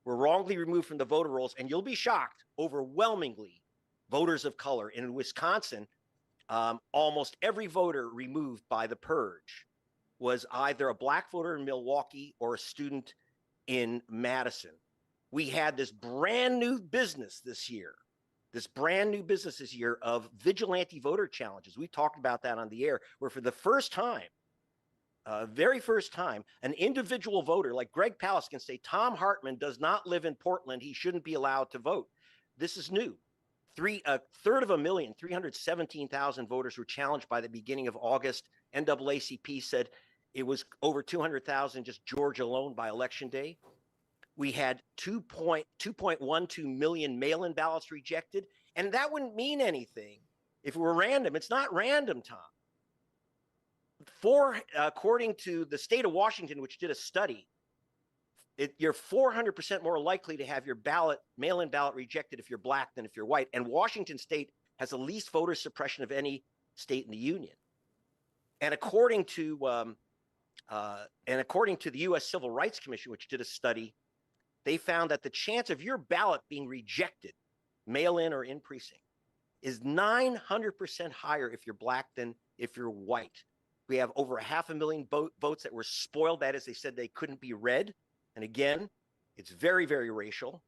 were wrongly removed from the voter rolls, and you'll be shocked, overwhelmingly voters of color. In Wisconsin, almost every voter removed by the purge was either a black voter in Milwaukee or a student in Madison. We had this brand new business this year of vigilante voter challenges. We talked about that on the air, where for the first time, very first time, an individual voter like Greg Palast can say, Thom Hartmann does not live in Portland. He shouldn't be allowed to vote. This is new. A third of a million, 317,000 voters were challenged by the beginning of August. NAACP said it was over 200,000 just Georgia alone by Election Day. We had 2.12 million mail-in ballots rejected, and that wouldn't mean anything if it were random. It's not random, Tom. According to the state of Washington, which did a study, you're 400% more likely to have your mail-in ballot rejected if you're black than if you're white. And Washington state has the least voter suppression of any state in the union. And according to the U.S. Civil Rights Commission, which did a study, they found that the chance of your ballot being rejected, mail-in or in precinct, is 900% higher if you're black than if you're white. We have over 500,000 votes that were spoiled. That is, they said they couldn't be read. And again, it's very, very racial.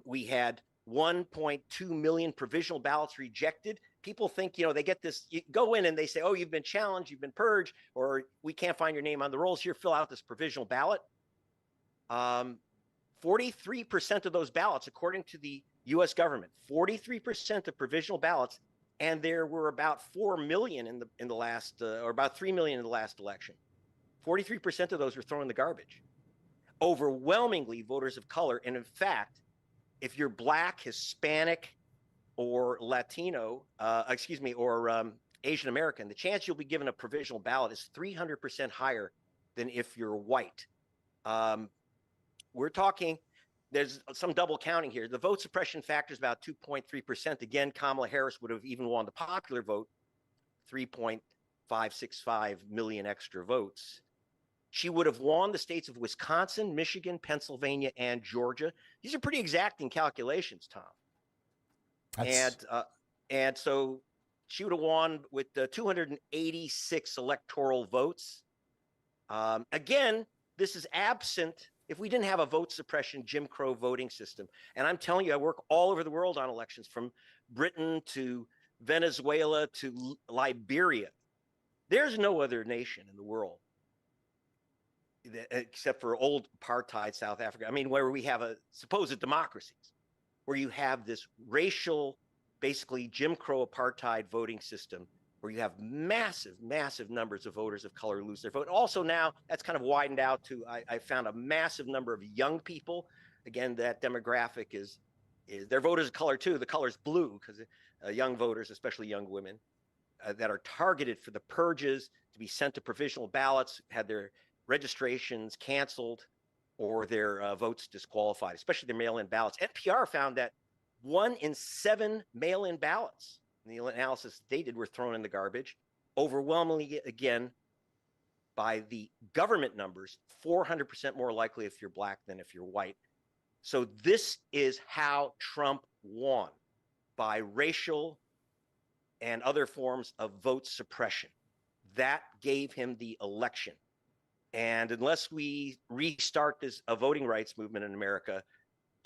We had 1.2 million provisional ballots rejected. People think, they get this, you go in and they say, oh, you've been challenged, you've been purged, or we can't find your name on the rolls. Here, fill out this provisional ballot. 43% of those ballots, according to the U.S. government, 43% of provisional ballots, and there were about 4 million in the last, or about 3 million in the last election. 43% of those were thrown in the garbage. Overwhelmingly voters of color, and in fact, if you're black, Hispanic, or Latino, or Asian American, the chance you'll be given a provisional ballot is 300% higher than if you're white. We're talking, there's some double counting here. The vote suppression factor is about 2.3%. Again, Kamala Harris would have even won the popular vote, 3.565 million extra votes. She would have won the states of Wisconsin, Michigan, Pennsylvania, and Georgia. These are pretty exacting calculations, Tom. And so she would have won with 286 electoral votes. Again, this is absent if we didn't have a vote suppression Jim Crow voting system. And I'm telling you, I work all over the world on elections, from Britain to Venezuela to Liberia. There's no other nation in the world, except for old apartheid South Africa, where we have supposed democracies, where you have this racial, basically Jim Crow apartheid voting system, where you have massive, massive numbers of voters of color lose their vote. Also now, that's kind of widened out to, I found a massive number of young people. Again, that demographic is they're voters of color too. The color's blue because young voters, especially young women, that are targeted for the purges, to be sent to provisional ballots, had their registrations canceled or their votes disqualified, especially their mail-in ballots. NPR found that 1 in 7 mail-in ballots in the analysis they did were thrown in the garbage. Overwhelmingly, again, by the government numbers, 400% more likely if you're black than if you're white. So this is how Trump won, by racial and other forms of vote suppression. That gave him the election. And unless we restart a voting rights movement in America,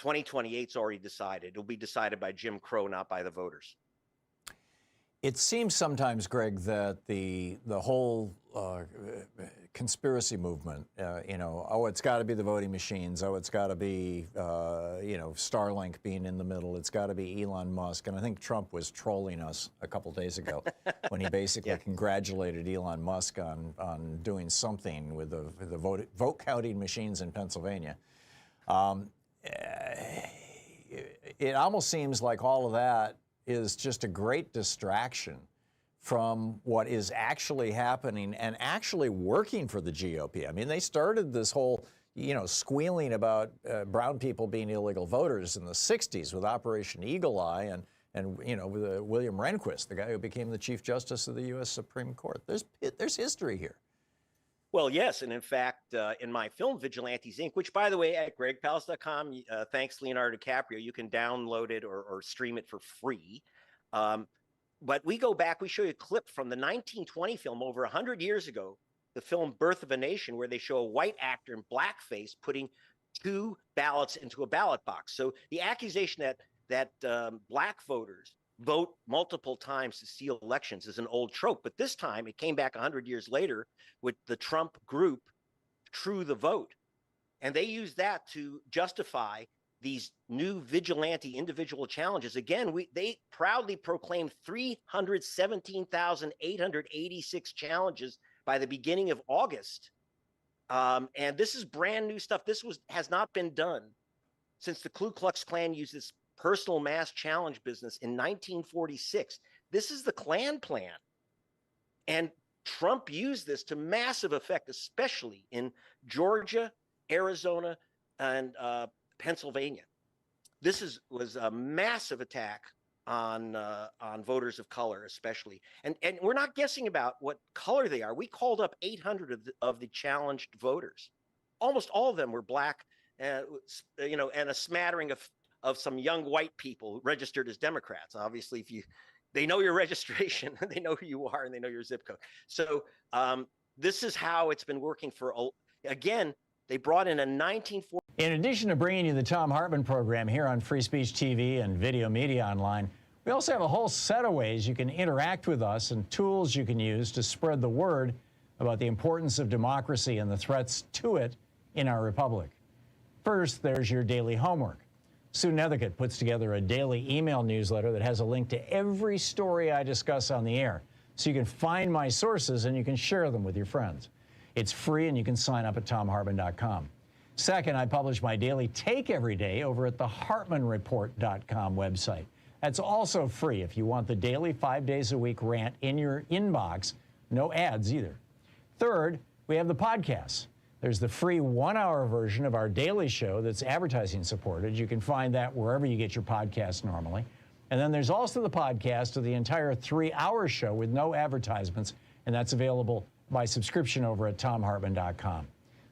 2028's already decided. It'll be decided by Jim Crow, not by the voters. It seems sometimes, Greg, that the whole conspiracy movement, oh, it's got to be the voting machines. Oh, it's got to be, Starlink being in the middle. It's got to be Elon Musk. And I think Trump was trolling us a couple days ago when he basically congratulated Elon Musk on doing something with the vote counting machines in Pennsylvania. It almost seems like all of that is just a great distraction from what is actually happening and actually working for the GOP. I mean, they started this whole, squealing about brown people being illegal voters in the 60s with Operation Eagle Eye and with William Rehnquist, the guy who became the Chief Justice of the U.S. Supreme Court. There's history here. Well, yes, and in fact, in my film Vigilantes Inc., which, by the way, at gregpals.com, thanks Leonardo DiCaprio, you can download it or stream it for free. But we go back, we show you a clip from the 1920 film over 100 years ago, the film Birth of a Nation, where they show a white actor in blackface putting two ballots into a ballot box. So the accusation that black voters vote multiple times to steal elections is an old trope. But this time it came back 100 years later with the Trump group, True the Vote. And they used that to justify these new vigilante individual challenges. Again, they proudly proclaimed 317,886 challenges by the beginning of August. And this is brand new stuff. This has not been done since the Ku Klux Klan used this personal mass challenge business in 1946. This is the Klan plan. And Trump used this to massive effect, especially in Georgia, Arizona, and Pennsylvania. This was a massive attack on voters of color, especially. And we're not guessing about what color they are. We called up 800 of the challenged voters. Almost all of them were black, and a smattering of some young white people registered as Democrats. Obviously, they know your registration, they know who you are, and they know your zip code. So this is how it's been working again, they brought in a 1940. In addition to bringing you the Thom Hartmann program here on Free Speech TV and Video Media Online, we also have a whole set of ways you can interact with us and tools you can use to spread the word about the importance of democracy and the threats to it in our republic. First, there's your daily homework. Sue Nethercutt puts together a daily email newsletter that has a link to every story I discuss on the air, so you can find my sources and you can share them with your friends. It's free and you can sign up at thomhartmann.com. Second, I publish my daily take every day over at the hartmannreport.com website. That's also free if you want the daily 5 days a week rant in your inbox. No ads either. Third, we have the podcasts. There's the free 1-hour version of our daily show that's advertising supported. You can find that wherever you get your podcasts normally. And then there's also the podcast of the entire 3-hour show with no advertisements, and that's available by subscription over at thomhartmann.com.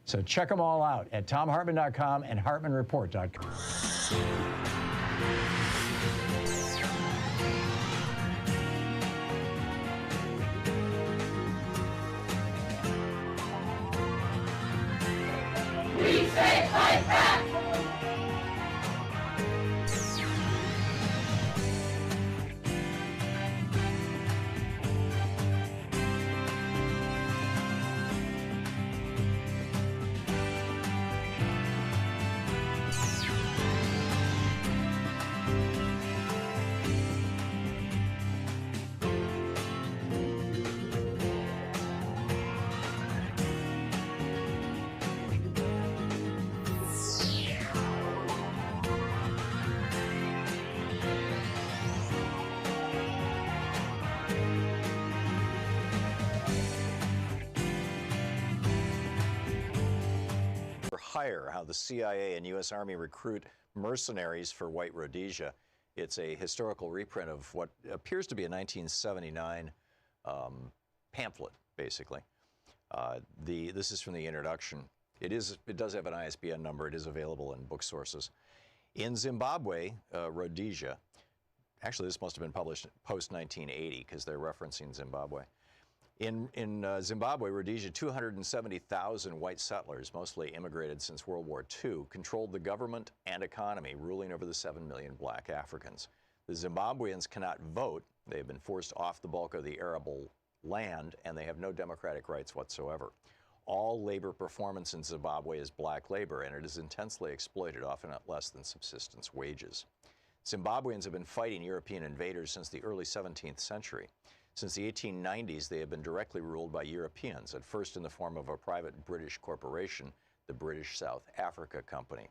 So check them all out at thomhartmann.com and hartmannreport.com. We say fight back! How the CIA and U.S. Army recruit mercenaries for white Rhodesia. It's a historical reprint of what appears to be a 1979 pamphlet, basically. This is from the introduction. It does have an ISBN number. It is available in book sources. In Zimbabwe, Rhodesia, actually this must have been published post-1980 because they're referencing Zimbabwe. In Zimbabwe, Rhodesia, 270,000 white settlers, mostly immigrated since World War II, controlled the government and economy, ruling over the 7 million black Africans. The Zimbabweans cannot vote. They have been forced off the bulk of the arable land, and they have no democratic rights whatsoever. All labor performance in Zimbabwe is black labor, and it is intensely exploited, often at less than subsistence wages. Zimbabweans have been fighting European invaders since the early 17th century. Since the 1890s, they have been directly ruled by Europeans, at first in the form of a private British corporation, the British South Africa Company.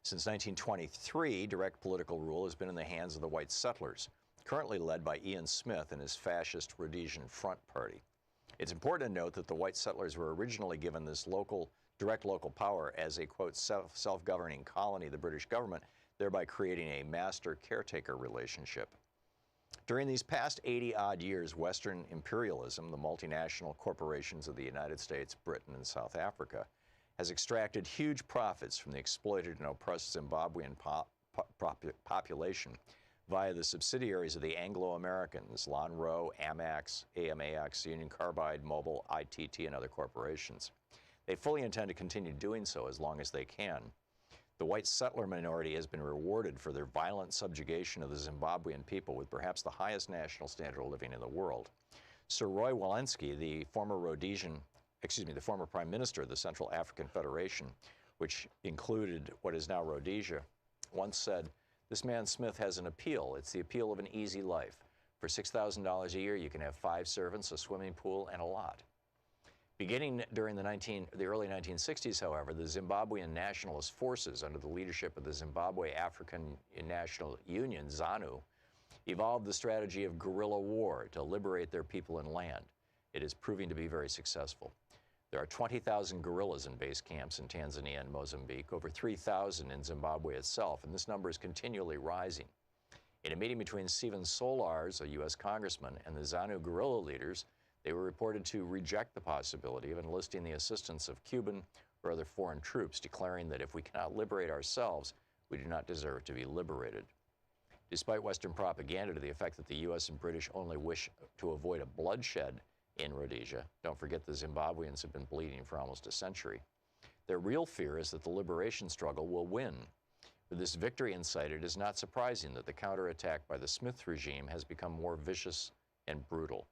Since 1923, direct political rule has been in the hands of the white settlers, currently led by Ian Smith and his fascist Rhodesian Front Party. It's important to note that the white settlers were originally given this direct local power as a, quote, self-governing colony of the British government, thereby creating a master-caretaker relationship. During these past 80-odd years, Western imperialism, the multinational corporations of the United States, Britain, and South Africa, has extracted huge profits from the exploited and oppressed Zimbabwean population via the subsidiaries of the Anglo-Americans, Lonrho, Amax, AMAX, Union Carbide, Mobil, ITT, and other corporations. They fully intend to continue doing so as long as they can. The white settler minority has been rewarded for their violent subjugation of the Zimbabwean people with perhaps the highest national standard of living in the world. Sir Roy Walensky, the former Prime Minister of the Central African Federation, which included what is now Rhodesia, once said, "This man Smith has an appeal. It's the appeal of an easy life. For $6,000 a year, you can have 5 servants, a swimming pool, and a lot." Beginning during the early 1960s, however, the Zimbabwean nationalist forces under the leadership of the Zimbabwe African National Union, ZANU, evolved the strategy of guerrilla war to liberate their people and land. It is proving to be very successful. There are 20,000 guerrillas in base camps in Tanzania and Mozambique, over 3,000 in Zimbabwe itself, and this number is continually rising. In a meeting between Stephen Solars, a U.S. congressman, and the ZANU guerrilla leaders, they were reported to reject the possibility of enlisting the assistance of Cuban or other foreign troops, declaring that if we cannot liberate ourselves, we do not deserve to be liberated. Despite Western propaganda to the effect that the U.S. and British only wish to avoid a bloodshed in Rhodesia, don't forget the Zimbabweans have been bleeding for almost a century, their real fear is that the liberation struggle will win. With this victory in sight, it is not surprising that the counterattack by the Smith regime has become more vicious and brutal.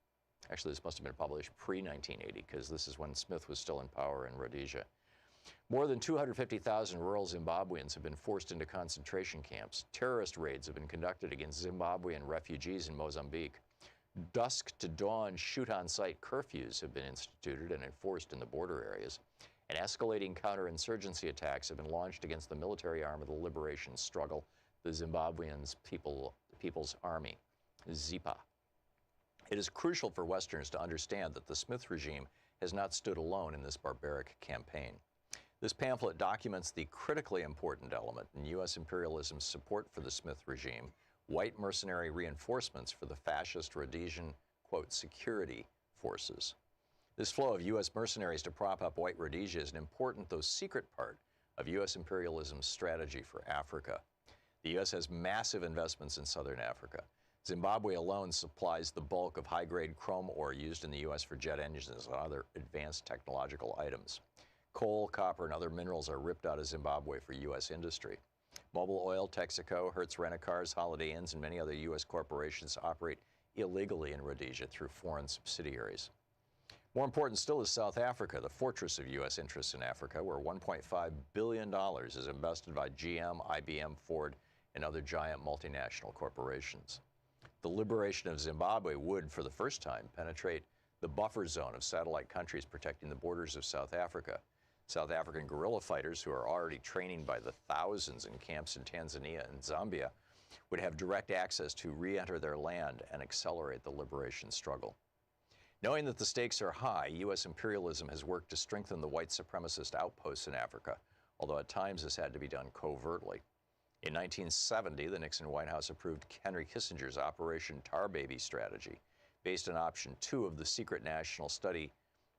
Actually, this must have been published pre-1980, because this is when Smith was still in power in Rhodesia. More than 250,000 rural Zimbabweans have been forced into concentration camps. Terrorist raids have been conducted against Zimbabwean refugees in Mozambique. Dusk to dawn shoot-on-sight curfews have been instituted and enforced in the border areas. And escalating counterinsurgency attacks have been launched against the military arm of the liberation struggle, the Zimbabwean People's Army, ZIPA. It is crucial for Westerners to understand that the Smith regime has not stood alone in this barbaric campaign. This pamphlet documents the critically important element in U.S. imperialism's support for the Smith regime, white mercenary reinforcements for the fascist Rhodesian, quote, security forces. This flow of U.S. mercenaries to prop up white Rhodesia is an important, though secret, part of U.S. imperialism's strategy for Africa. The U.S. has massive investments in southern Africa. Zimbabwe alone supplies the bulk of high-grade chrome ore used in the U.S. for jet engines and other advanced technological items. Coal, copper, and other minerals are ripped out of Zimbabwe for U.S. industry. Mobil Oil, Texaco, Hertz Rent-A-Cars, Holiday Inns, and many other U.S. corporations operate illegally in Rhodesia through foreign subsidiaries. More important still is South Africa, the fortress of U.S. interests in Africa, where $1.5 billion is invested by GM, IBM, Ford, and other giant multinational corporations. The liberation of Zimbabwe would, for the first time, penetrate the buffer zone of satellite countries protecting the borders of South Africa. South African guerrilla fighters, who are already training by the thousands in camps in Tanzania and Zambia, would have direct access to re-enter their land and accelerate the liberation struggle. Knowing that the stakes are high, U.S. imperialism has worked to strengthen the white supremacist outposts in Africa, although at times this had to be done covertly. In 1970, the Nixon White House approved Henry Kissinger's Operation Tar Baby strategy, based on Option 2 of the Secret National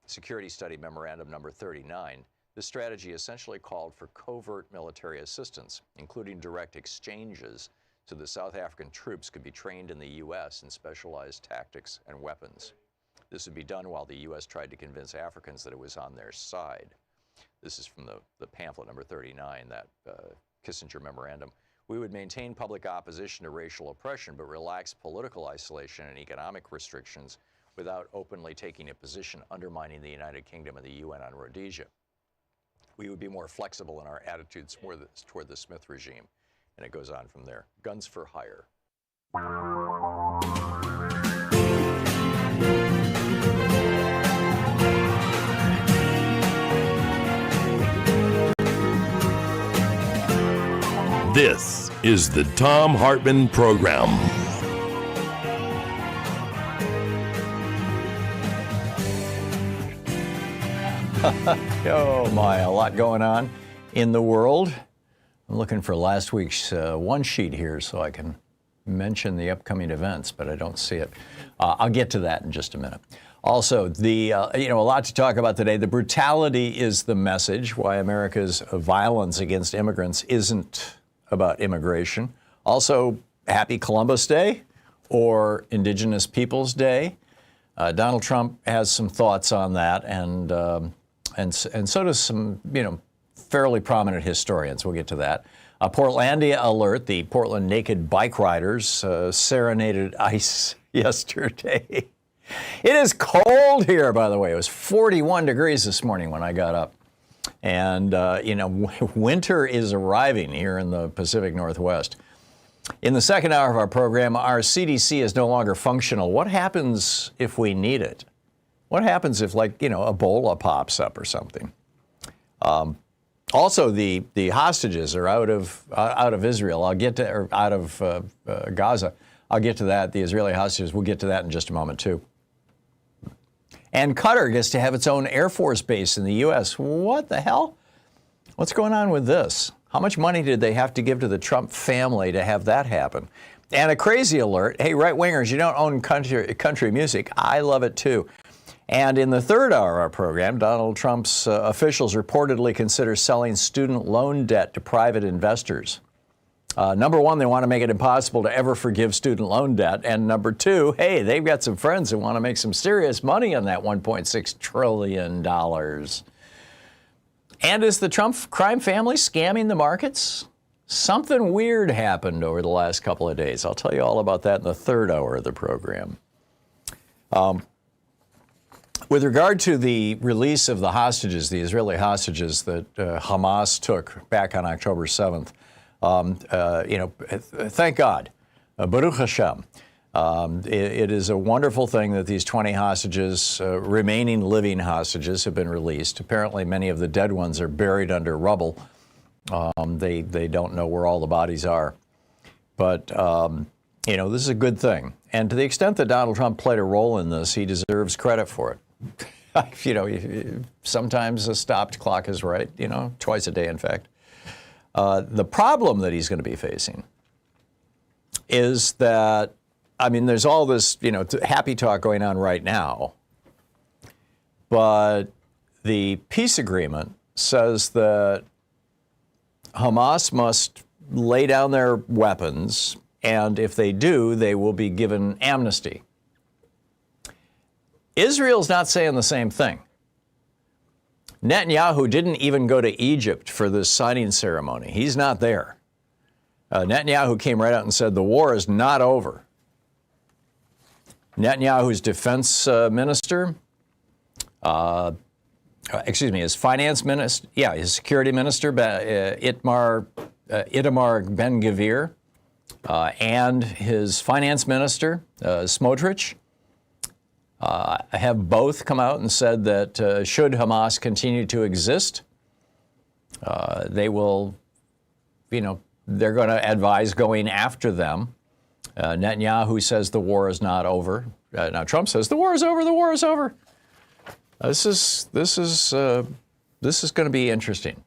Security Study Memorandum No. 39. This strategy essentially called for covert military assistance, including direct exchanges, so that South African troops could be trained in the U.S. in specialized tactics and weapons. This would be done while the U.S. tried to convince Africans that it was on their side. This is from the pamphlet number 39, that Kissinger memorandum. We would maintain public opposition to racial oppression, but relax political isolation and economic restrictions without openly taking a position undermining the United Kingdom and the UN on Rhodesia. We would be more flexible in our attitudes toward the Smith regime. And it goes on from there. Guns for hire. This is the Thom Hartmann Program. Oh my, a lot going on in the world. I'm looking for last week's one sheet here so I can mention the upcoming events, but I don't see it. I'll get to that in just a minute. Also, a lot to talk about today. The brutality is the message, why America's violence against immigrants isn't about immigration. Also, happy Columbus Day or Indigenous Peoples Day. Donald Trump has some thoughts on that, and so does some, fairly prominent historians. We'll get to that. Portlandia Alert, the Portland naked bike riders serenaded ice yesterday. It is cold here, by the way. It was 41 degrees this morning when I got up. And, winter is arriving here in the Pacific Northwest. In the second hour of our program, our CDC is no longer functional. What happens if we need it? What happens if, Ebola pops up or something? Also, the hostages are out of Israel. I'll get to, or out of Gaza. I'll get to that. The Israeli hostages, we'll get to that in just a moment, too. And Qatar gets to have its own Air Force base in the U.S. What the hell? What's going on with this? How much money did they have to give to the Trump family to have that happen? And a crazy alert. Hey, right-wingers, you don't own country music. I love it, too. And in the third hour of our program, Donald Trump's officials reportedly consider selling student loan debt to private investors. Number one, they want to make it impossible to ever forgive student loan debt. And number two, hey, they've got some friends who want to make some serious money on that $1.6 trillion. And is the Trump crime family scamming the markets? Something weird happened over the last couple of days. I'll tell you all about that in the third hour of the program. With regard to the release of the hostages, the Israeli hostages that Hamas took back on October 7th, thank God, Baruch Hashem. It is a wonderful thing that these 20 hostages, remaining living hostages, have been released. Apparently, many of the dead ones are buried under rubble. They don't know where all the bodies are. But, this is a good thing. And to the extent that Donald Trump played a role in this, he deserves credit for it. Sometimes a stopped clock is right, twice a day, in fact. The problem that he's going to be facing is that, there's all this, happy talk going on right now, but the peace agreement says that Hamas must lay down their weapons, and if they do, they will be given amnesty. Israel's not saying the same thing. Netanyahu didn't even go to Egypt for this signing ceremony. He's not there. Netanyahu came right out and said the war is not over. Netanyahu's defense minister, his finance minister, his security minister, Itamar Ben-Gvir, and his finance minister, Smotrich, have both come out and said that should Hamas continue to exist, they will, they're going to advise going after them. Netanyahu says the war is not over. Now Trump says the war is over. The war is over. This is going to be interesting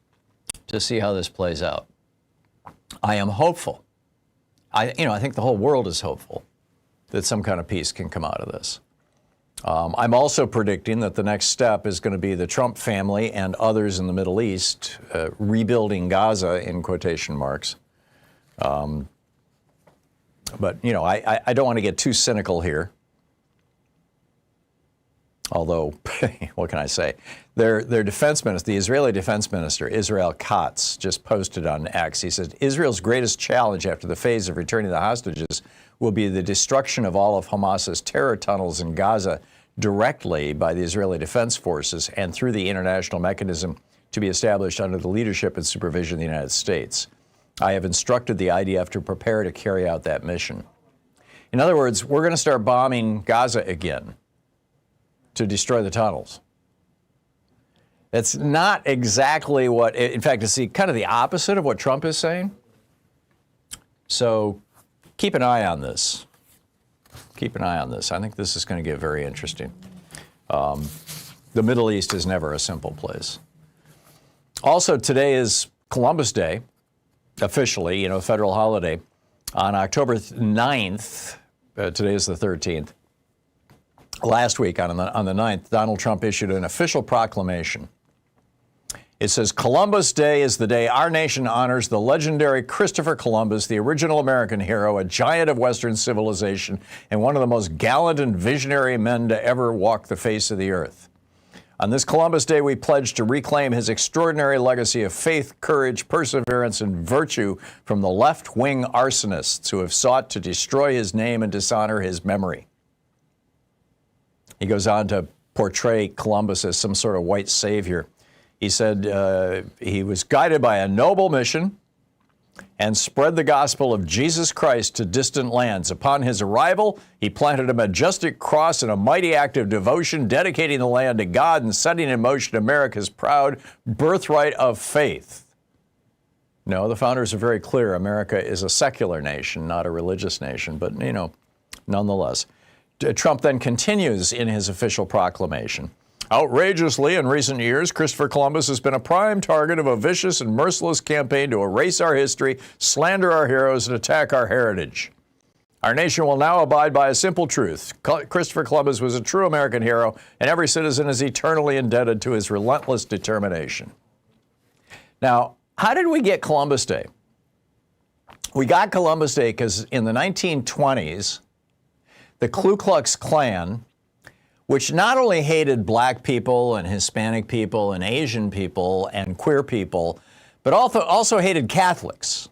to see how this plays out. I am hopeful. I think the whole world is hopeful that some kind of peace can come out of this. I'm also predicting that the next step is going to be the Trump family and others in the Middle East rebuilding Gaza, in quotation marks. But, I don't want to get too cynical here. Although, what can I say? Their defense minister, the Israeli defense minister, Israel Katz, just posted on X. He says, Israel's greatest challenge after the phase of returning the hostages will be the destruction of all of Hamas's terror tunnels in Gaza directly by the Israeli Defense Forces and through the international mechanism to be established under the leadership and supervision of the United States. I have instructed the IDF to prepare to carry out that mission. In other words, we're going to start bombing Gaza again to destroy the tunnels. That's not exactly what, in fact, it's kind of the opposite of what Trump is saying. So keep an eye on this. Keep an eye on this. I think this is going to get very interesting. The Middle East is never a simple place. Also, today is Columbus Day, officially, federal holiday. On October 9th, today is the 13th, last week on the 9th, Donald Trump issued an official proclamation. It says, Columbus Day is the day our nation honors the legendary Christopher Columbus, the original American hero, a giant of Western civilization, and one of the most gallant and visionary men to ever walk the face of the earth. On this Columbus Day, we pledge to reclaim his extraordinary legacy of faith, courage, perseverance, and virtue from the left-wing arsonists who have sought to destroy his name and dishonor his memory. He goes on to portray Columbus as some sort of white savior. He said he was guided by a noble mission and spread the gospel of Jesus Christ to distant lands. Upon his arrival, he planted a majestic cross in a mighty act of devotion, dedicating the land to God and setting in motion America's proud birthright of faith. No, the founders are very clear. America is a secular nation, not a religious nation, but, you know, nonetheless. Trump then continues in his official proclamation. Outrageously, in recent years, Christopher Columbus has been a prime target of a vicious and merciless campaign to erase our history, slander our heroes, and attack our heritage. Our nation will now abide by a simple truth. Christopher Columbus was a true American hero, and every citizen is eternally indebted to his relentless determination. Now, how did we get Columbus Day? We got Columbus Day because in the 1920s, the Ku Klux Klan, which not only hated black people and Hispanic people and Asian people and queer people, but also hated Catholics.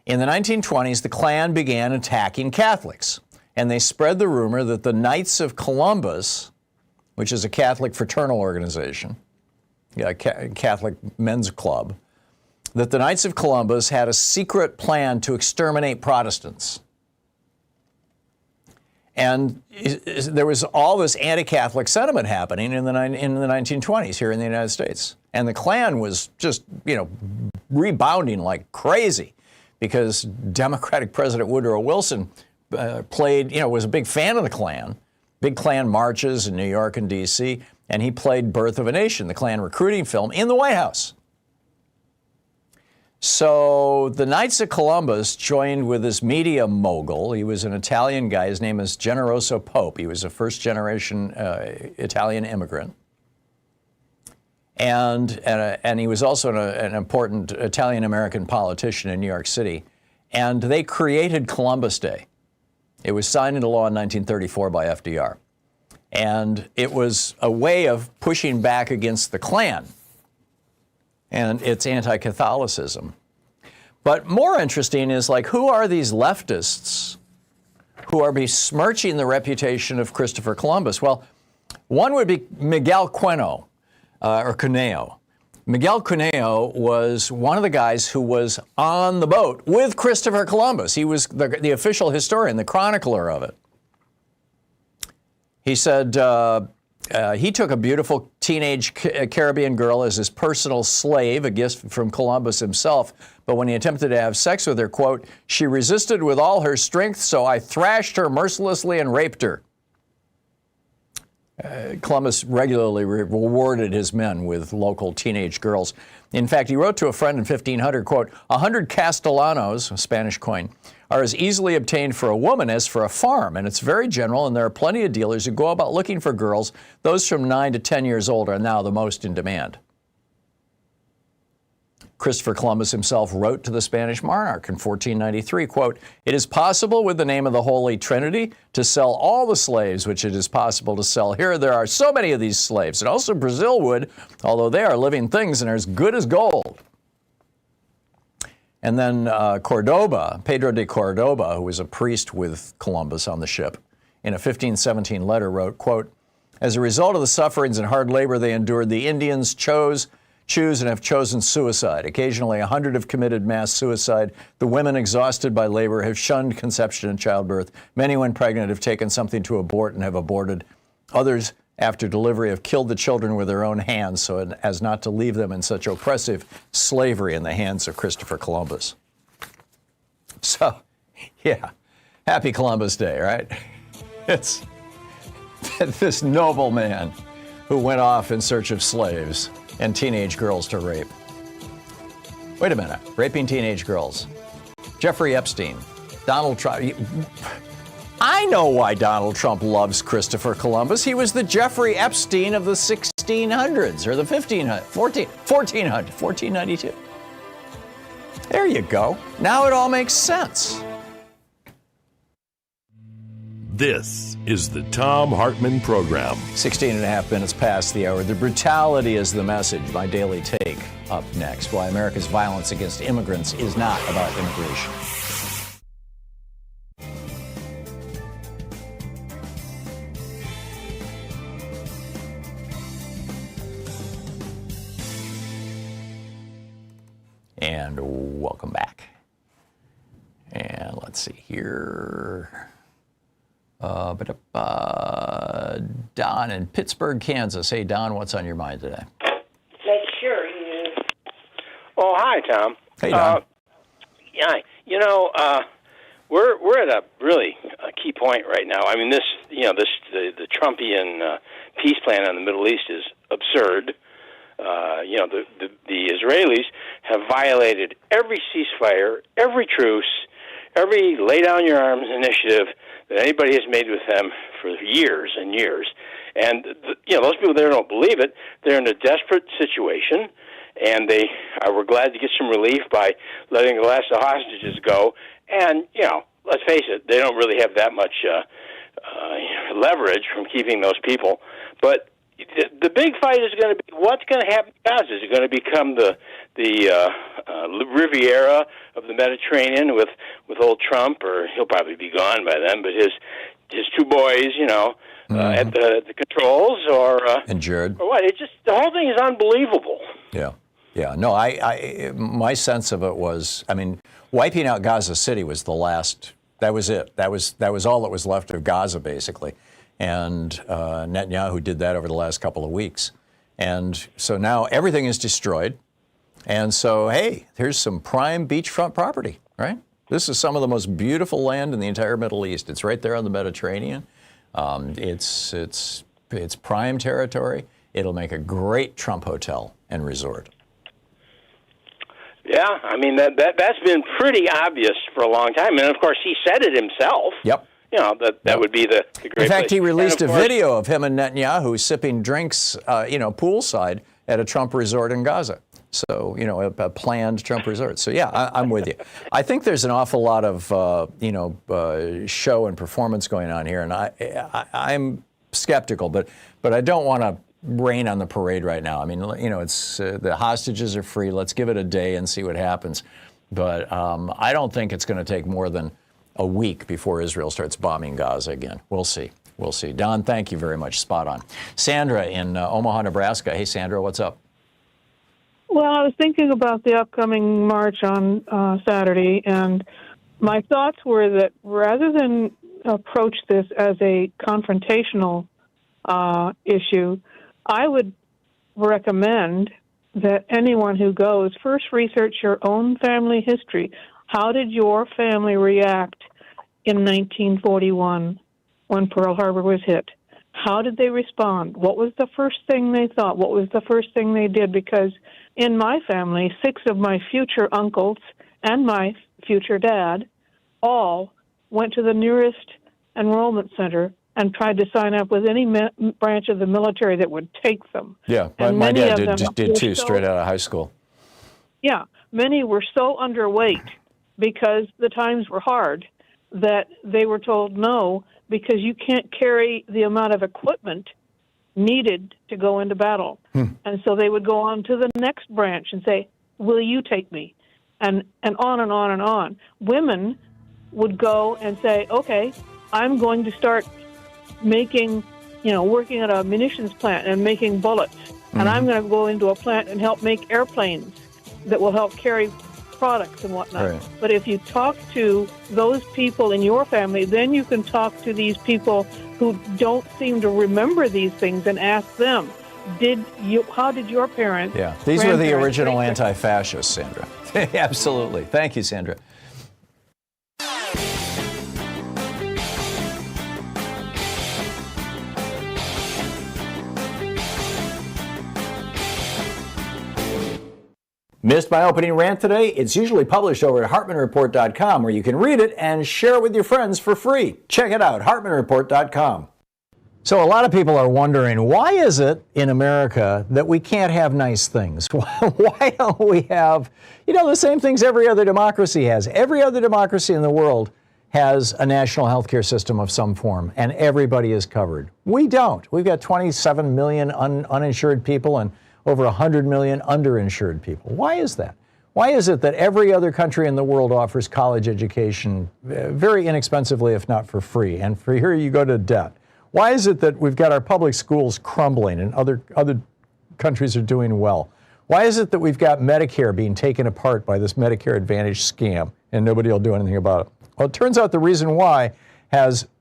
In the 1920s, the Klan began attacking Catholics, and they spread the rumor that the Knights of Columbus, which is a Catholic fraternal organization, a Catholic men's club, that the Knights of Columbus had a secret plan to exterminate Protestants. And there was all this anti-Catholic sentiment happening in the 1920s here in the United States. And the Klan was just, you know, rebounding like crazy because Democratic President Woodrow Wilson was a big fan of the Klan, big Klan marches in New York and D.C., and he played Birth of a Nation, the Klan recruiting film, in the White House. So the Knights of Columbus joined with this media mogul. He was an Italian guy. His name is Generoso Pope. He was a first-generation Italian immigrant. And he was also an important Italian-American politician in New York City. And they created Columbus Day. It was signed into law in 1934 by FDR. And it was a way of pushing back against the Klan and its anti-Catholicism. But more interesting is, like, who are these leftists who are besmirching the reputation of Christopher Columbus? Well, one would be Miguel Cuneo, Miguel Cuneo was one of the guys who was on the boat with Christopher Columbus. He was the official historian, the chronicler of it. He said, he took a beautiful teenage Caribbean girl as his personal slave, a gift from Columbus himself. But when he attempted to have sex with her, quote, she resisted with all her strength, so I thrashed her mercilessly and raped her. Columbus regularly rewarded his men with local teenage girls. In fact, he wrote to a friend in 1500, quote, 100 castellanos, a Spanish coin, are as easily obtained for a woman as for a farm, and it's very general, and there are plenty of dealers who go about looking for girls. Those from 9 to 10 years old are now the most in demand. Christopher Columbus himself wrote to the Spanish monarch in 1493, quote, it is possible with the name of the Holy Trinity to sell all the slaves which it is possible to sell here. There are so many of these slaves, and also Brazil would, although they are living things and are as good as gold. And then Cordoba, Pedro de Cordoba, who was a priest with Columbus on the ship, in a 1517 letter wrote, quote, as a result of the sufferings and hard labor they endured, the Indians choose and have chosen suicide. Occasionally, 100 have committed mass suicide. The women, exhausted by labor, have shunned conception and childbirth. Many, when pregnant, have taken something to abort and have aborted. Others, after delivery, have killed the children with their own hands so as not to leave them in such oppressive slavery in the hands of Christopher Columbus. So, yeah, happy Columbus Day, right? It's this noble man who went off in search of slaves and teenage girls to rape. Wait a minute, raping teenage girls. Jeffrey Epstein, Donald Trump. I know why Donald Trump loves Christopher Columbus. He was the Jeffrey Epstein of the 1600s or the 1492. There you go. Now it all makes sense. This is the Thom Hartmann Program. 16 and a half minutes past the hour. The brutality is the message. My daily take up next. Why America's violence against immigrants is not about immigration. And welcome back. And let's see here. Don in Pittsburgh, Kansas. Hey, Don, what's on your mind today? Make sure you. Oh, hi, Tom. Hey, Don. Yeah, we're at a really key point right now. I mean, the Trumpian peace plan on the Middle East is absurd. The Israelis have violated every ceasefire, every truce, every lay down your arms initiative that anybody has made with them for years and years. And, those people there don't believe it. They're in a desperate situation, and they were glad to get some relief by letting the last of the hostages go. And, let's face it, they don't really have that much leverage from keeping those people. But the big fight is going to be what's going to happen to Gaza. Is it going to become the Riviera of the Mediterranean with old Trump, or he'll probably be gone by then, but his two boys, at the controls, or and Jared, or what? It just, the whole thing is unbelievable. Yeah. No, my sense of it was, wiping out Gaza City was the last. That was it. That was all that was left of Gaza, basically. And Netanyahu did that over the last couple of weeks. And so now everything is destroyed. And so, hey, here's some prime beachfront property, right? This is some of the most beautiful land in the entire Middle East. It's right there on the Mediterranean. It's prime territory. It'll make a great Trump hotel and resort. Yeah, that's been pretty obvious for a long time. And, of course, he said it himself. Yep. That would be the great In fact, place. he released a course, video of him and Netanyahu sipping drinks, poolside at a Trump resort in Gaza. So, a planned Trump resort. So, yeah, I'm with you. I think there's an awful lot of, show and performance going on here. And I'm skeptical, but I don't want to rain on the parade right now. It's the hostages are free. Let's give it a day and see what happens. But I don't think it's going to take more than a week before Israel starts bombing Gaza again. We'll see. Don, thank you very much. Spot on. Sandra in Omaha, Nebraska. Hey, Sandra, what's up? Well, I was thinking about the upcoming march on Saturday, and my thoughts were that rather than approach this as a confrontational issue, I would recommend that anyone who goes first research your own family history. How did your family react in 1941 when Pearl Harbor was hit? How did they respond? What was the first thing they thought? What was the first thing they did? Because in my family, 6 of my future uncles and my future dad all went to the nearest enrollment center and tried to sign up with any branch of the military that would take them. Yeah, my dad did too, straight out of high school. Yeah, many were so underweight because the times were hard that they were told no, because you can't carry the amount of equipment needed to go into battle. And so they would go on to the next branch and say, will you take me? And on and on and on. Women would go and say, okay, I'm going to start making, working at a munitions plant and making bullets. And I'm going to go into a plant and help make airplanes that will help carry products and whatnot. Right. But if you talk to those people in your family, then you can talk to these people who don't seem to remember these things and ask them, how did your parents... Yeah, these were the original anti-fascists, Sandra. Absolutely. Thank you, Sandra. Missed my opening rant today? It's usually published over at HartmannReport.com, where you can read it and share it with your friends for free. Check it out, HartmannReport.com. So a lot of people are wondering, why is it in America that we can't have nice things? Why don't we have, the same things every other democracy has? Every other democracy in the world has a national health care system of some form, and everybody is covered. We don't. We've got 27 million uninsured people and over 100 million underinsured people. Why is that? Why is it that every other country in the world offers college education very inexpensively, if not for free, and for here you go to debt? Why is it that we've got our public schools crumbling and other countries are doing well? Why is it that we've got Medicare being taken apart by this Medicare Advantage scam and nobody will do anything about it? Well, it turns out the reason why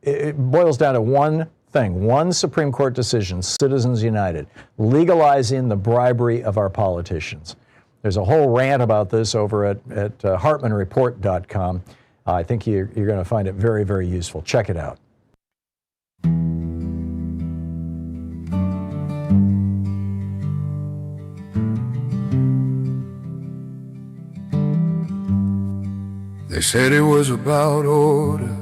it boils down to one thing, one Supreme Court decision, Citizens United, legalizing the bribery of our politicians. There's a whole rant about this over at HartmannReport.com. I think you're going to find it very, very useful. Check it out. They said it was about order,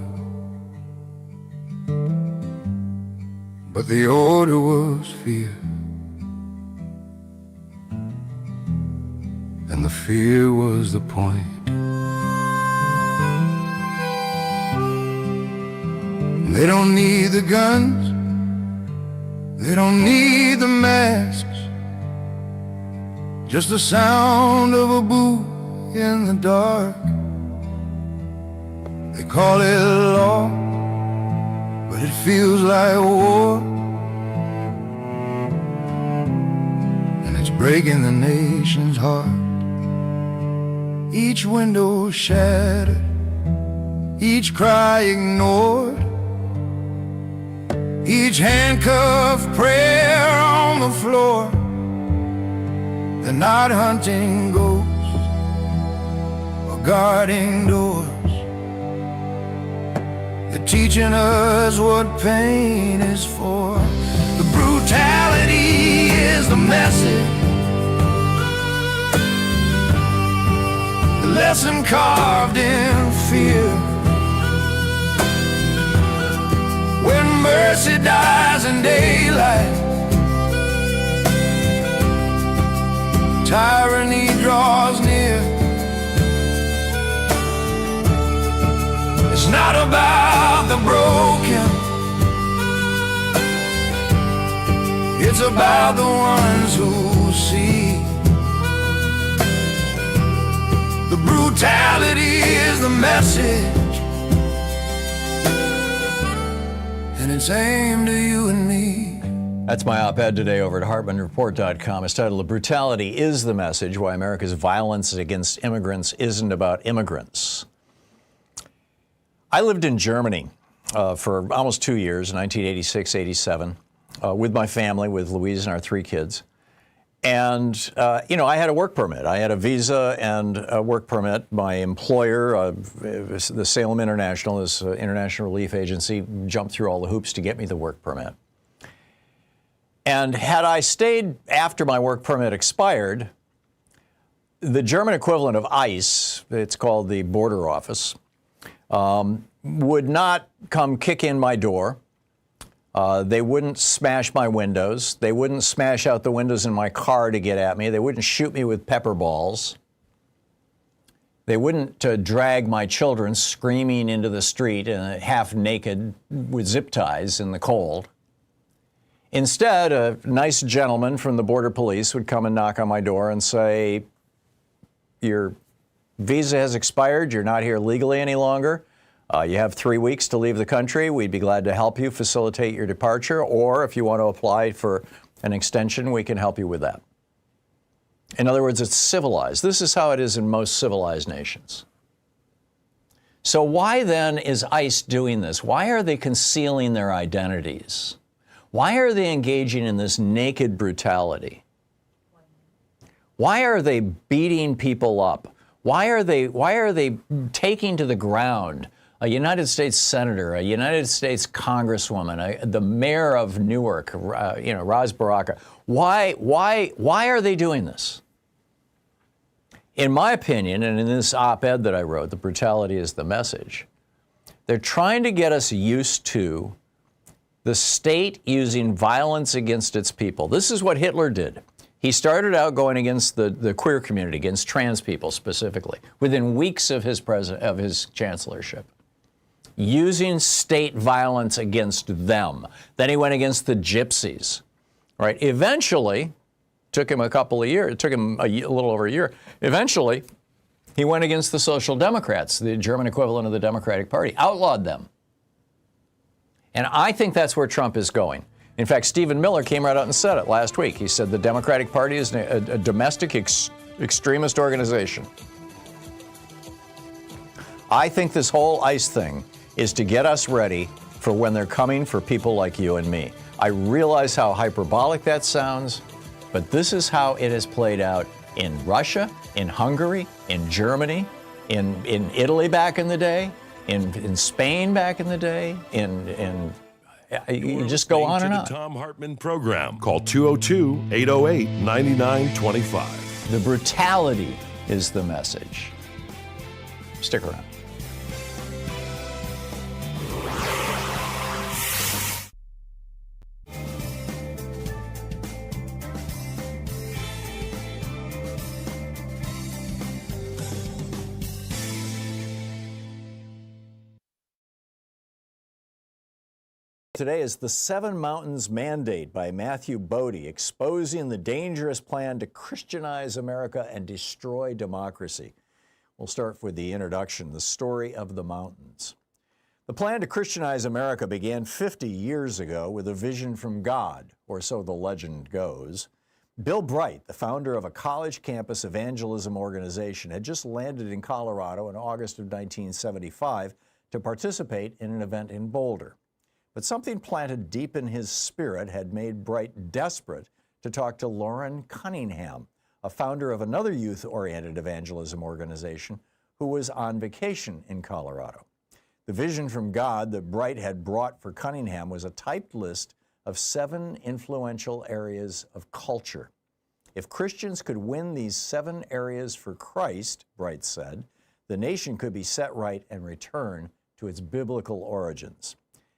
but the order was fear, and the fear was the point. They don't need the guns, they don't need the masks, just the sound of a boo in the dark. They call it law, but it feels like war, and it's breaking the nation's heart. Each window shattered, each cry ignored, each handcuffed prayer on the floor. They're not hunting ghosts or guarding doors. They're teaching us what pain is for. The brutality is the message, the lesson carved in fear. When mercy dies in daylight, tyranny draws near. It's not about the broken, it's about the ones who see. The brutality is the message, and it's aimed at you and me. That's my op-ed today over at HartmannReport.com. It's titled, "The Brutality is the Message, Why America's Violence Against Immigrants Isn't About Immigrants." I lived in Germany for almost 2 years, 1986, 87, with my family, with Louise and our 3 kids. And, I had a work permit. I had a visa and a work permit. My employer, the Salem International, this international relief agency, jumped through all the hoops to get me the work permit. And had I stayed after my work permit expired, the German equivalent of ICE, it's called the border office, would not come kick in my door. They wouldn't smash my windows. They wouldn't smash out the windows in my car to get at me. They wouldn't shoot me with pepper balls. They wouldn't drag my children screaming into the street half naked with zip ties in the cold. Instead, a nice gentleman from the border police would come and knock on my door and say, "Your visa has expired. You're not here legally any longer. You have 3 weeks to leave the country. We'd be glad to help you facilitate your departure. Or if you want to apply for an extension, we can help you with that." In other words, it's civilized. This is how it is in most civilized nations. So why then is ICE doing this? Why are they concealing their identities? Why are they engaging in this naked brutality? Why are they beating people up? Why are they taking to the ground a United States senator, a United States congresswoman, the mayor of Newark, Ras Baraka? Why are they doing this? In my opinion, and in this op-ed that I wrote, The Brutality is the Message, they're trying to get us used to the state using violence against its people. This is what Hitler did. He started out going against the queer community, against trans people specifically, within weeks of his chancellorship, using state violence against them. Then he went against the gypsies, right? Eventually, took him a couple of years, it took him a little over a year. Eventually, he went against the Social Democrats, the German equivalent of the Democratic Party, outlawed them. And I think that's where Trump is going. In fact, Stephen Miller came right out and said it last week. He said the Democratic Party is a domestic extremist organization. I think this whole ICE thing is to get us ready for when they're coming for people like you and me. I realize how hyperbolic that sounds, but this is how it has played out in Russia, in Hungary, in Germany, in Italy back in the day, in Spain back in the day, you just go on and on. The Thom Hartmann program. Call 202-808-9925. The brutality is the message. Stick around. Today is the Seven Mountains Mandate by Matthew Bodie, exposing the dangerous plan to Christianize America and destroy democracy. We'll start with the introduction, the story of the mountains. The plan to Christianize America began 50 years ago with a vision from God, or so the legend goes. Bill Bright, the founder of a college campus evangelism organization, had just landed in Colorado in August of 1975 to participate in an event in Boulder. But something planted deep in his spirit had made Bright desperate to talk to Lauren Cunningham, a founder of another youth-oriented evangelism organization who was on vacation in Colorado. The vision from God that Bright had brought for Cunningham was a typed list of 7 influential areas of culture. If Christians could win these 7 areas for Christ, Bright said, the nation could be set right and return to its biblical origins.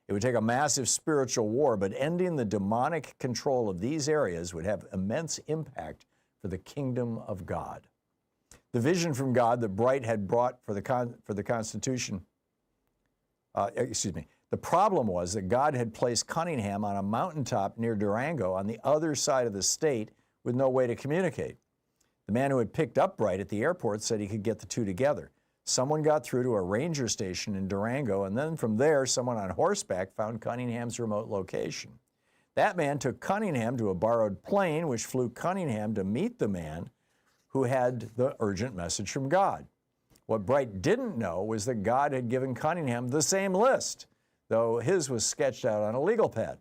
It would take a massive spiritual war, but ending the demonic control of these areas would have immense impact for the kingdom of God. The vision from God that Bright had brought for the Constitution, the problem was that God had placed Cunningham on a mountaintop near Durango on the other side of the state with no way to communicate. The man who had picked up Bright at the airport said he could get the two together. Someone got through to a ranger station in Durango, and then from there, someone on horseback found Cunningham's remote location. That man took Cunningham to a borrowed plane, which flew Cunningham to meet the man who had the urgent message from God. What Bright didn't know was that God had given Cunningham the same list, though his was sketched out on a legal pad.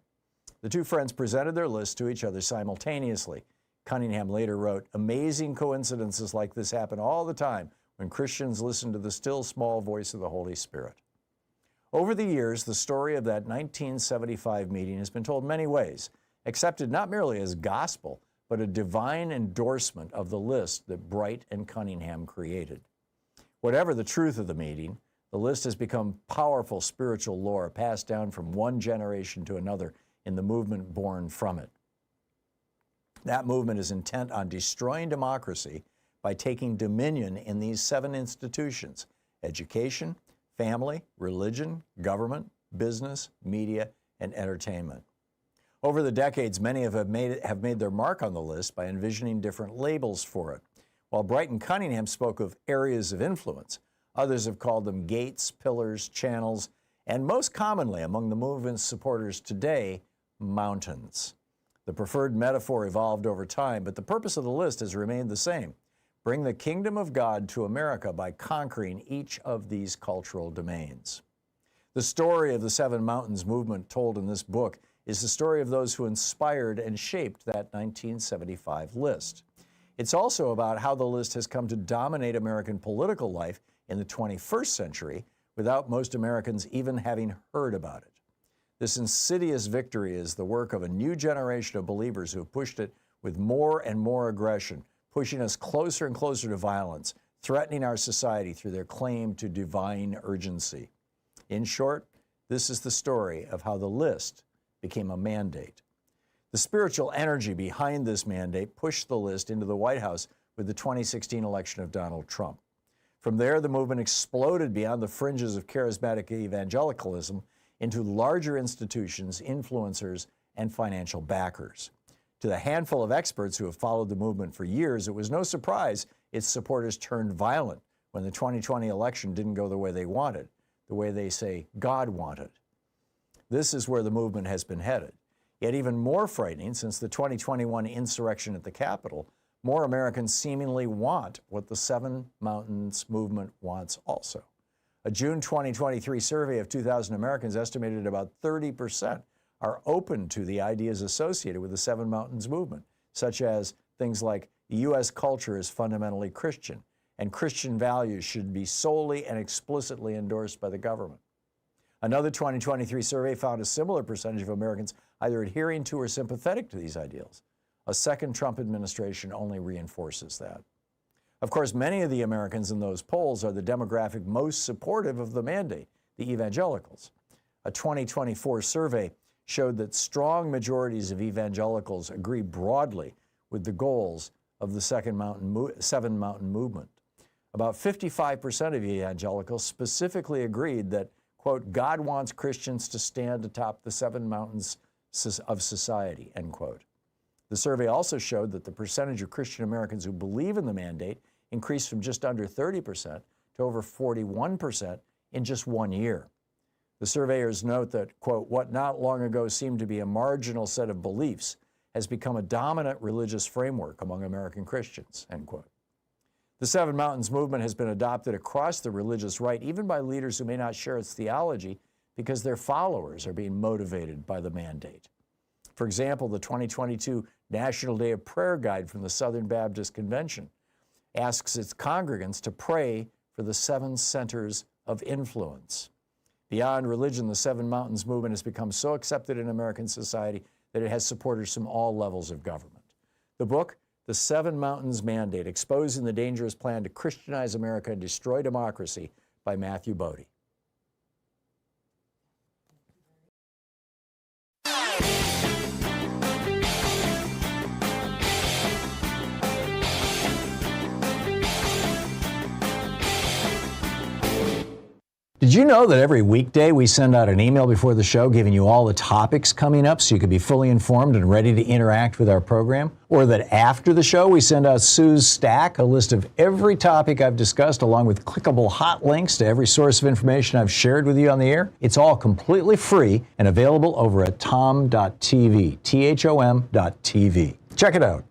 The two friends presented their lists to each other simultaneously. Cunningham later wrote, "Amazing coincidences like this happen all the time when Christians listen to the still small voice of the Holy Spirit." Over the years, the story of that 1975 meeting has been told many ways, accepted not merely as gospel, but a divine endorsement of the list that Bright and Cunningham created. Whatever the truth of the meeting, the list has become powerful spiritual lore passed down from one generation to another in the movement born from it. That movement is intent on destroying democracy by taking dominion in these 7 institutions: education, family, religion, government, business, media, and entertainment. Over the decades, many have made their mark on the list by envisioning different labels for it. While Bright and Cunningham spoke of areas of influence, others have called them gates, pillars, channels, and most commonly among the movement's supporters today, mountains. The preferred metaphor evolved over time, but the purpose of the list has remained the same: bring the kingdom of God to America by conquering each of these cultural domains. The story of the 7 Mountains movement told in this book is the story of those who inspired and shaped that 1975 list. It's also about how the list has come to dominate American political life in the 21st century without most Americans even having heard about it. This insidious victory is the work of a new generation of believers who have pushed it with more and more aggression, pushing us closer and closer to violence, threatening our society through their claim to divine urgency. In short, this is the story of how the list became a mandate. The spiritual energy behind this mandate pushed the list into the White House with the 2016 election of Donald Trump. From there, the movement exploded beyond the fringes of charismatic evangelicalism into larger institutions, influencers, and financial backers. To the handful of experts who have followed the movement for years, it was no surprise its supporters turned violent when the 2020 election didn't go the way they wanted, the way they say God wanted. This is where the movement has been headed. Yet even more frightening, since the 2021 insurrection at the Capitol, more Americans seemingly want what the Seven Mountains movement wants also. A June 2023 survey of 2,000 Americans estimated about 30% are open to the ideas associated with the Seven Mountains movement, such as things like the U.S. culture is fundamentally Christian, and Christian values should be solely and explicitly endorsed by the government. Another 2023 survey found a similar percentage of Americans either adhering to or sympathetic to these ideals. A second Trump administration only reinforces that. Of course, many of the Americans in those polls are the demographic most supportive of the mandate, the evangelicals. A 2024 survey showed that strong majorities of evangelicals agree broadly with the goals of the Seven Mountain movement. About 55% of evangelicals specifically agreed that, quote, God wants Christians to stand atop the seven mountains of society, end quote. The survey also showed that the percentage of Christian Americans who believe in the mandate increased from just under 30% to over 41% in just 1 year. The surveyors note that, quote, what not long ago seemed to be a marginal set of beliefs has become a dominant religious framework among American Christians, end quote. The Seven Mountains movement has been adopted across the religious right, even by leaders who may not share its theology, because their followers are being motivated by the mandate. For example, the 2022 National Day of Prayer Guide from the Southern Baptist Convention asks its congregants to pray for the seven centers of influence. Beyond religion, the Seven Mountains movement has become so accepted in American society that it has supporters from all levels of government. The book, The Seven Mountains Mandate, Exposing the Dangerous Plan to Christianize America and Destroy Democracy, by Matthew Bodie. Did you know that every weekday we send out an email before the show giving you all the topics coming up so you can be fully informed and ready to interact with our program? Or that after the show we send out Sue's Stack, a list of every topic I've discussed along with clickable hot links to every source of information I've shared with you on the air? It's all completely free and available over at thom.tv, thom.tv. Check it out.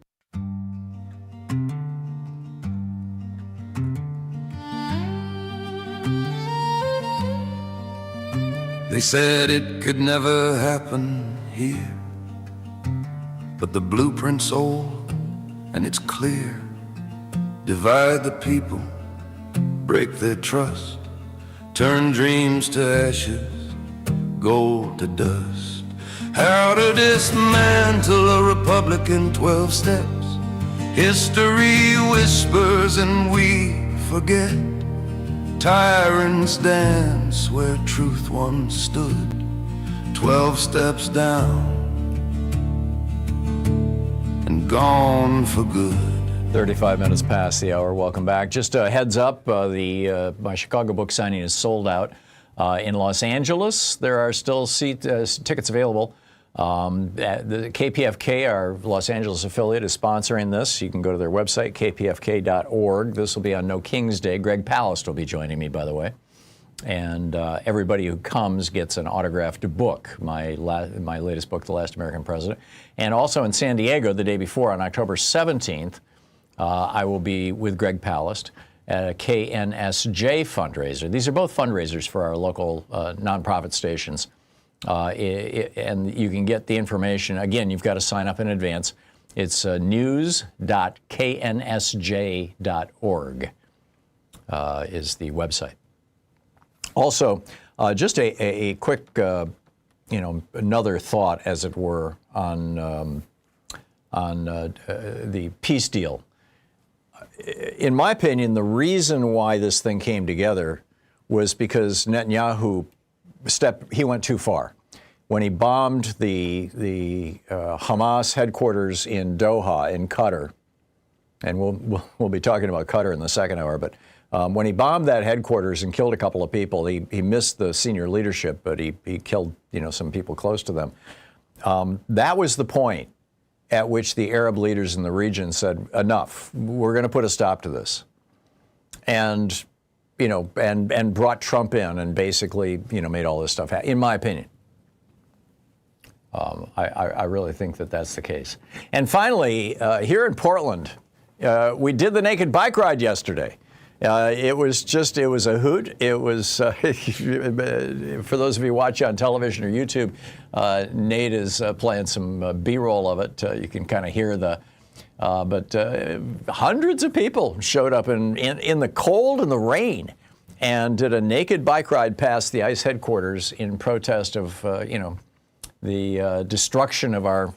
They said it could never happen here, but the blueprint's old and it's clear. Divide the people, break their trust, turn dreams to ashes, gold to dust. How to dismantle a republic in 12 steps. History whispers and we forget. Tyrants dance where truth once stood. 12 steps down and gone for good. 35 minutes past the hour. Welcome back. Just a heads up, my Chicago book signing is sold out. In Los Angeles, there are still tickets available. The KPFK, our Los Angeles affiliate, is sponsoring this. You can go to their website, kpfk.org. This will be on No King's Day. Greg Palast will be joining me, by the way. And everybody who comes gets an autographed book, my latest book, The Last American President. And also in San Diego, the day before, on October 17th, I will be with Greg Palast at a KNSJ fundraiser. These are both fundraisers for our local nonprofit stations. And you can get the information. Again, you've got to sign up in advance. It's news.knsj.org is the website. Also, just a quick, another thought, as it were, on the peace deal in my opinion, the reason why this thing came together was because Netanyahu he went too far. When he bombed the Hamas headquarters in Doha, in Qatar, and we'll be talking about Qatar in the second hour, but when he bombed that headquarters and killed a couple of people, he missed the senior leadership, but he killed some people close to them. That was the point at which the Arab leaders in the region said, enough, we're going to put a stop to this. And brought Trump in and basically, made all this stuff happen, in my opinion. I really think that that's the case. And finally, here in Portland, we did the naked bike ride yesterday. It was a hoot. It was, for those of you who watch on television or YouTube, Nate is playing some B-roll of it. You can kind of hear but hundreds of people showed up in the cold and the rain and did a naked bike ride past the ICE headquarters in protest of, the destruction of our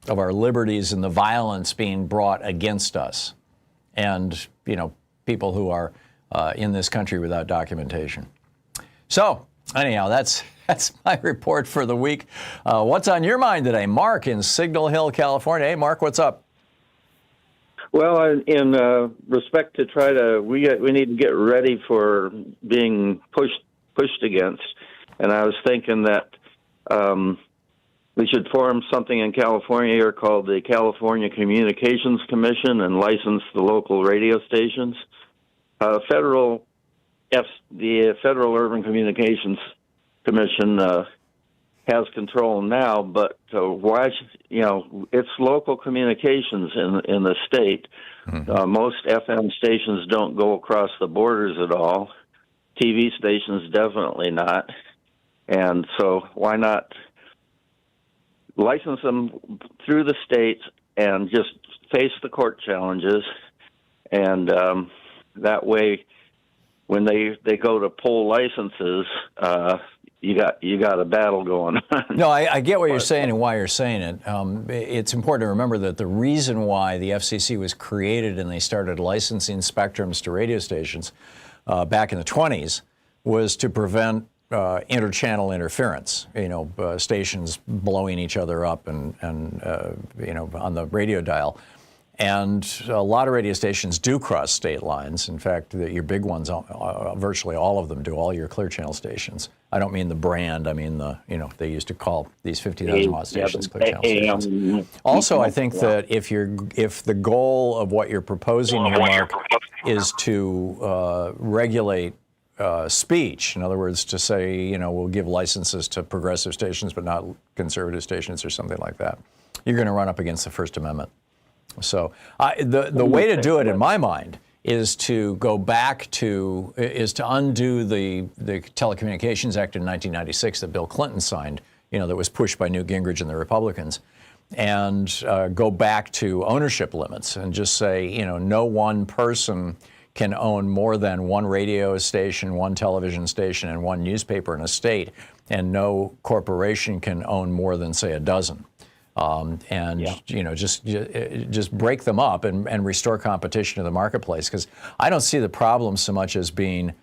liberties and the violence being brought against us, and people who are in this country without documentation. So anyhow, that's my report for the week. What's on your mind today? Mark in Signal Hill, California. Hey, Mark, what's up? Well, in respect to we need to get ready for being pushed against, and I was thinking that we should form something in California here called the California Communications Commission and license the local radio stations. The Federal Urban Communications Commission has control now, but why? It's local communications in the state. Mm-hmm. Most FM stations don't go across the borders at all. TV stations definitely not. And so why not license them through the states and just face the court challenges? And that way, when they go to pull licenses, you got a battle going on. No, I get what you're saying and why you're saying it. It's important to remember that the reason why the FCC was created and they started licensing spectrums to radio stations back in the 20s was to prevent interchannel interference, stations blowing each other up and on the radio dial. And a lot of radio stations do cross state lines. In fact, your big ones, virtually all of them do, all your Clear Channel stations. I don't mean the brand. I mean they used to call these 50,000 watt stations Clear Channel stations. Also, I think that if the goal of what you're proposing here, Mark, is to regulate speech, in other words, to say, we'll give licenses to progressive stations but not conservative stations or something like that, you're going to run up against the First Amendment. So the way to do it, in my mind, is to undo the Telecommunications Act in 1996 that Bill Clinton signed, that was pushed by Newt Gingrich and the Republicans, and go back to ownership limits and just say, no one person can own more than one radio station, one television station, and one newspaper in a state, and no corporation can own more than, say, a dozen. Just break them up and restore competition to the marketplace. Because I don't see the problem so much as being,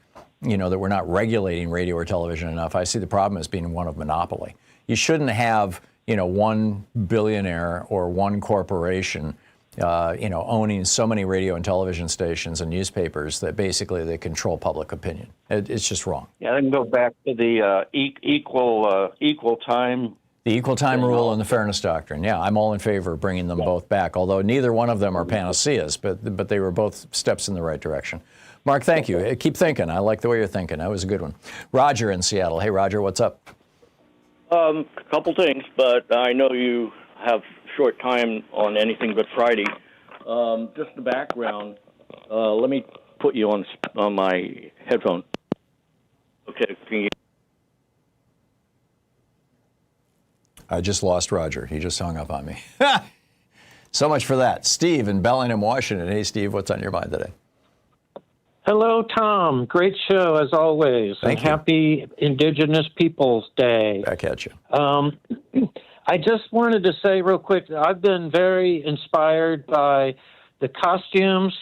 that we're not regulating radio or television enough. I see the problem as being one of monopoly. You shouldn't have, one billionaire or one corporation, owning so many radio and television stations and newspapers that basically they control public opinion. It's just wrong. Yeah, I can go back to the equal time. The equal time rule and the fairness doctrine. Yeah, I'm all in favor of bringing them both back, although neither one of them are panaceas, but they were both steps in the right direction. Mark, thank you. Keep thinking. I like the way you're thinking. That was a good one. Roger in Seattle. Hey, Roger, what's up? A couple things, but I know you have short time on anything but Friday. Just the background. Let me put you on my headphone. Okay, can you? I just lost Roger. He just hung up on me. So much for that. Steve in Bellingham, Washington. Hey, Steve, what's on your mind today? Hello, Tom. Great show, as always. Thank you. Happy Indigenous Peoples Day. Back at you. I just wanted to say real quick, I've been very inspired by the costumes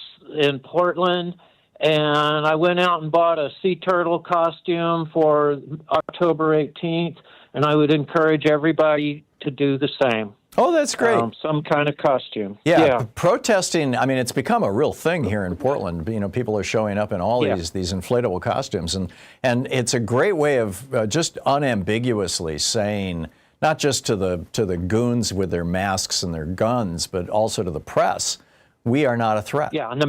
in Portland, and I went out and bought a sea turtle costume for October 18th, and I would encourage everybody to do the same. Oh, that's great. Some kind of costume. Yeah, protesting, I mean, it's become a real thing here in Portland. You know, people are showing up in all these inflatable costumes, and it's a great way of just unambiguously saying, not just to the goons with their masks and their guns, but also to the press, we are not a threat. Yeah, and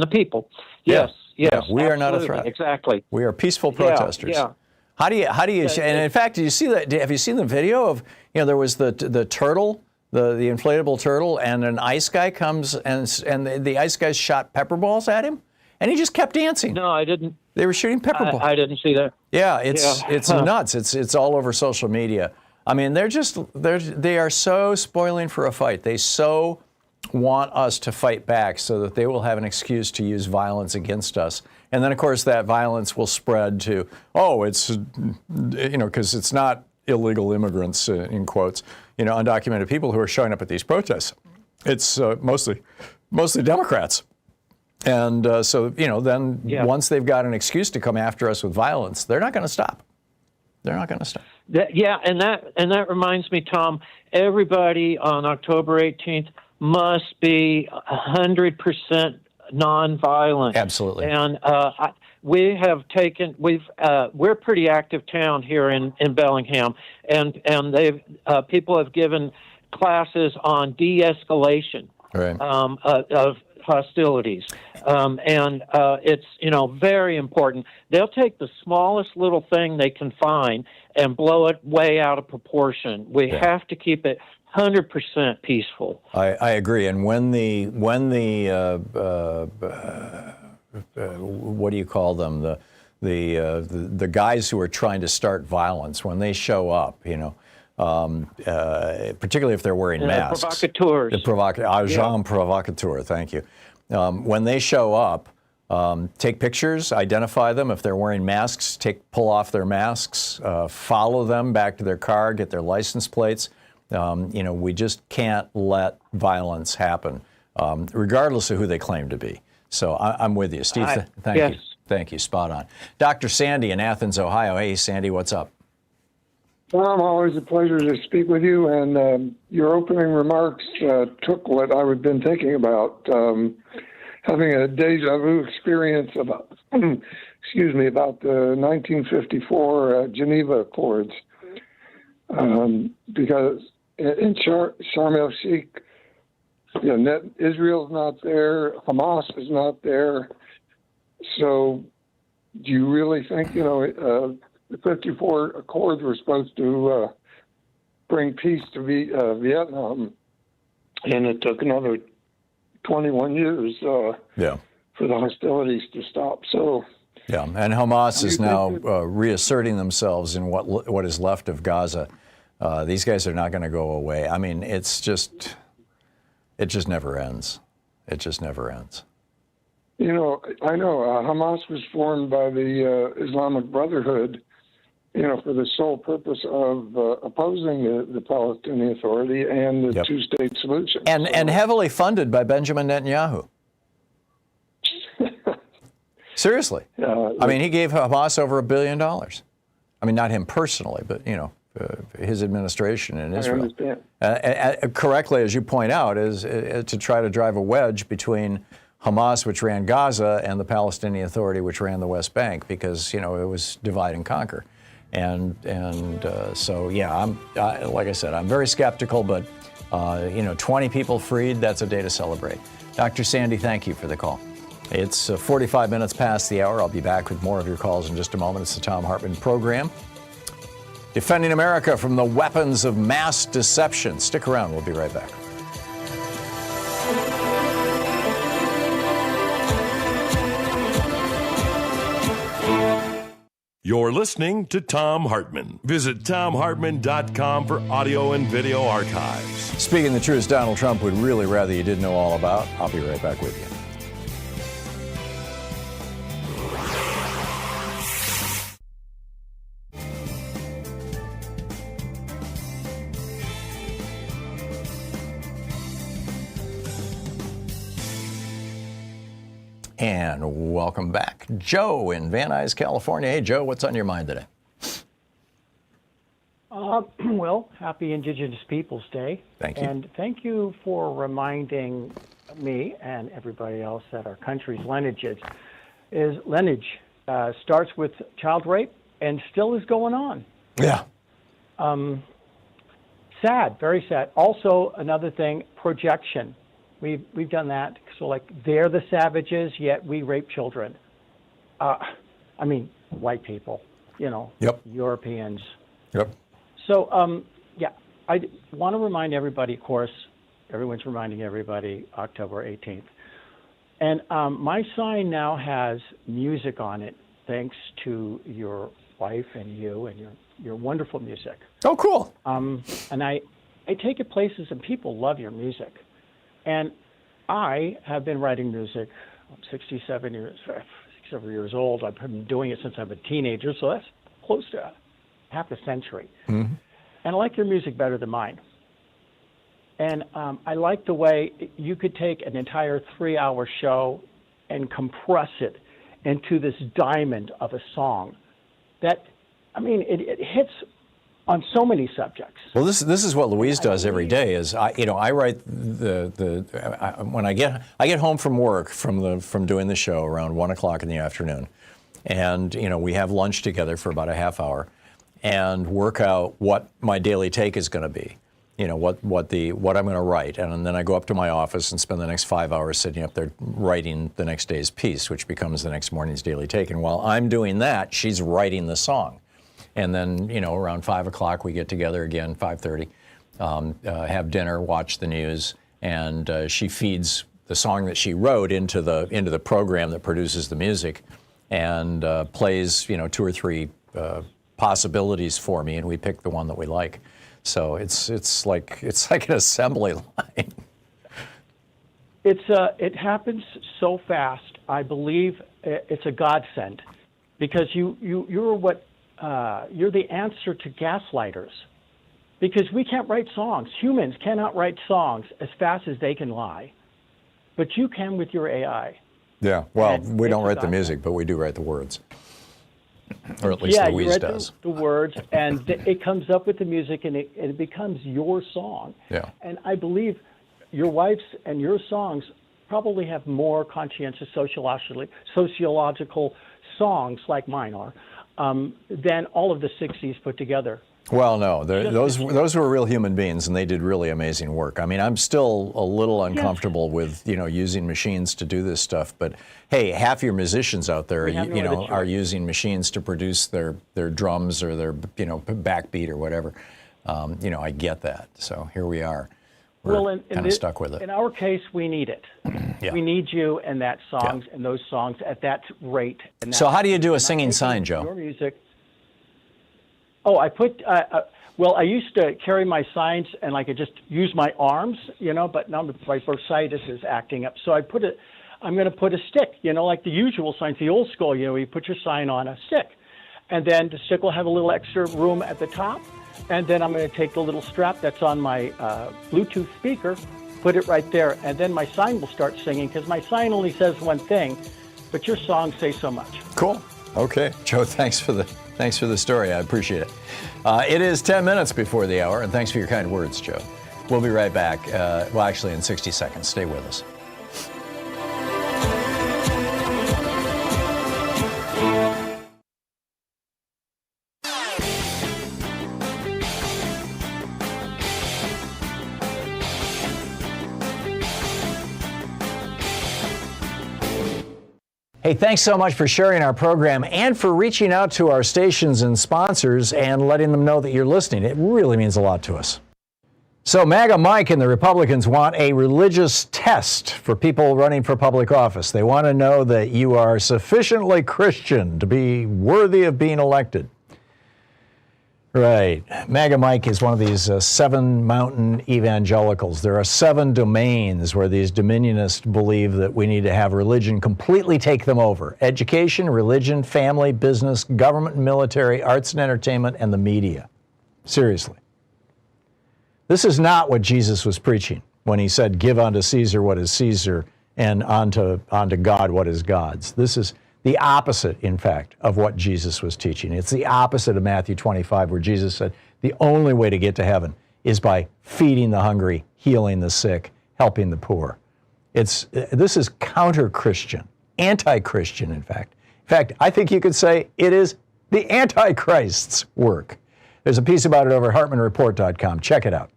the people. Yes, yes, we are not a threat. Exactly. We are peaceful protesters. Yeah. How do you? And in fact, do you see that? Have you seen the video of? You know, there was the turtle, the inflatable turtle, and an ice guy comes and the ice guy shot pepper balls at him, and he just kept dancing. No, I didn't. They were shooting pepper balls. I didn't see that. Yeah, it's nuts. It's all over social media. I mean, they are so spoiling for a fight. They so want us to fight back so that they will have an excuse to use violence against us. And then, of course, that violence will spread to, it's, because it's not illegal immigrants, in quotes, undocumented people who are showing up at these protests. It's mostly Democrats. And then once they've got an excuse to come after us with violence, they're not going to stop. They're not going to stop. And that reminds me, Tom, everybody on October 18th must be 100% nonviolent. Absolutely. And we're a pretty active town here in Bellingham, and people have given classes on de-escalation of hostilities, and it's very important. They'll take the smallest little thing they can find and blow it way out of proportion. We have to keep it 100% peaceful. I agree. And when the what do you call them, the guys who are trying to start violence, when they show up, particularly if they're wearing masks. Provocateurs. Agent provocateur, thank you. When they show up, take pictures, identify them. If they're wearing masks, pull off their masks, follow them back to their car, get their license plates. We just can't let violence happen, regardless of who they claim to be. So I'm with you. Steve, thank you. Thank you. Spot on. Dr. Sandy in Athens, Ohio. Hey, Sandy, what's up? Tom, always a pleasure to speak with you. And your opening remarks took what I've been thinking about, having a deja vu experience about, about the 1954 Geneva Accords. Because in Sharm el-Sheikh, Israel's not there, Hamas is not there. So do you really think, the 54 Accords were supposed to bring peace to Vietnam, and it took another 21 years for the hostilities to stop. So, and Hamas is now reasserting themselves in what is left of Gaza. These guys are not going to go away. I mean, it just never ends. It just never ends. I know Hamas was formed by the Islamic Brotherhood, for the sole purpose of opposing the Palestinian Authority and the two-state solution. And heavily funded by Benjamin Netanyahu. Seriously. I mean, he gave Hamas over $1 billion. I mean, not him personally, but, his administration in Israel. I understand. Correctly, as you point out, is to try to drive a wedge between Hamas, which ran Gaza, and the Palestinian Authority, which ran the West Bank, because, it was divide and conquer. And so, like I said, I'm very skeptical, but, 20 people freed, that's a day to celebrate. Dr. Sandy, thank you for the call. It's 45 minutes past the hour. I'll be back with more of your calls in just a moment. It's the Thom Hartmann program. Defending America from the weapons of mass deception. Stick around. We'll be right back. You're listening to Thom Hartmann. Visit ThomHartmann.com for audio and video archives. Speaking the truth, Donald Trump would really rather you didn't know all about. I'll be right back with you. And welcome back. Joe in Van Nuys, California. Hey, Joe, what's on your mind today? Well, happy Indigenous Peoples Day. Thank you. And thank you for reminding me and everybody else that our country's lineage starts with child rape and still is going on. Yeah. Sad, very sad. Also, another thing, projection. We've done that. So, like, they're the savages, yet we rape children. I mean, white people, Europeans. Yep. So, I want to remind everybody, of course, everyone's reminding everybody, October 18th. And my sign now has music on it, thanks to your wife and you and your wonderful music. Oh, cool. And I take it places and people love your music. And I have been writing music. I'm 67 years old. I've been doing it since I'm a teenager, so that's close to half a century. Mm-hmm. And I like your music better than mine. And I like the way you could take an entire 3-hour show and compress it into this diamond of a song that, it hits on so many subjects. Well, this is what Louise does every day. Is I write when I get home from work from doing the show around 1 o'clock in the afternoon, and we have lunch together for about a half hour, and work out what my daily take is going to be. What I'm going to write, and then I go up to my office and spend the next 5 hours sitting up there writing the next day's piece, which becomes the next morning's daily take. And while I'm doing that, she's writing the song. And then, around 5 o'clock, we get together again, 5:30, have dinner, watch the news, and she feeds the song that she wrote into the program that produces the music, and plays, 2 or 3 possibilities for me, and we pick the one that we like. So it's like an assembly line. It happens so fast. I believe it's a godsend, because you're what. You're the answer to gaslighters, because we can't write songs. Humans cannot write songs as fast as they can lie, but you can with your AI. Yeah, well, we don't write the music, but we do write the words, or at least Louise does. The words, and it comes up with the music, and it becomes your song. Yeah. And I believe your wife's and your songs probably have more conscientious sociological songs, like mine are, than all of the 60s put together. Well, no, those were real human beings, and they did really amazing work. I'm still a little uncomfortable with using machines to do this stuff, but hey, half your musicians out there, are using machines to produce their drums or their backbeat or whatever. I get that. So here we are. We're kind of stuck with it. In our case, we need it. Yeah. We need you and that songs and those songs at that rate. And so how do you do a singing sign, Joe? Your music. Oh, I put. Well, I used to carry my signs and I just use my arms, but now my bursitis is acting up. So I'm going to put a stick, like the usual signs, the old school. You put your sign on a stick, and then the stick will have a little extra room at the top. And then I'm going to take the little strap that's on my Bluetooth speaker, put it right there, and then my sign will start singing, because my sign only says one thing, but your songs say so much. Cool. Okay, Joe, thanks for the story. I appreciate it. It is 10 minutes before the hour, and thanks for your kind words, Joe. We'll be right back. Actually, in 60 seconds. Stay with us. Hey, thanks so much for sharing our program and for reaching out to our stations and sponsors and letting them know that you're listening. It really means a lot to us. So MAGA Mike and the Republicans want a religious test for people running for public office. They want to know that you are sufficiently Christian to be worthy of being elected. Right. MAGA Mike is one of these 7 mountain evangelicals. There are 7 domains where these dominionists believe that we need to have religion completely take them over. Education, religion, family, business, government and military, arts and entertainment, and the media. Seriously. This is not what Jesus was preaching when he said, give unto Caesar what is Caesar and onto God what is God's. This is the opposite, in fact, of what Jesus was teaching. It's the opposite of Matthew 25, where Jesus said the only way to get to heaven is by feeding the hungry, healing the sick, helping the poor. This is counter-Christian, anti-Christian, in fact. In fact, I think you could say it is the Antichrist's work. There's a piece about it over at HartmannReport.com. Check it out.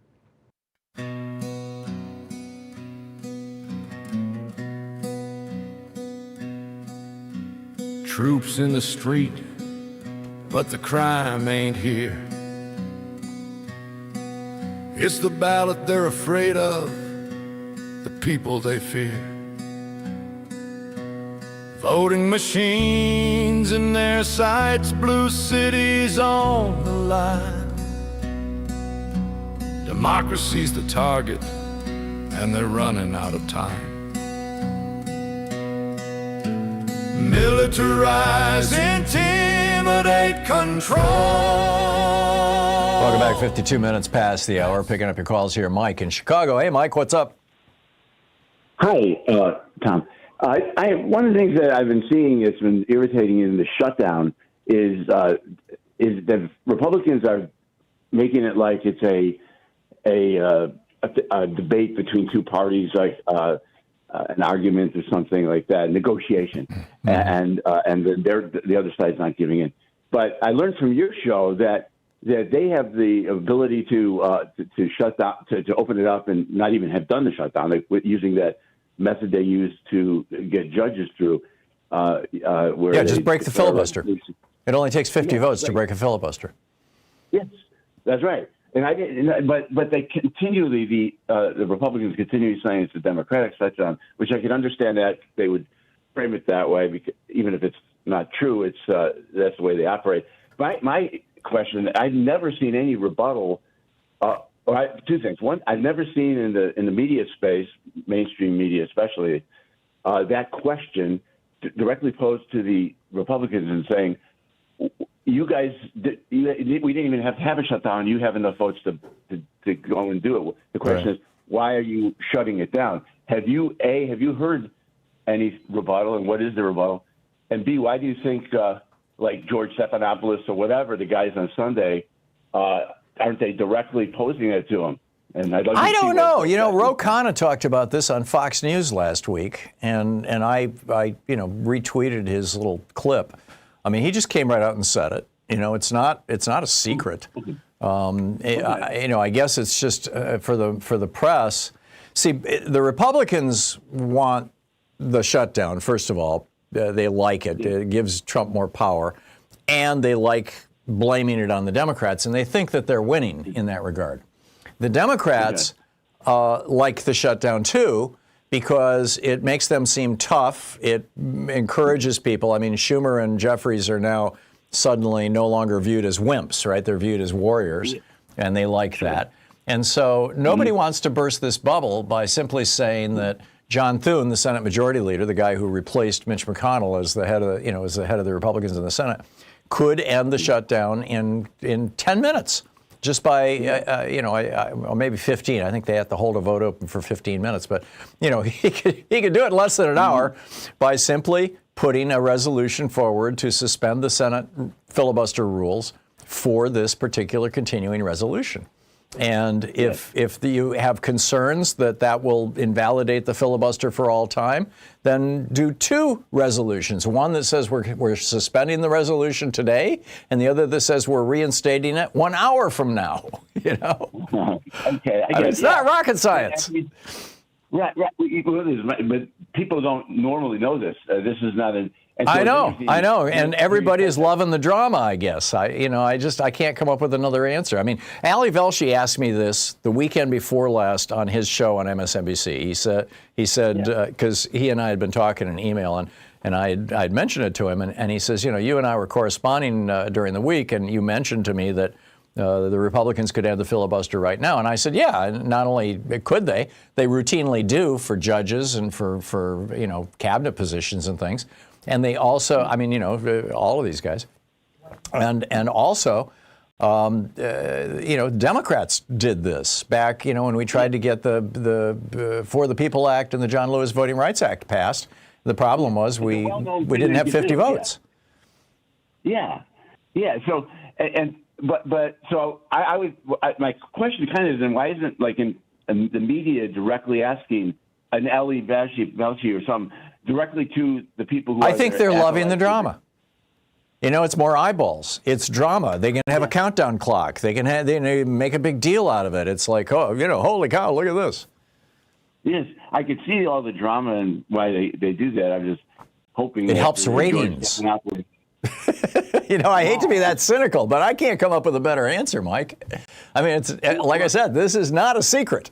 Troops in the street, but the crime ain't here. It's the ballot they're afraid of, the people they fear. Voting machines in their sights, blue cities on the line. Democracy's the target, and they're running out of time. Militarize, intimidate, control. Welcome back. 52 minutes past the hour. Picking up your calls here. Mike in Chicago. Hey, Mike, what's up? Hi, Tom. One of the things that I've been seeing that's been irritating in the shutdown is that Republicans are making it like it's a debate between two parties, like an argument or something like that, negotiation, and the other side's not giving in. But I learned from your show that they have the ability to shut down, to open it up, and not even have done the shutdown, like using that method they use to get judges through. Just break the filibuster. It only takes 50 votes to break a filibuster. Yes, that's right. And but they continually the Republicans continually saying it's a Democratic shutdown, which I can understand that they would frame it that way, because even if it's not true, it's that's the way they operate. My question: I've never seen any rebuttal. Two things. One, I've never seen in the media space, mainstream media especially, that question directly posed to the Republicans and saying, "You guys, we didn't even have to have a shutdown. You have enough votes to go and do it." The question is, why are you shutting it down? Have you heard any rebuttal, and what is the rebuttal? And B, why do you think like George Stephanopoulos or whatever, the guys on Sunday, aren't they directly posing it to him? And I don't know. Ro Khanna talked about this on Fox News last week, and I retweeted his little clip. I mean, he just came right out and said it. It's not a secret. I guess it's just for the press. See, the Republicans want the shutdown. First of all, they like it. It gives Trump more power, and they like blaming it on the Democrats, and they think that they're winning in that regard. The Democrats like the shutdown too, because it makes them seem tough. It encourages people. I mean, Schumer and Jeffries are now suddenly no longer viewed as wimps, right? They're viewed as warriors, and they like that. And so nobody wants to burst this bubble by simply saying that John Thune, the Senate Majority Leader, the guy who replaced Mitch McConnell as the head of the Republicans in the Senate, could end the shutdown in 10 minutes. Just by, or maybe 15. I think they have to hold a vote open for 15 minutes. But, he could do it in less than an hour by simply putting a resolution forward to suspend the Senate filibuster rules for this particular continuing resolution. And if you have concerns that will invalidate the filibuster for all time, then do two resolutions. One that says we're suspending the resolution today, and the other that says we're reinstating it 1 hour from now. Okay, it's not rocket science. Right. But people don't normally know this. This is not an. I know, and everybody is loving the drama, I guess. I can't come up with another answer. I mean, Ali Velshi asked me this the weekend before last on his show on MSNBC. He said because he and I had been talking in email, and I'd mentioned it to him, and he says, you and I were corresponding during the week, and you mentioned to me that the Republicans could have the filibuster right now. And I said, yeah, not only could they routinely do for judges and for cabinet positions and things. And they also, all of these guys, and also Democrats did this back, when we tried to get the For the People Act and the John Lewis Voting Rights Act passed. The problem was we didn't have 50 votes. Yeah. So my question kind of is, then why isn't the media directly asking an Ellie Velshi or some directly to the people who? I think they're loving the drama. It's more eyeballs. It's drama. They can have a countdown clock. They make a big deal out of it. It's like, holy cow, look at this. Yes, I could see all the drama and why they do that. I'm just hoping it helps ratings. I hate to be that cynical, but I can't come up with a better answer, Mike. I mean, it's like I said, this is not a secret.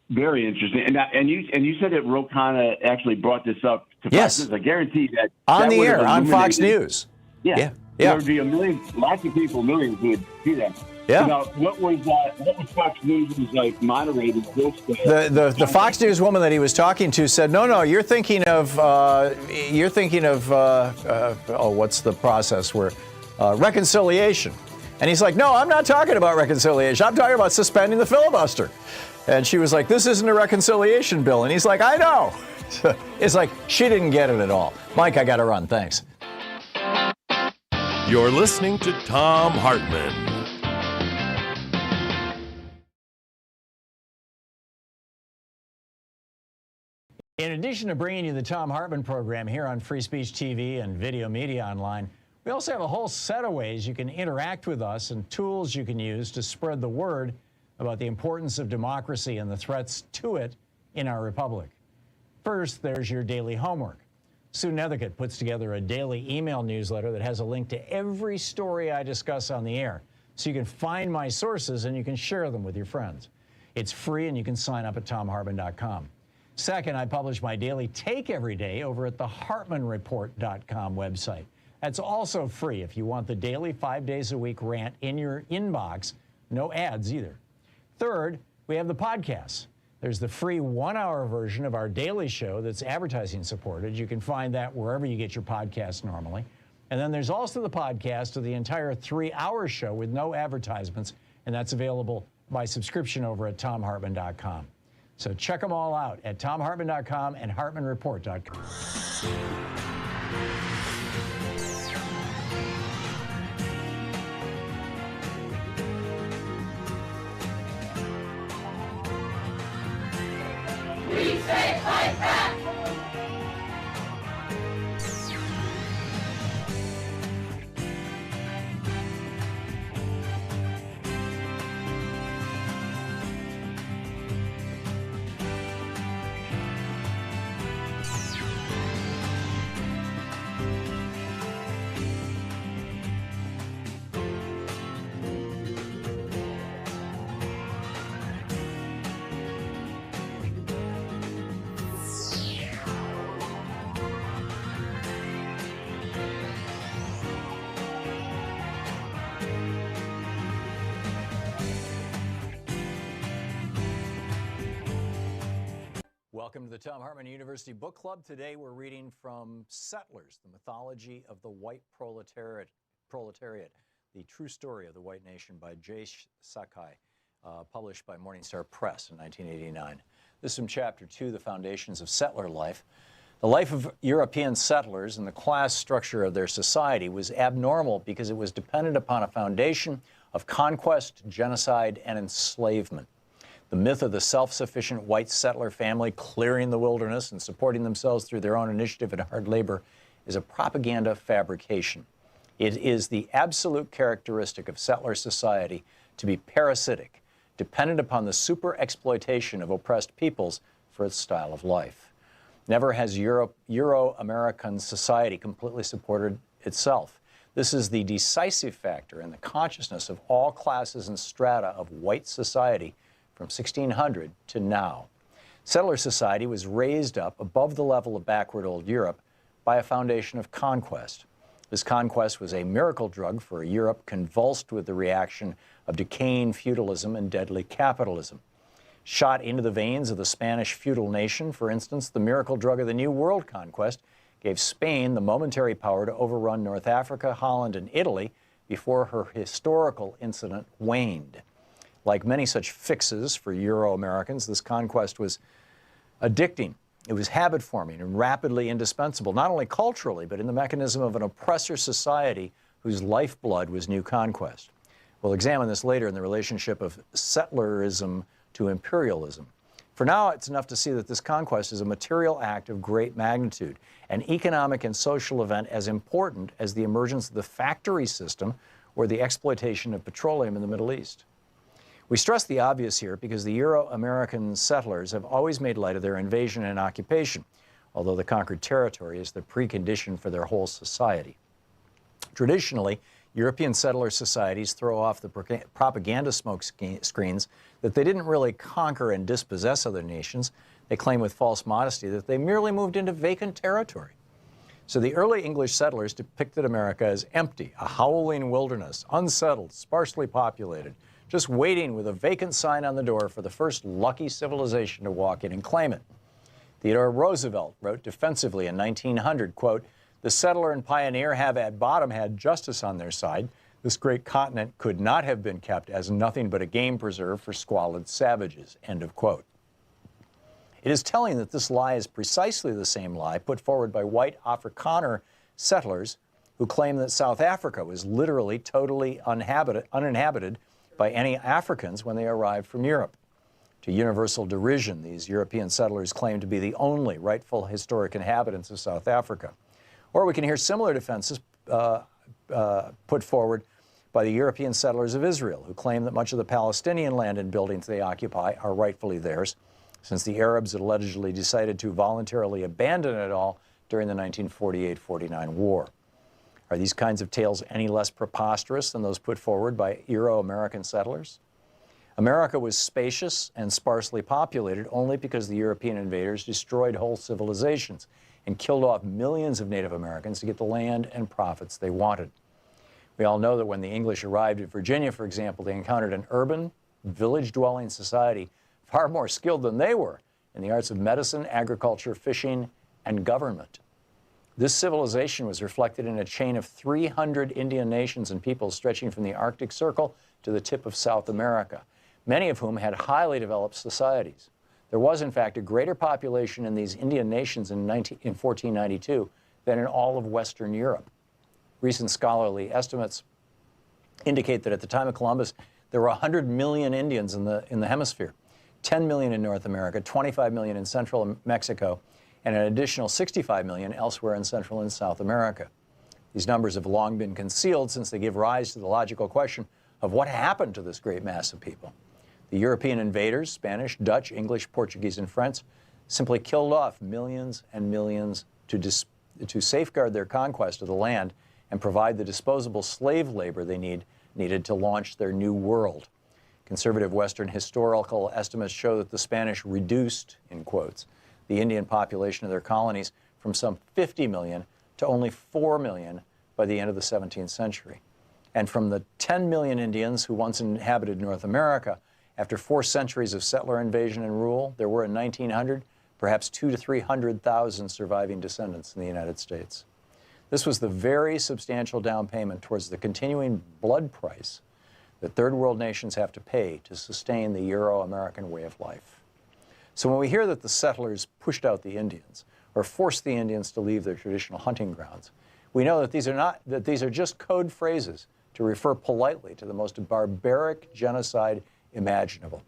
Very interesting. And you said that Ro Khanna actually brought this up to Fox News. I guarantee that on the air on Fox News. Yeah. There would be lots of people, millions who would see that. Yeah. Now, what was Fox News moderating this? The Fox News woman that he was talking to said, no, you're thinking of what's the process where reconciliation. And he's like, no, I'm not talking about reconciliation. I'm talking about suspending the filibuster. And she was like, this isn't a reconciliation bill. And he's like, I know. It's like she didn't get it at all. Mike, I got to run. Thanks. You're listening to Thom Hartmann. In addition to bringing you the Thom Hartmann program here on Free Speech TV and Video Media Online, we also have a whole set of ways you can interact with us and tools you can use to spread the word about the importance of democracy and the threats to it in our republic. First, there's your daily homework. Sue Nethercutt puts together a daily email newsletter that has a link to every story I discuss on the air, so you can find my sources and you can share them with your friends. It's free and you can sign up at thomhartmann.com. Second, I publish my daily take every day over at the hartmannreport.com website. That's also free if you want the daily 5 days a week rant in your inbox. No ads either. Third, we have the podcasts. There's the free 1-hour version of our daily show that's advertising supported. You can find that wherever you get your podcasts normally. And then there's also the podcast of the entire 3-hour show with no advertisements, and that's available by subscription over at thomhartmann.com. So check them all out at thomhartmann.com and hartmannreport.com. We say fight back! Welcome to the Thom Hartmann University Book Club. Today we're reading from Settlers, the Mythology of the White Proletariat, the True Story of the White Nation by J. Sakai, published by Morningstar Press in 1989. This is from Chapter 2, The Foundations of Settler Life. The life of European settlers and the class structure of their society was abnormal because it was dependent upon a foundation of conquest, genocide, and enslavement. The myth of the self-sufficient white settler family clearing the wilderness and supporting themselves through their own initiative and hard labor is a propaganda fabrication. It is the absolute characteristic of settler society to be parasitic, dependent upon the super-exploitation of oppressed peoples for its style of life. Never has Euro-American society completely supported itself. This is the decisive factor in the consciousness of all classes and strata of white society from 1600 to now. Settler society was raised up above the level of backward old Europe by a foundation of conquest. This conquest was a miracle drug for a Europe convulsed with the reaction of decaying feudalism and deadly capitalism. Shot into the veins of the Spanish feudal nation, for instance, the miracle drug of the New World conquest gave Spain the momentary power to overrun North Africa, Holland, and Italy before her historical incident waned. Like many such fixes for Euro-Americans, this conquest was addicting. It was habit-forming and rapidly indispensable, not only culturally, but in the mechanism of an oppressor society whose lifeblood was new conquest. We'll examine this later in the relationship of settlerism to imperialism. For now, it's enough to see that this conquest is a material act of great magnitude, an economic and social event as important as the emergence of the factory system or the exploitation of petroleum in the Middle East. We stress the obvious here because the Euro-American settlers have always made light of their invasion and occupation, although the conquered territory is the precondition for their whole society. Traditionally, European settler societies throw off the propaganda smoke screens that they didn't really conquer and dispossess other nations. They claim with false modesty that they merely moved into vacant territory. So the early English settlers depicted America as empty, a howling wilderness, unsettled, sparsely populated, just waiting with a vacant sign on the door for the first lucky civilization to walk in and claim it. Theodore Roosevelt wrote defensively in 1900, quote, "The settler and pioneer have at bottom had justice on their side. This great continent could not have been kept as nothing but a game preserve for squalid savages," end of quote. It is telling that this lie is precisely the same lie put forward by white Afrikaner settlers who claim that South Africa was literally totally uninhabited by any Africans when they arrived from Europe. To universal derision, these European settlers claim to be the only rightful historic inhabitants of South Africa. Or we can hear similar defenses put forward by the European settlers of Israel, who claim that much of the Palestinian land and buildings they occupy are rightfully theirs, since the Arabs had allegedly decided to voluntarily abandon it all during the 1948-49 war. Are these kinds of tales any less preposterous than those put forward by Euro-American settlers? America was spacious and sparsely populated only because the European invaders destroyed whole civilizations and killed off millions of Native Americans to get the land and profits they wanted. We all know that when the English arrived at Virginia, for example, they encountered an urban, village-dwelling society far more skilled than they were in the arts of medicine, agriculture, fishing, and government. This civilization was reflected in a chain of 300 Indian nations and peoples stretching from the Arctic Circle to the tip of South America, many of whom had highly developed societies. There was, in fact, a greater population in these Indian nations in 1492 than in all of Western Europe. Recent scholarly estimates indicate that at the time of Columbus, there were 100 million Indians in the hemisphere, 10 million in North America, 25 million in Central Mexico, and an additional 65 million elsewhere in Central and South America. These numbers have long been concealed since they give rise to the logical question of what happened to this great mass of people. The European invaders, Spanish, Dutch, English, Portuguese, and French, simply killed off millions and millions to safeguard their conquest of the land and provide the disposable slave labor they needed to launch their new world. Conservative Western historical estimates show that the Spanish reduced, in quotes, the Indian population of their colonies from some 50 million to only 4 million by the end of the 17th century. And from the 10 million Indians who once inhabited North America, after 4 centuries of settler invasion and rule, there were in 1900 perhaps 200,000 to 300,000 surviving descendants in the United States. This was the very substantial down payment towards the continuing blood price that third world nations have to pay to sustain the Euro-American way of life. So when we hear that the settlers pushed out the Indians or forced the Indians to leave their traditional hunting grounds, we know that these are just code phrases to refer politely to the most barbaric genocide imaginable.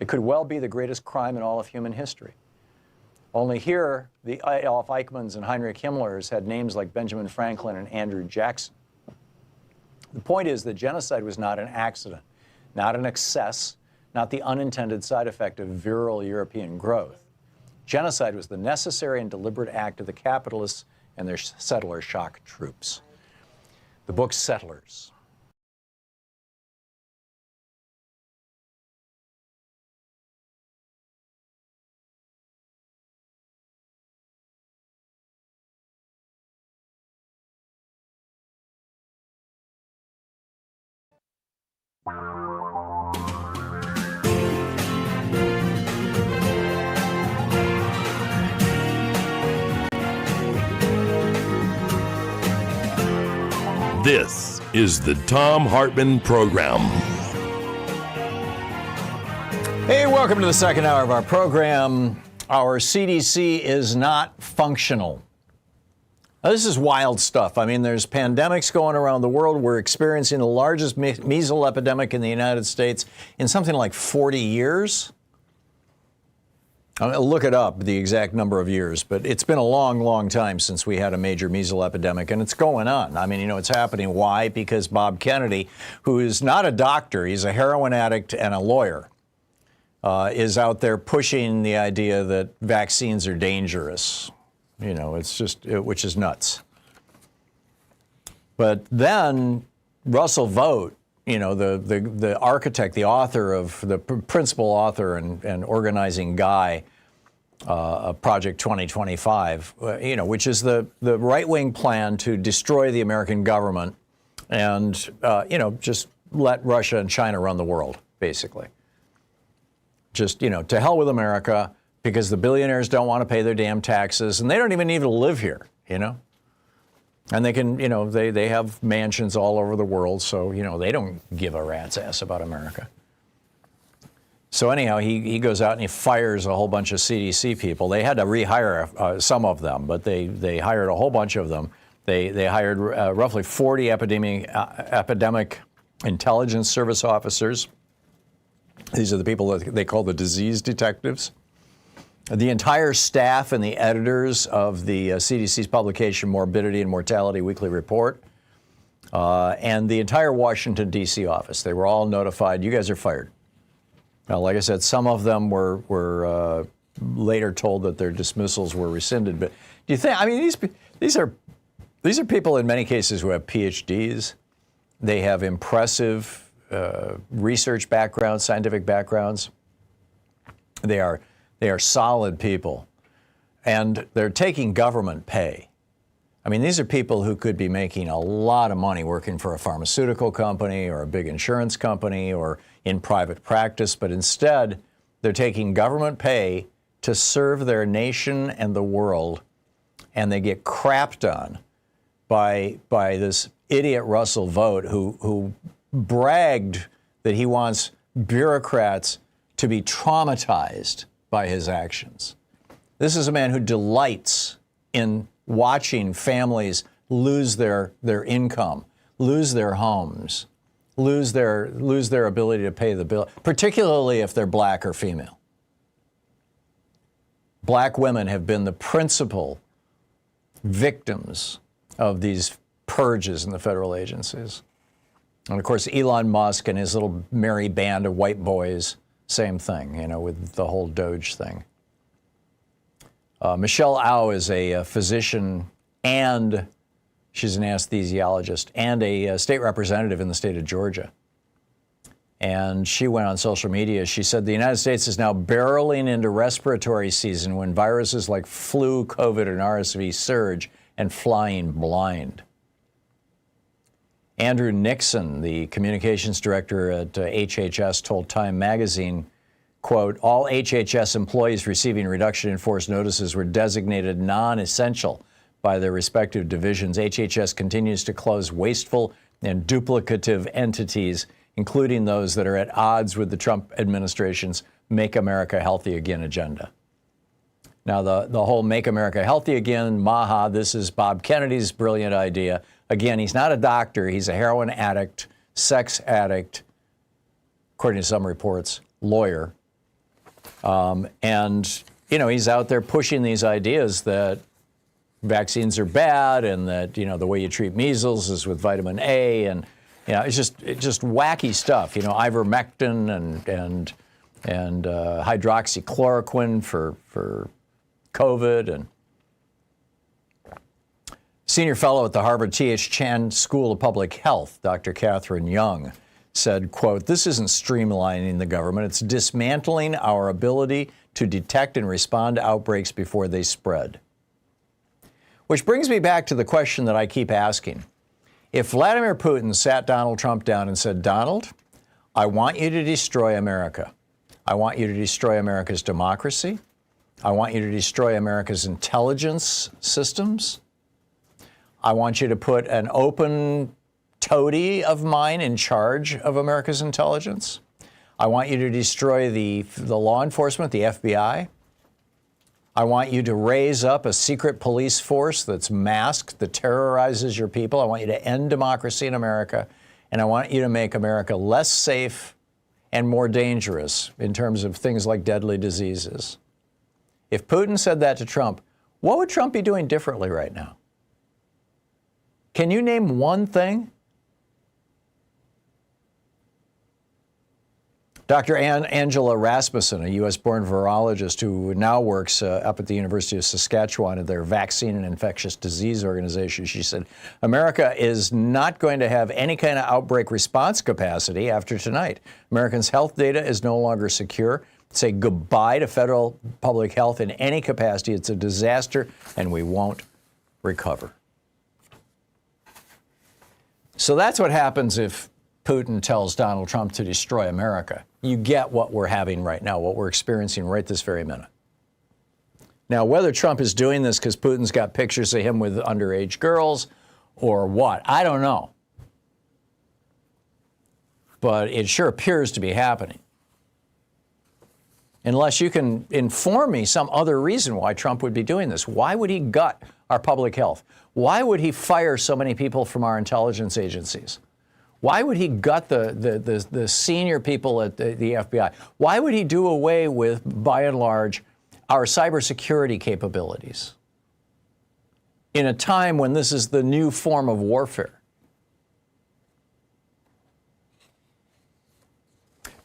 It could well be the greatest crime in all of human history. Only here, the Adolf Eichmanns and Heinrich Himmlers had names like Benjamin Franklin and Andrew Jackson. The point is that genocide was not an accident, not an excess, not the unintended side effect of virile European growth. Genocide was the necessary and deliberate act of the capitalists and their settler shock troops. The book Settlers. This is the Thom Hartmann Program. Hey, welcome to the second hour of our program. Our CDC is not functional. Now, this is wild stuff. I mean, there's pandemics going around the world. We're experiencing the largest measles epidemic in the United States in something like 40 years. I'll look it up, the exact number of years, but it's been a long, long time since we had a major measles epidemic, and it's going on. I mean, you know, it's happening. Why? Because Bob Kennedy, who is not a doctor, he's a heroin addict and a lawyer, is out there pushing the idea that vaccines are dangerous. You know, it's just, which is nuts. But then Russell Vought, you know, the architect, the author of, the principal author and organizing guy of Project 2025, you know, which is the right-wing plan to destroy the American government and, you know, just let Russia and China run the world, basically. Just, you know, to hell with America, because the billionaires don't want to pay their damn taxes, and they don't even need to live here, you know? And they can, you know, they have mansions all over the world, so, you know, they don't give a rat's ass about America. So anyhow, he goes out and he fires a whole bunch of CDC people. They had to rehire some of them, but they hired a whole bunch of them. They hired roughly 40 epidemic intelligence service officers. These are the people that they call the disease detectives. The entire staff and the editors of the CDC's publication, Morbidity and Mortality Weekly Report, and the entire Washington, D.C. office. They were all notified, you guys are fired. Now, like I said, some of them were later told that their dismissals were rescinded. But do you think, I mean, these are people in many cases who have PhDs. They have impressive research backgrounds, scientific backgrounds. They are solid people, and they're taking government pay. I mean, these are people who could be making a lot of money working for a pharmaceutical company or a big insurance company or in private practice, but instead they're taking government pay to serve their nation and the world, and they get crapped on by this idiot Russell Vought who bragged that he wants bureaucrats to be traumatized by his actions. This is a man who delights in watching families lose their income, lose their homes, lose their ability to pay the bill, particularly if they're black or female. Black women have been the principal victims of these purges in the federal agencies. And of course, Elon Musk and his little merry band of white boys, same thing, you know, with the whole Doge thing. Michelle Au is a physician, and she's an anesthesiologist and a state representative in the state of Georgia. And she went on social media. She said the United States is now barreling into respiratory season when viruses like flu, COVID, and RSV surge and flying blind. Andrew Nixon, the communications director at HHS, told Time magazine, quote, all HHS employees receiving reduction in force notices were designated non-essential by their respective divisions. HHS continues to close wasteful and duplicative entities, including those that are at odds with the Trump administration's Make America Healthy Again agenda. Now, the whole Make America Healthy Again, MAHA, this is Bob Kennedy's brilliant idea. Again, he's not a doctor. He's a heroin addict, sex addict, according to some reports, lawyer. And, you know, he's out there pushing these ideas that vaccines are bad and that, you know, the way you treat measles is with vitamin A. And, you know, it's just wacky stuff. You know, ivermectin and hydroxychloroquine for COVID. And senior fellow at the Harvard T.H. Chan School of Public Health, Dr. Catherine Young, said, quote, this isn't streamlining the government, it's dismantling our ability to detect and respond to outbreaks before they spread. Which brings me back to the question that I keep asking. If Vladimir Putin sat Donald Trump down and said, Donald, I want you to destroy America. I want you to destroy America's democracy. I want you to destroy America's intelligence systems. I want you to put an open toady of mine in charge of America's intelligence. I want you to destroy the law enforcement, the FBI. I want you to raise up a secret police force that's masked, that terrorizes your people. I want you to end democracy in America. And I want you to make America less safe and more dangerous in terms of things like deadly diseases. If Putin said that to Trump, what would Trump be doing differently right now? Can you name one thing? Dr. Angela Rasmussen, a U.S.-born virologist who now works up at the University of Saskatchewan at their Vaccine and Infectious Disease Organization, she said, America is not going to have any kind of outbreak response capacity after tonight. Americans' health data is no longer secure. Say goodbye to federal public health in any capacity. It's a disaster, and we won't recover. So that's what happens if Putin tells Donald Trump to destroy America. You get what we're having right now, what we're experiencing right this very minute. Now, whether Trump is doing this because Putin's got pictures of him with underage girls or what, I don't know. But it sure appears to be happening. Unless you can inform me some other reason why Trump would be doing this. Why would he gut our public health? Why would he fire so many people from our intelligence agencies? Why would he gut the senior people at the FBI? Why would he do away with, by and large, our cybersecurity capabilities in a time when this is the new form of warfare?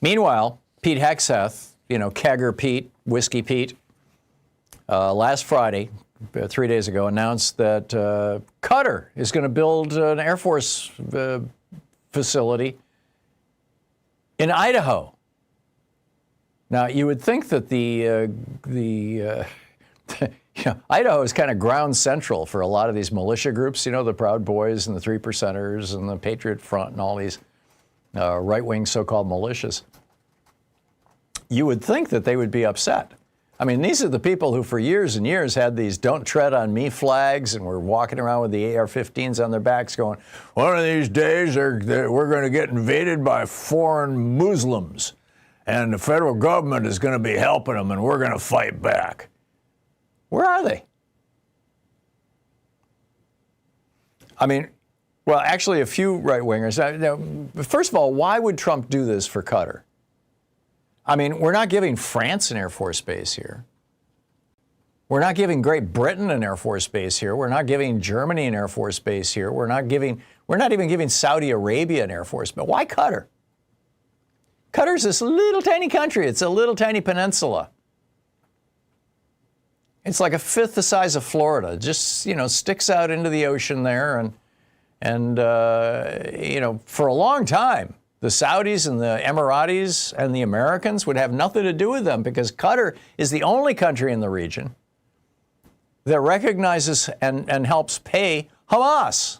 Meanwhile, Pete Hegseth, Kegger Pete, Whiskey Pete, last Friday, 3 days ago, announced that Qatar is going to build an Air Force facility in Idaho. Now, you would think that Idaho is kind of ground central for a lot of these militia groups, the Proud Boys and the Three Percenters and the Patriot Front and all these right-wing so-called militias. You would think that they would be upset. I mean, these are the people who for years and years had these "Don't Tread on Me" flags and were walking around with the AR-15s on their backs going, one of these days we're going to get invaded by foreign Muslims and the federal government is going to be helping them and we're going to fight back. Where are they? I mean, well, actually a few right-wingers. Now, first of all, why would Trump do this for Qatar? I mean, we're not giving France an Air Force base here. We're not giving Great Britain an Air Force base here. We're not giving Germany an Air Force base here. We're not even giving Saudi Arabia an Air Force base. Why Qatar? Qatar's this little tiny country. It's a little tiny peninsula. It's like a fifth the size of Florida. Just, sticks out into the ocean there. And for a long time, the Saudis and the Emiratis and the Americans would have nothing to do with them because Qatar is the only country in the region that recognizes and helps pay Hamas.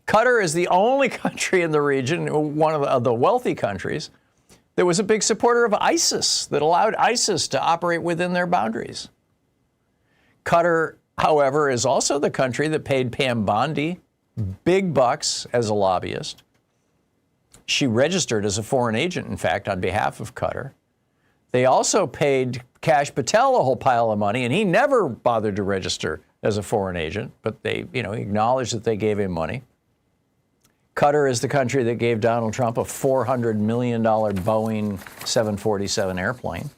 Qatar is the only country in the region, one of the wealthy countries, that was a big supporter of ISIS, that allowed ISIS to operate within their boundaries. Qatar, however, is also the country that paid Pam Bondi big bucks as a lobbyist. She registered as a foreign agent, in fact, on behalf of Qatar. They also paid Kash Patel a whole pile of money, and he never bothered to register as a foreign agent, but they, acknowledged that they gave him money. Qatar is the country that gave Donald Trump a $400 million Boeing 747 airplane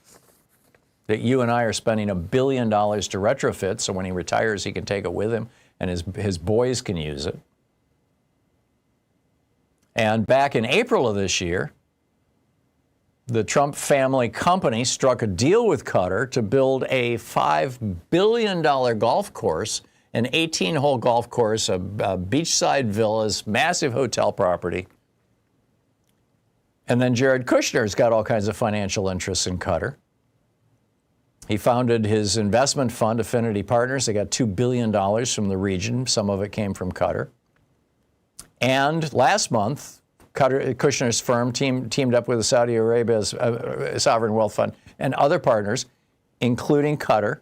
that you and I are spending $1 billion to retrofit, so when he retires, he can take it with him and his boys can use it. And back in April of this year, the Trump family company struck a deal with Qatar to build a $5 billion golf course, an 18-hole golf course, beachside villas, massive hotel property. And then Jared Kushner's got all kinds of financial interests in Qatar. He founded his investment fund, Affinity Partners. They got $2 billion from the region. Some of it came from Qatar. And last month, Kushner's firm teamed up with the Saudi Arabia's Sovereign Wealth Fund and other partners, including Qatar,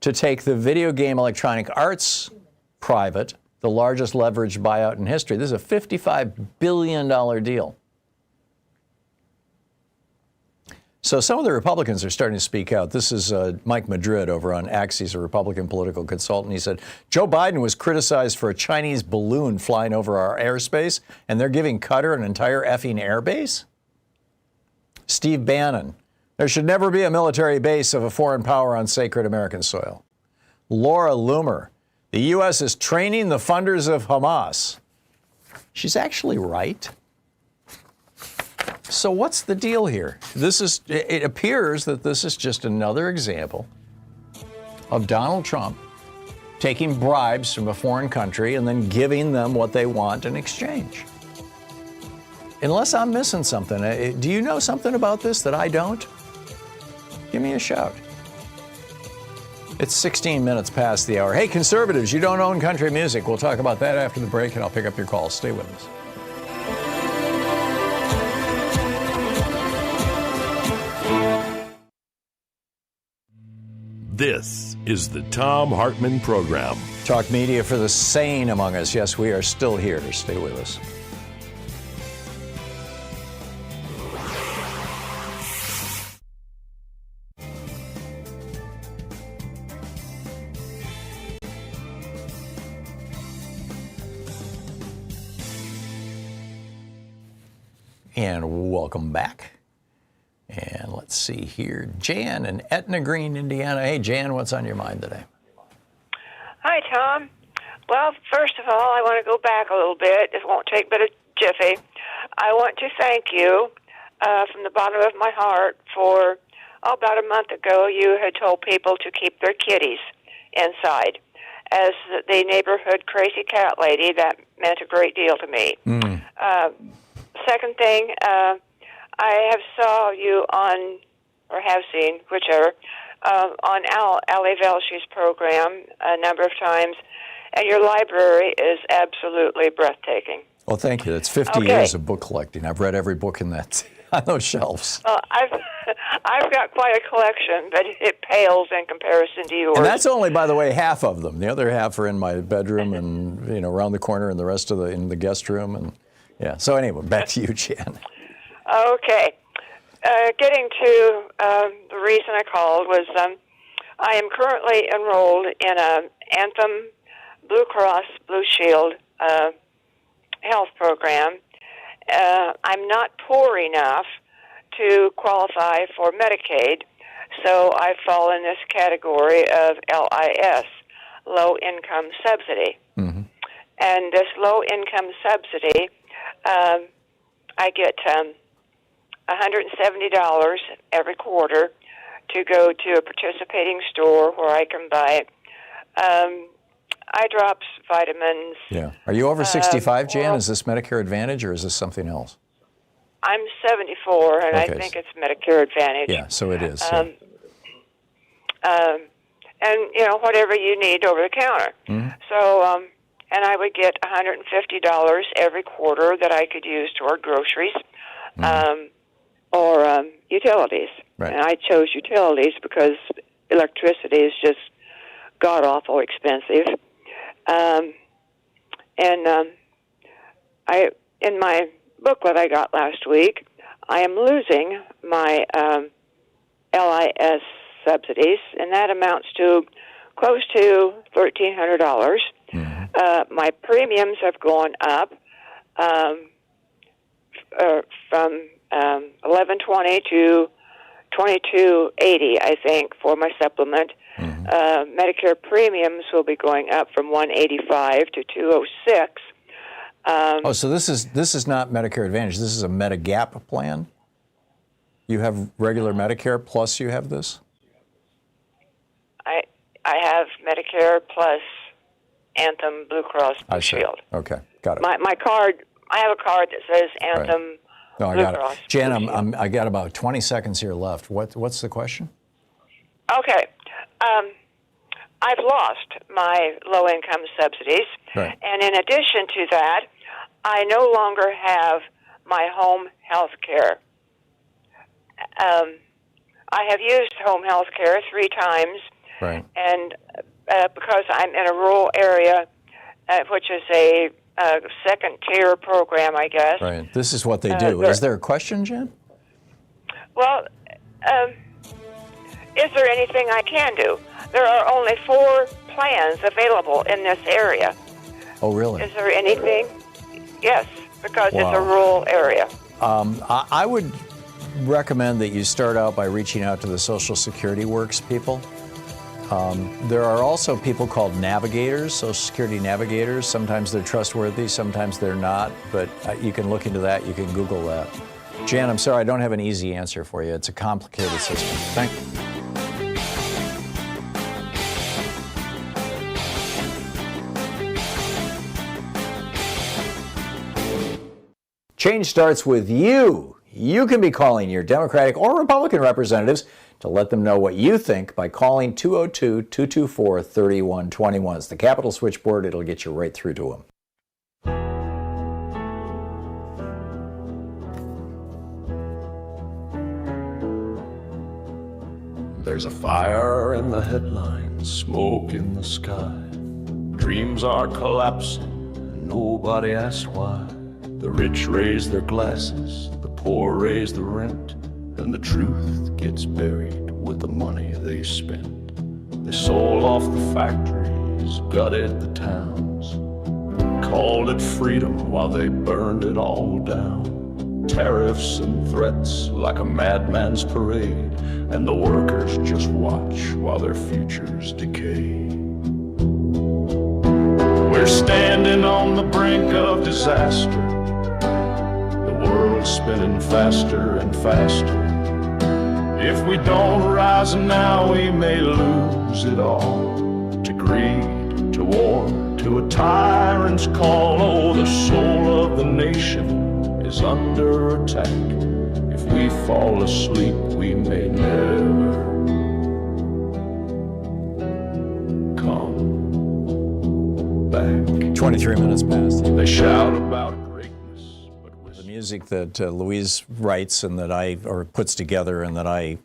to take the video game Electronic Arts private, the largest leveraged buyout in history. This is a $55 billion deal. So some of the Republicans are starting to speak out. This is Mike Madrid over on Axios, a Republican political consultant. He said, Joe Biden was criticized for a Chinese balloon flying over our airspace, and they're giving Qatar an entire effing airbase? Steve Bannon, there should never be a military base of a foreign power on sacred American soil. Laura Loomer, the U.S. is training the funders of Hamas. She's actually right. So what's the deal here? It appears that this is just another example of Donald Trump taking bribes from a foreign country and then giving them what they want in exchange. Unless I'm missing something. Do you know something about this that I don't? Give me a shout. It's 16 minutes past the hour. Hey, conservatives, you don't own country music. We'll talk about that after the break, and I'll pick up your calls. Stay with us. This is the Thom Hartmann Program. Talk media for the sane among us. Yes, we are still here. Stay with us. And welcome back. And let's see here. Jan in Etna Green, Indiana. Hey, Jan, what's on your mind today? Hi, Tom. Well, first of all, I want to go back a little bit. It won't take but a jiffy. I want to thank you from the bottom of my heart for, about a month ago, you had told people to keep their kitties inside. As the neighborhood crazy cat lady, that meant a great deal to me. Second thing, I have saw you on, or have seen, whichever, on Ali Velsh's program a number of times, and your library is absolutely breathtaking. Well, thank you. That's 50 years of book collecting. I've read every book in that on those shelves. Well, I've got quite a collection, but it pales in comparison to yours. And that's only, by the way, half of them. The other half are in my bedroom and around the corner, and the rest of in the guest room. And yeah. So anyway, back to you, Jan. Okay. Getting to the reason I called was I am currently enrolled in a Anthem Blue Cross Blue Shield health program. I'm not poor enough to qualify for Medicaid, so I fall in this category of LIS, Low Income Subsidy. Mm-hmm. And this Low Income Subsidy, I get $170 every quarter to go to a participating store where I can buy eye drops, vitamins. Yeah. Are you over 65, Jan? Is this Medicare Advantage or is this something else? I'm 74, and I think it's Medicare Advantage. Yeah, so it is. And, whatever you need over the counter. Mm-hmm. So, and I would get $150 every quarter that I could use toward groceries or utilities. Right. And I chose utilities because electricity is just god-awful expensive. In my booklet I got last week, I am losing my LIS subsidies, and that amounts to close to $1,300. Mm-hmm. My premiums have gone up from $11.20 to $22.80, I think, for my supplement. Mm-hmm. Medicare premiums will be going up from $185 to $206. So this is not Medicare Advantage. This is a Medigap plan? You have regular Medicare plus you have this? I have Medicare plus Anthem Blue Cross Blue Shield. Okay, got it. My card, I have a card that says Anthem No, I got it. Jan, I got about 20 seconds here left. What's the question? Okay. I've lost my low-income subsidies, right. And in addition to that, I no longer have my home health care. I have used home health care 3 times, right. And because I'm in a rural area, which is a second-tier program, I guess. Right. This is what they do. Is there a question, Jen? Well, is there anything I can do? There are only 4 plans available in this area. Oh, really? Is there anything? Yes, because Wow. it's a rural area. I would recommend that you start out by reaching out to the Social Security Works people. There are also people called navigators, Social Security navigators. Sometimes they're trustworthy, sometimes they're not, but you can look into that, you can Google that. Jan, I'm sorry, I don't have an easy answer for you. It's a complicated system. Thank you. Change starts with you. You can be calling your Democratic or Republican representatives to let them know what you think by calling 202-224-3121. It's the Capitol switchboard. It'll get you right through to them. There's a fire in the headlines, smoke in the sky. Dreams are collapsing, and nobody asks why. The rich raise their glasses, the poor raise the rent, and the truth gets buried with the money they spent. They sold off the factories, gutted the towns, called it freedom while they burned it all down. Tariffs and threats like a madman's parade, and the workers just watch while their futures decay. We're standing on the brink of disaster. The world's spinning faster and faster. If we don't rise now, we may lose it all. To greed, to war, to a tyrant's call. Oh, the soul of the nation is under attack. If we fall asleep, we may never come back. 23 minutes past. They shout about the music that Louise writes and that or puts together and that I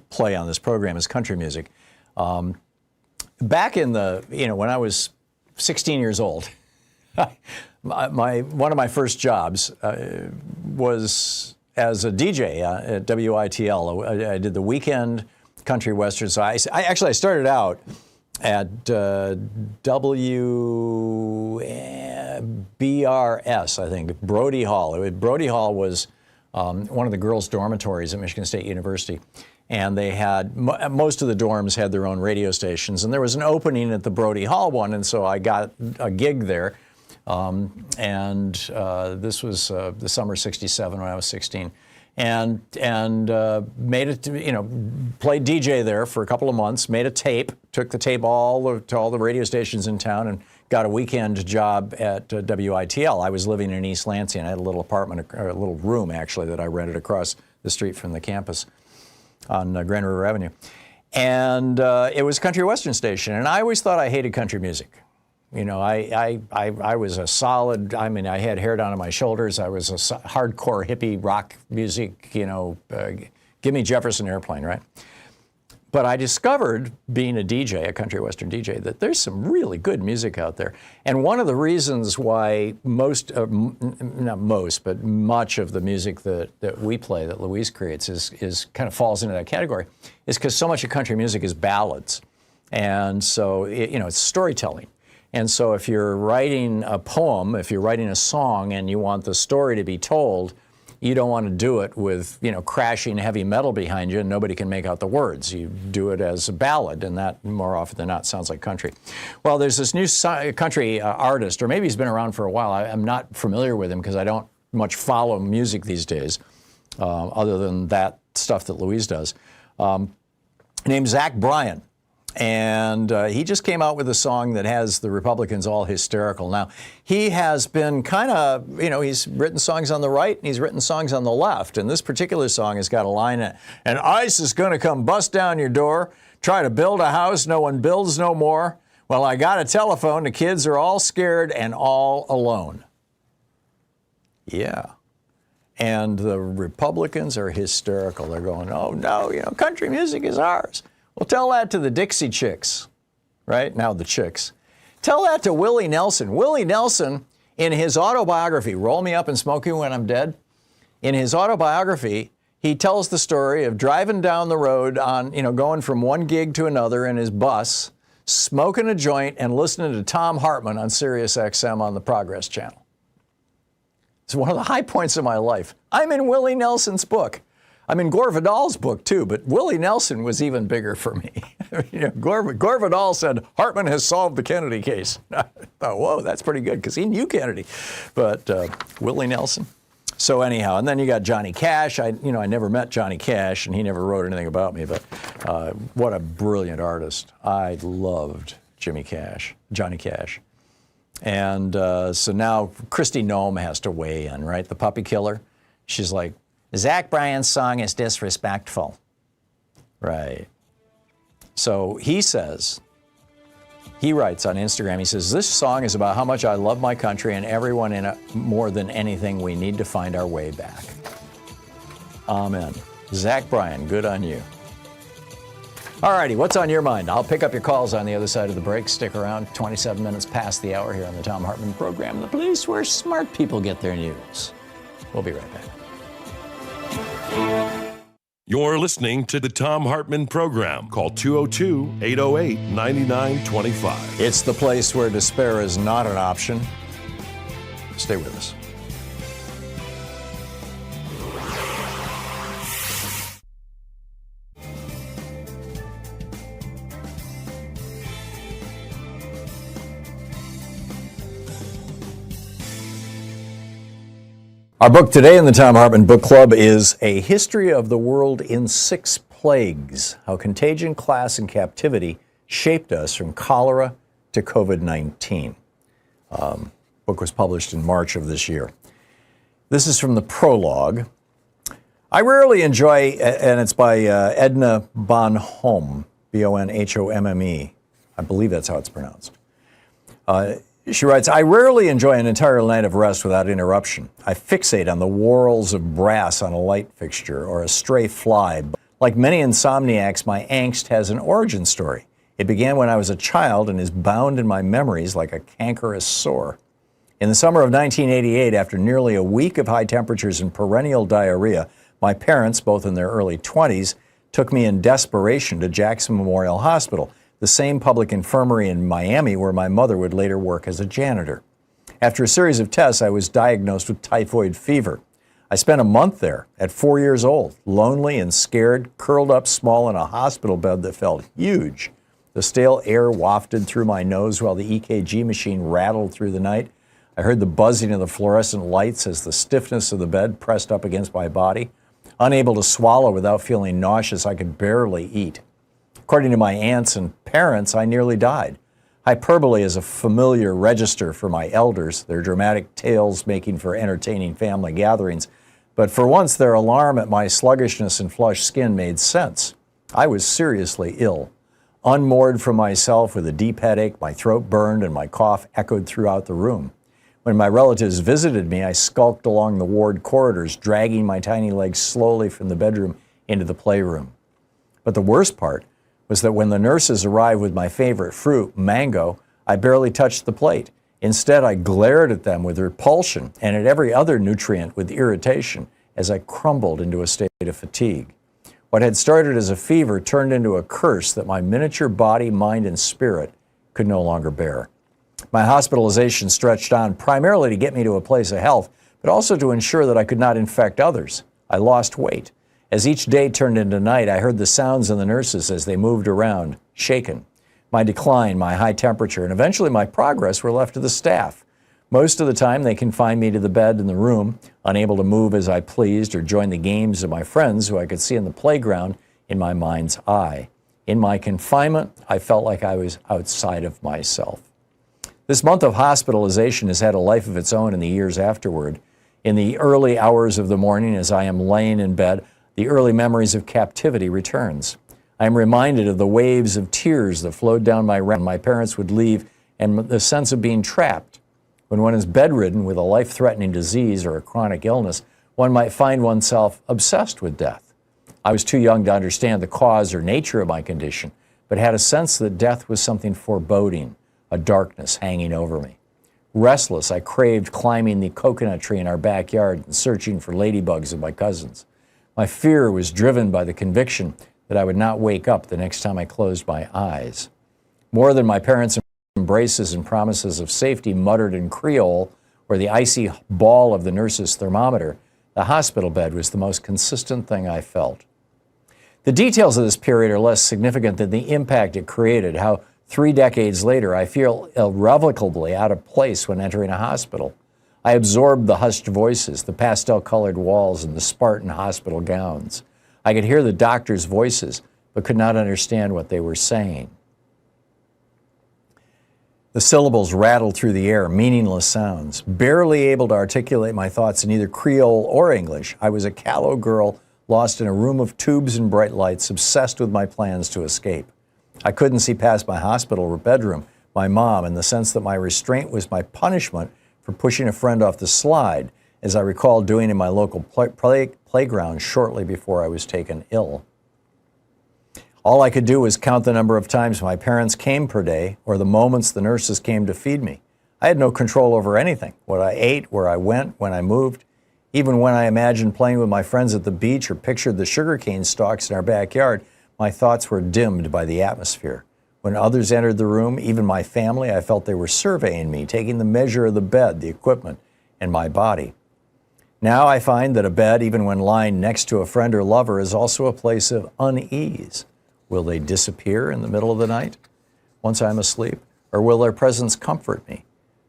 play on this program is country music. Back in when I was 16 years old, one of my first jobs was as a DJ at WITL. I did the weekend country western. So I started out at WBRS, I think, Brody Hall. Brody Hall was one of the girls' dormitories at Michigan State University. And they had, most of the dorms had their own radio stations. And there was an opening at the Brody Hall one, and so I got a gig there. This was the summer of '67 when I was 16. And made it, played DJ there for a couple of months, made a tape, took the tape to all the radio stations in town and got a weekend job at WITL. I was living in East Lansing. I had a little apartment, or a little room actually, that I rented across the street from the campus on Grand River Avenue. And it was a country western station. And I always thought I hated country music. I was a solid, I had hair down on my shoulders. I was a hardcore hippie rock music, give me Jefferson Airplane, right? But I discovered, being a DJ, a country western DJ, that there's some really good music out there. And one of the reasons why much of the music that we play, that Louise creates, is kind of falls into that category, is because so much of country music is ballads. And so, it's storytelling. And so if you're writing a poem, if you're writing a song and you want the story to be told, you don't want to do it with, crashing heavy metal behind you and nobody can make out the words. You do it as a ballad, and that more often than not sounds like country. Well, there's this new country artist, or maybe he's been around for a while. I'm not familiar with him because I don't much follow music these days, other than that stuff that Louise does. Named Zach Bryan. And he just came out with a song that has the Republicans all hysterical. Now, he has been kind of, he's written songs on the right and he's written songs on the left. And this particular song has got a line in it, and ICE is going to come bust down your door, try to build a house no one builds no more. Well, I got a telephone, the kids are all scared and all alone. Yeah. And the Republicans are hysterical. They're going, oh no, country music is ours. Well, tell that to the Dixie Chicks, right? Now the Chicks. Tell that to Willie Nelson. Willie Nelson, in his autobiography, Roll Me Up and Smoke You When I'm Dead, in his autobiography, he tells the story of driving down the road on, going from one gig to another in his bus, smoking a joint and listening to Thom Hartmann on Sirius XM on the Progress Channel. It's one of the high points of my life. I'm in Willie Nelson's book. I'm in Gore Vidal's book, too, but Willie Nelson was even bigger for me. Gore Vidal said, Hartmann has solved the Kennedy case. I thought, whoa, that's pretty good, because he knew Kennedy. But Willie Nelson. So anyhow, and then you got Johnny Cash. I never met Johnny Cash, and he never wrote anything about me, but what a brilliant artist. I loved Johnny Cash. And so now Kristi Noem has to weigh in, right? The puppy killer. She's like, Zach Bryan's song is disrespectful. Right. So he writes on Instagram, he says, this song is about how much I love my country and everyone in it more than anything. We need to find our way back. Amen. Zach Bryan, good on you. All righty, what's on your mind? I'll pick up your calls on the other side of the break. Stick around, 27 minutes past the hour here on the Thom Hartmann program, the place where smart people get their news. We'll be right back. You're listening to the Thom Hartmann program. Call 202-808-9925. It's the place where despair is not an option. Stay with us. Our book today in the Thom Hartmann Book Club is A History of the World in 6 Plagues, How Contagion, Class, and Captivity Shaped Us from Cholera to COVID-19. Book was published in March of this year. This is from the prologue. I rarely enjoy, and it's by Edna Bonhomme, Bonhomme. I believe that's how it's pronounced. She writes, I rarely enjoy an entire night of rest without interruption. I fixate on the whorls of brass on a light fixture or a stray fly. Like many insomniacs, my angst has an origin story. It began when I was a child and is bound in my memories like a cankerous sore. In the summer of 1988, after nearly a week of high temperatures and perennial diarrhea, my parents, both in their early 20s, took me in desperation to Jackson Memorial Hospital, the same public infirmary in Miami where my mother would later work as a janitor. After a series of tests, I was diagnosed with typhoid fever. I spent a month there at 4 years old, lonely and scared, curled up small in a hospital bed that felt huge. The stale air wafted through my nose while the EKG machine rattled through the night. I heard the buzzing of the fluorescent lights as the stiffness of the bed pressed up against my body. Unable to swallow without feeling nauseous, I could barely eat. According to my aunts and parents, I nearly died. Hyperbole is a familiar register for my elders, their dramatic tales making for entertaining family gatherings. But for once, their alarm at my sluggishness and flushed skin made sense. I was seriously ill. Unmoored from myself with a deep headache, my throat burned and my cough echoed throughout the room. When my relatives visited me, I skulked along the ward corridors, dragging my tiny legs slowly from the bedroom into the playroom. But the worst part was that when the nurses arrived with my favorite fruit, mango, I barely touched the plate. Instead, I glared at them with repulsion and at every other nutrient with irritation as I crumbled into a state of fatigue. What had started as a fever turned into a curse that my miniature body, mind, and spirit could no longer bear. My hospitalization stretched on primarily to get me to a place of health, but also to ensure that I could not infect others. I lost weight. As each day turned into night, I heard the sounds of the nurses as they moved around, shaken. My decline, my high temperature, and eventually my progress were left to the staff. Most of the time, they confined me to the bed in the room, unable to move as I pleased or join the games of my friends who I could see in the playground in my mind's eye. In my confinement, I felt like I was outside of myself. This month of hospitalization has had a life of its own in the years afterward. In the early hours of the morning, as I am laying in bed, the early memories of captivity returns. I am reminded of the waves of tears that flowed down my retina. My parents would leave, and the sense of being trapped. When one is bedridden with a life-threatening disease or a chronic illness, one might find oneself obsessed with death. I was too young to understand the cause or nature of my condition, but had a sense that death was something foreboding, a darkness hanging over me. Restless, I craved climbing the coconut tree in our backyard and searching for ladybugs and my cousins. My fear was driven by the conviction that I would not wake up the next time I closed my eyes. More than my parents' embraces and promises of safety muttered in Creole, or the icy ball of the nurse's thermometer, the hospital bed was the most consistent thing I felt. The details of this period are less significant than the impact it created, how 3 decades later I feel irrevocably out of place when entering a hospital. I absorbed the hushed voices, the pastel-colored walls, and the Spartan hospital gowns. I could hear the doctors' voices, but could not understand what they were saying. The syllables rattled through the air, meaningless sounds. Barely able to articulate my thoughts in either Creole or English, I was a callow girl lost in a room of tubes and bright lights, obsessed with my plans to escape. I couldn't see past my hospital bedroom, my mom, in the sense that my restraint was my punishment for pushing a friend off the slide, as I recall doing in my local playground shortly before I was taken ill. All I could do was count the number of times my parents came per day, or the moments the nurses came to feed me. I had no control over anything, what I ate, where I went, when I moved. Even when I imagined playing with my friends at the beach or pictured the sugarcane stalks in our backyard, my thoughts were dimmed by the atmosphere. When others entered the room, even my family, I felt they were surveying me, taking the measure of the bed, the equipment, and my body. Now I find that a bed, even when lying next to a friend or lover, is also a place of unease. Will they disappear in the middle of the night once I'm asleep, or will their presence comfort me?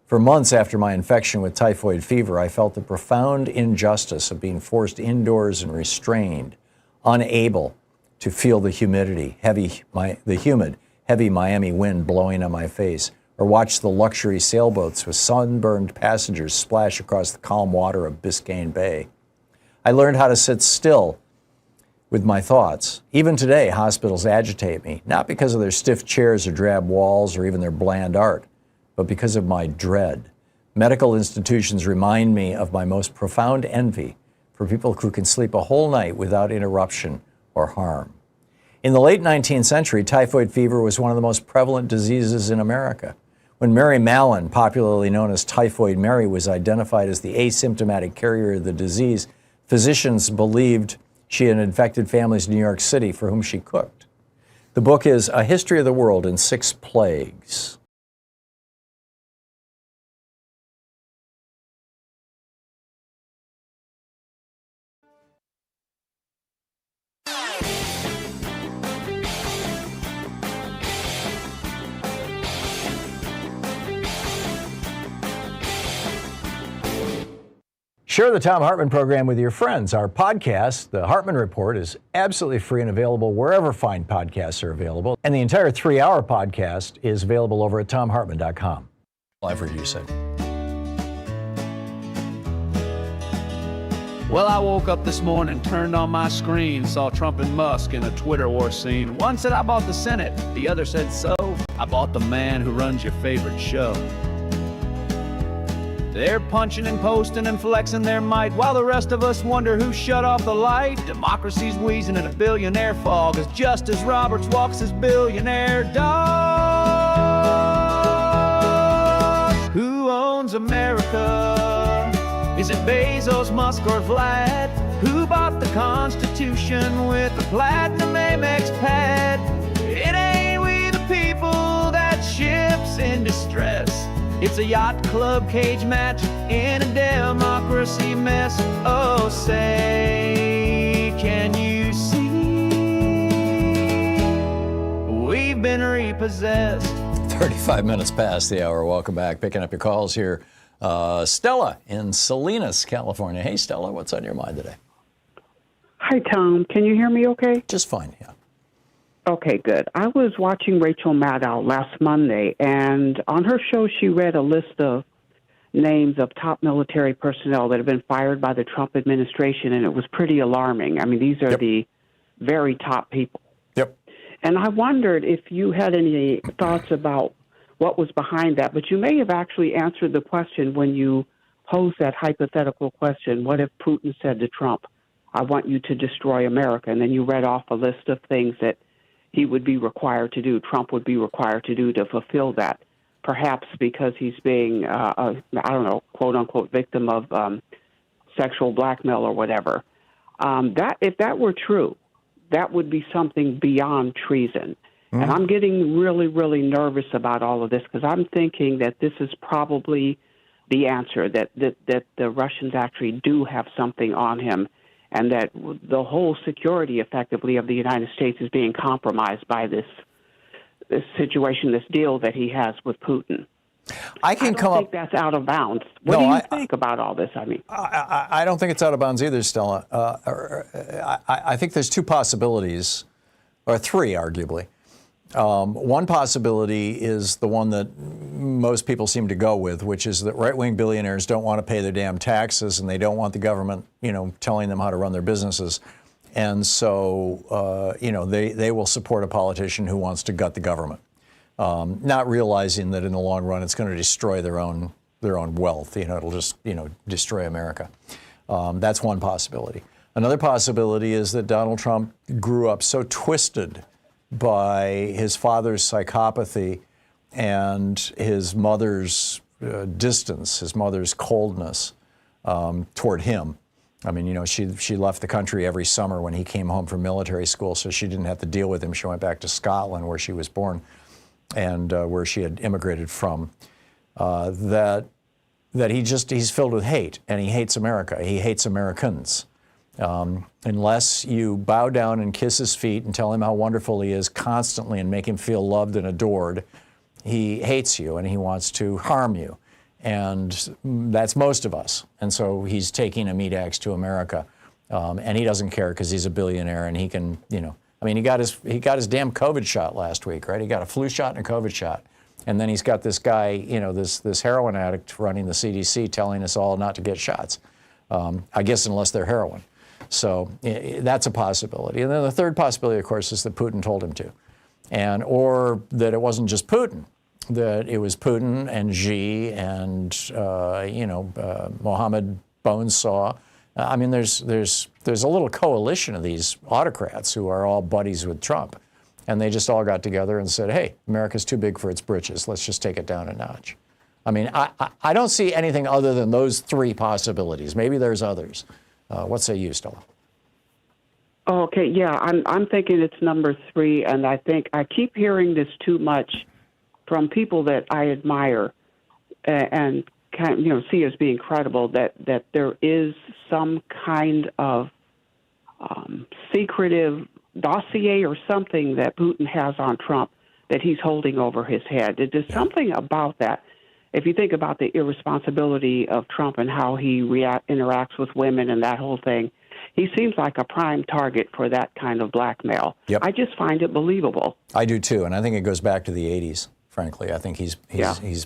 For months after my infection with typhoid fever, I felt the profound injustice of being forced indoors and restrained, unable to feel the humid, heavy Miami wind blowing on my face, or watch the luxury sailboats with sunburned passengers splash across the calm water of Biscayne Bay. I learned how to sit still with my thoughts. Even today, hospitals agitate me, not because of their stiff chairs or drab walls or even their bland art, but because of my dread. Medical institutions remind me of my most profound envy for people who can sleep a whole night without interruption or harm. In the late 19th century, typhoid fever was one of the most prevalent diseases in America. When Mary Mallon, popularly known as Typhoid Mary, was identified as the asymptomatic carrier of the disease, physicians believed she had infected families in New York City for whom she cooked. The book is A History of the World in 6 Plagues. Share the Thom Hartmann program with your friends. Our podcast, The Hartmann Report, is absolutely free and available wherever fine podcasts are available. And the entire 3-hour podcast is available over at thomhartmann.com. I've heard you say. Well, I woke up this morning, turned on my screen, saw Trump and Musk in a Twitter war scene. One said I bought the Senate, the other said so. I bought the man who runs your favorite show. They're punching and posting and flexing their might, while the rest of us wonder who shut off the light. Democracy's wheezing in a billionaire fog as Justice Roberts walks his billionaire dog. Who owns America? Is it Bezos, Musk, or Vlad? Who bought the Constitution with a platinum Amex pad? It ain't we the people, that ship's in distress. It's a yacht club cage match in a democracy mess. Oh, say, can you see? We've been repossessed. 35 minutes past the hour. Welcome back. Picking up your calls here. Stella in Salinas, California. Hey, Stella, what's on your mind today? Hi, Tom. Can you hear me okay? Just fine, yeah. Okay, good. I was watching Rachel Maddow last Monday, and on her show she read a list of names of top military personnel that have been fired by the Trump administration, and it was pretty alarming. I mean, these are the very top people. Yep. And I wondered if you had any thoughts about what was behind that, but you may have actually answered the question when you posed that hypothetical question, what if Putin said to Trump, I want you to destroy America, and then you read off a list of things that he would be required to do, Trump would be required to do to fulfill that. perhaps because he's being, I don't know, quote unquote, victim of sexual blackmail or whatever. That if that were true, that would be something beyond treason. And I'm getting really, really nervous about all of this because I'm thinking that this is probably the answer, that the Russians actually do have something on him, and that the whole security, effectively, of the United States is being compromised by this situation, this deal that he has with Putin. I don't think that's out of bounds. What do you think about all this? I mean, I don't think it's out of bounds either, Stella. I think there's two possibilities, or three, arguably. One possibility is the one that most people seem to go with, which is that right-wing billionaires don't want to pay their damn taxes and they don't want the government, telling them how to run their businesses. And so, they will support a politician who wants to gut the government, not realizing that in the long run it's going to destroy their own wealth. It'll just, destroy America. That's one possibility. Another possibility is that Donald Trump grew up so twisted by his father's psychopathy and his mother's distance, his mother's coldness toward him. I mean, she left the country every summer when he came home from military school, so she didn't have to deal with him. She went back to Scotland, where she was born, and where she had immigrated from. That he's filled with hate, and he hates America. He hates Americans. Unless you bow down and kiss his feet and tell him how wonderful he is constantly and make him feel loved and adored, he hates you and he wants to harm you. And that's most of us. And so he's taking a meat axe to America. And he doesn't care because he's a billionaire and he can, he got his damn COVID shot last week, right? He got a flu shot and a COVID shot. And then he's got this guy, this heroin addict running the CDC telling us all not to get shots. I guess unless they're heroin. So that's a possibility. And then the third possibility, of course, is that Putin told him to. Or that it wasn't just Putin, that it was Putin and Xi and, Mohammed Bonesaw. I mean, there's a little coalition of these autocrats who are all buddies with Trump. And they just all got together and said, hey, America's too big for its britches. Let's just take it down a notch. I mean, I don't see anything other than those three possibilities. Maybe there's others. What say you, Stella? Okay, yeah, I'm thinking it's number three, and I think I keep hearing this too much from people that I admire and kind of, see as being credible, that there is some kind of secretive dossier or something that Putin has on Trump that he's holding over his head. There's something about that. If you think about the irresponsibility of Trump and how he interacts with women and that whole thing, he seems like a prime target for that kind of blackmail. Yep. I just find it believable. I do too, and I think it goes back to the 80s, frankly. I think he's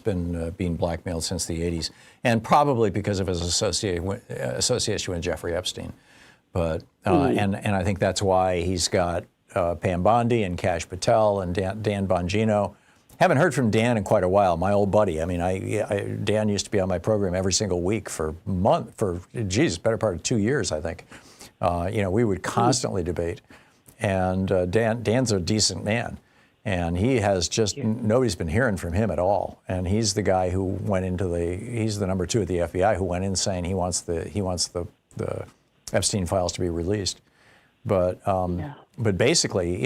been being blackmailed since the 80s, and probably because of his association with Jeffrey Epstein. But and I think that's why he's got Pam Bondi and Kash Patel and Dan Bongino. Haven't heard from Dan in quite a while, my old buddy. I mean, Dan used to be on my program every single week for better part of 2 years, I think. We would constantly debate. And Dan's a decent man. And he has nobody's been hearing from him at all. And he's the guy who went he's the number 2 at the FBI who went in saying he wants the Epstein files to be released. But basically,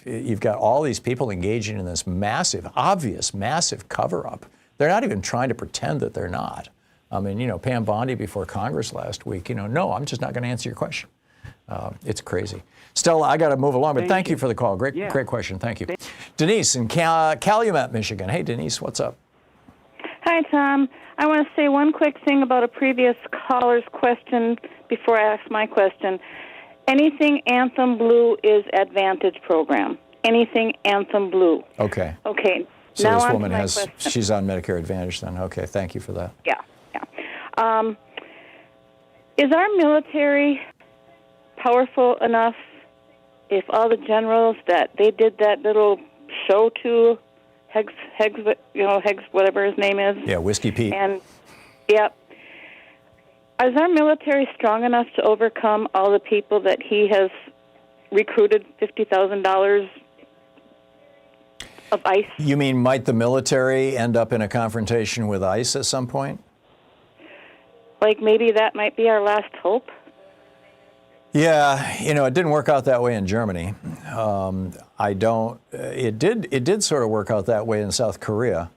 you've got all these people engaging in this obvious massive cover-up. They're not even trying to pretend that they're not. I mean, Pam Bondi before Congress last week, no, I'm just not going to answer your question. It's crazy. Stella, I got to move along, but thank you for the call. Great question. Thank you. Denise in Calumet, Michigan. Hey, Denise, what's up? Hi, Tom. I want to say one quick thing about a previous caller's question before I ask my question. Anything Anthem Blue is Advantage program. Anything Anthem Blue. Okay. Okay. So now this woman she's on Medicare Advantage then. Okay, thank you for that. Yeah. Is our military powerful enough if all the generals that they did that little show to, Heggs, whatever his name is? Yeah, Whiskey Pete. And, yep. Is our military strong enough to overcome all the people that he has recruited $50,000 of ICE? You mean might the military end up in a confrontation with ICE at some point? Like maybe that might be our last hope? Yeah, you know, it didn't work out that way in Germany. It did sort of work out that way in South Korea.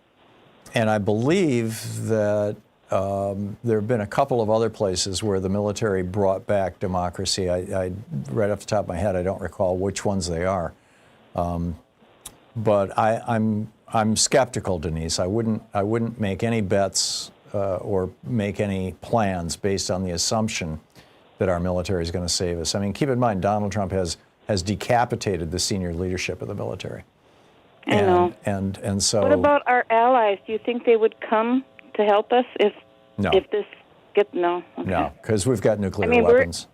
And I believe that there have been a couple of other places where the military brought back democracy. I right off the top of my head, I don't recall which ones they are. But I'm skeptical, Denise. I wouldn't make any bets or make any plans based on the assumption that our military is going to save us. I mean, keep in mind, Donald Trump has decapitated the senior leadership of the military. I know. And so. What about our allies? Do you think they would come to help us if this gets no? Okay. No, because we've got nuclear I mean, weapons.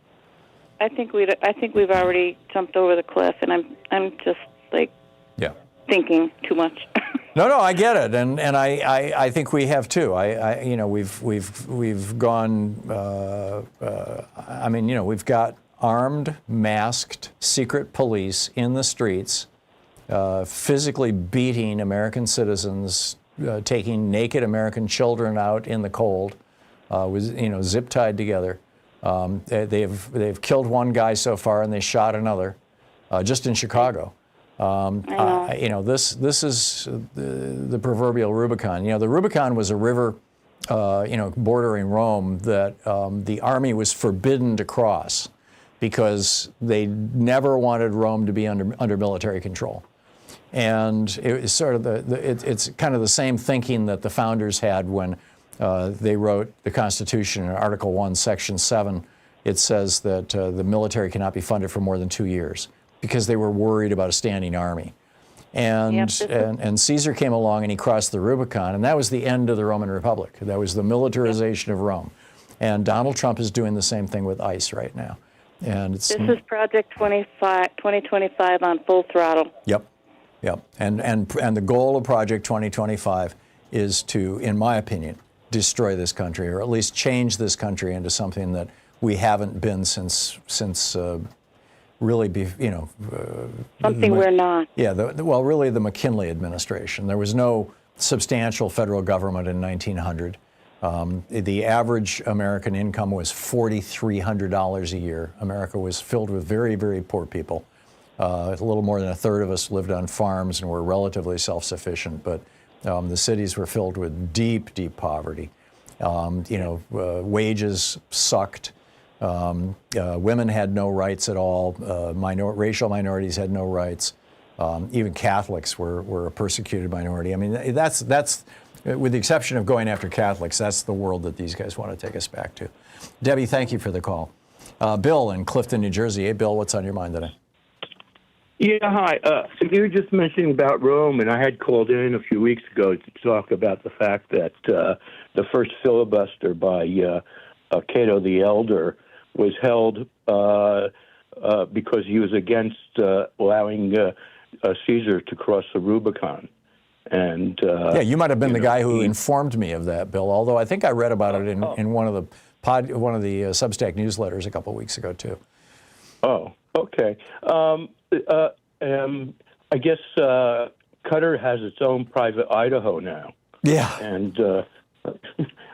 I think we've already jumped over the cliff, and I'm just like thinking too much. No, I get it, and I think we have too. You know, we've gone. I mean, you know, we've got armed, masked, secret police in the streets, physically beating American citizens, taking naked American children out in the cold, with zip tied together. They've killed one guy so far, and they shot another, just in Chicago. You know, this is the proverbial Rubicon. You know, the Rubicon was a river, bordering Rome that the army was forbidden to cross because they never wanted Rome to be under military control. And it was sort of it's kind of the same thinking that the founders had when they wrote the Constitution in Article 1, Section 7. It says that the military cannot be funded for more than 2 years, because they were worried about a standing army. And Caesar came along and he crossed the Rubicon, and that was the end of the Roman Republic. That was the militarization of Rome. And Donald Trump is doing the same thing with ICE right now. And this is Project 2025 on full throttle. Yep. And the goal of Project 2025 is to, in my opinion, destroy this country, or at least change this country into something that we haven't been since really, something we're not. Yeah, really the McKinley administration. There was no substantial federal government in 1900. The average American income was $4,300 a year. America was filled with very, very poor people. A little more than a third of us lived on farms and were relatively self-sufficient, but the cities were filled with deep, deep poverty. Wages sucked. Women had no rights at all. Racial minorities had no rights. Even Catholics were a persecuted minority. I mean, that's with the exception of going after Catholics, that's the world that these guys want to take us back to. Debbie, thank you for the call. Bill in Clifton, New Jersey. Hey, Bill, what's on your mind today? Yeah, hi. So you were just mentioning about Rome, and I had called in a few weeks ago to talk about the fact that the first filibuster by Cato the Elder was held because he was against allowing Caesar to cross the Rubicon. And you might have been the guy who informed me of that, Bill. Although I think I read about it in one of the Substack newsletters a couple of weeks ago too. Oh, okay. I guess Qatar has its own private Idaho now. Yeah. And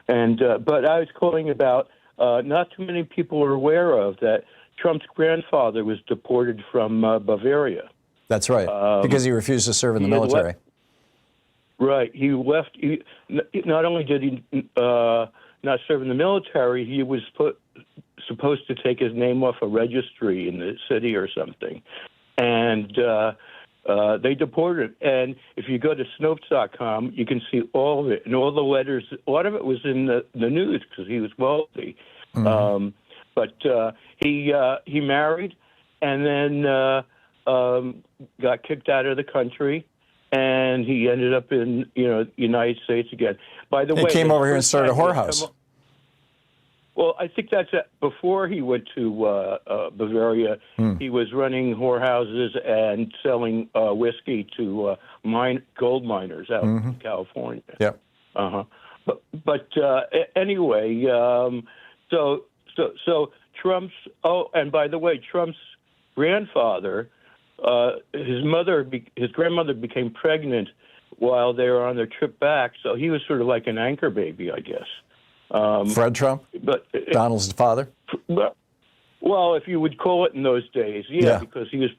but I was calling about not too many people are aware of that Trump's grandfather was deported from Bavaria. That's right, because he refused to serve in the military. Right. He left. Not only did he not serve in the military, he was supposed to take his name off a registry in the city or something. And they deported him. And if you go to Snopes.com, you can see all of it. And all the letters, a lot of it was in the news because he was wealthy. Mm-hmm. But he married and then got kicked out of the country. And he ended up in United States again. By the way, he came over here and started a whorehouse. Well, I think that's before he went to Bavaria. He was running whorehouses and selling whiskey to gold miners out in California. Yeah. But anyway, so Trump's. Oh, and by the way, Trump's grandfather his grandmother became pregnant while they were on their trip back, so he was sort of like an anchor baby, I guess. Fred Trump? But Donald's father? Well, if you would call it in those days, yeah. Because he was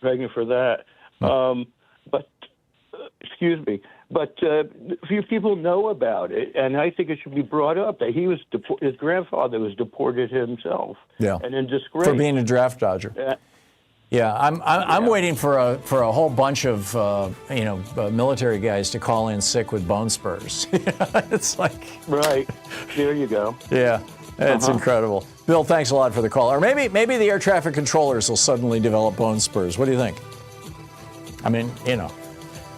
pregnant for that. But excuse me. But few people know about it, and I think it should be brought up that his grandfather was deported himself. Yeah. And in disgrace For being a draft dodger. Yeah, I'm waiting for a whole bunch of military guys to call in sick with bone spurs. It's like right there you go. Yeah, it's incredible. Bill, thanks a lot for the call. Or maybe the air traffic controllers will suddenly develop bone spurs. What do you think? I mean,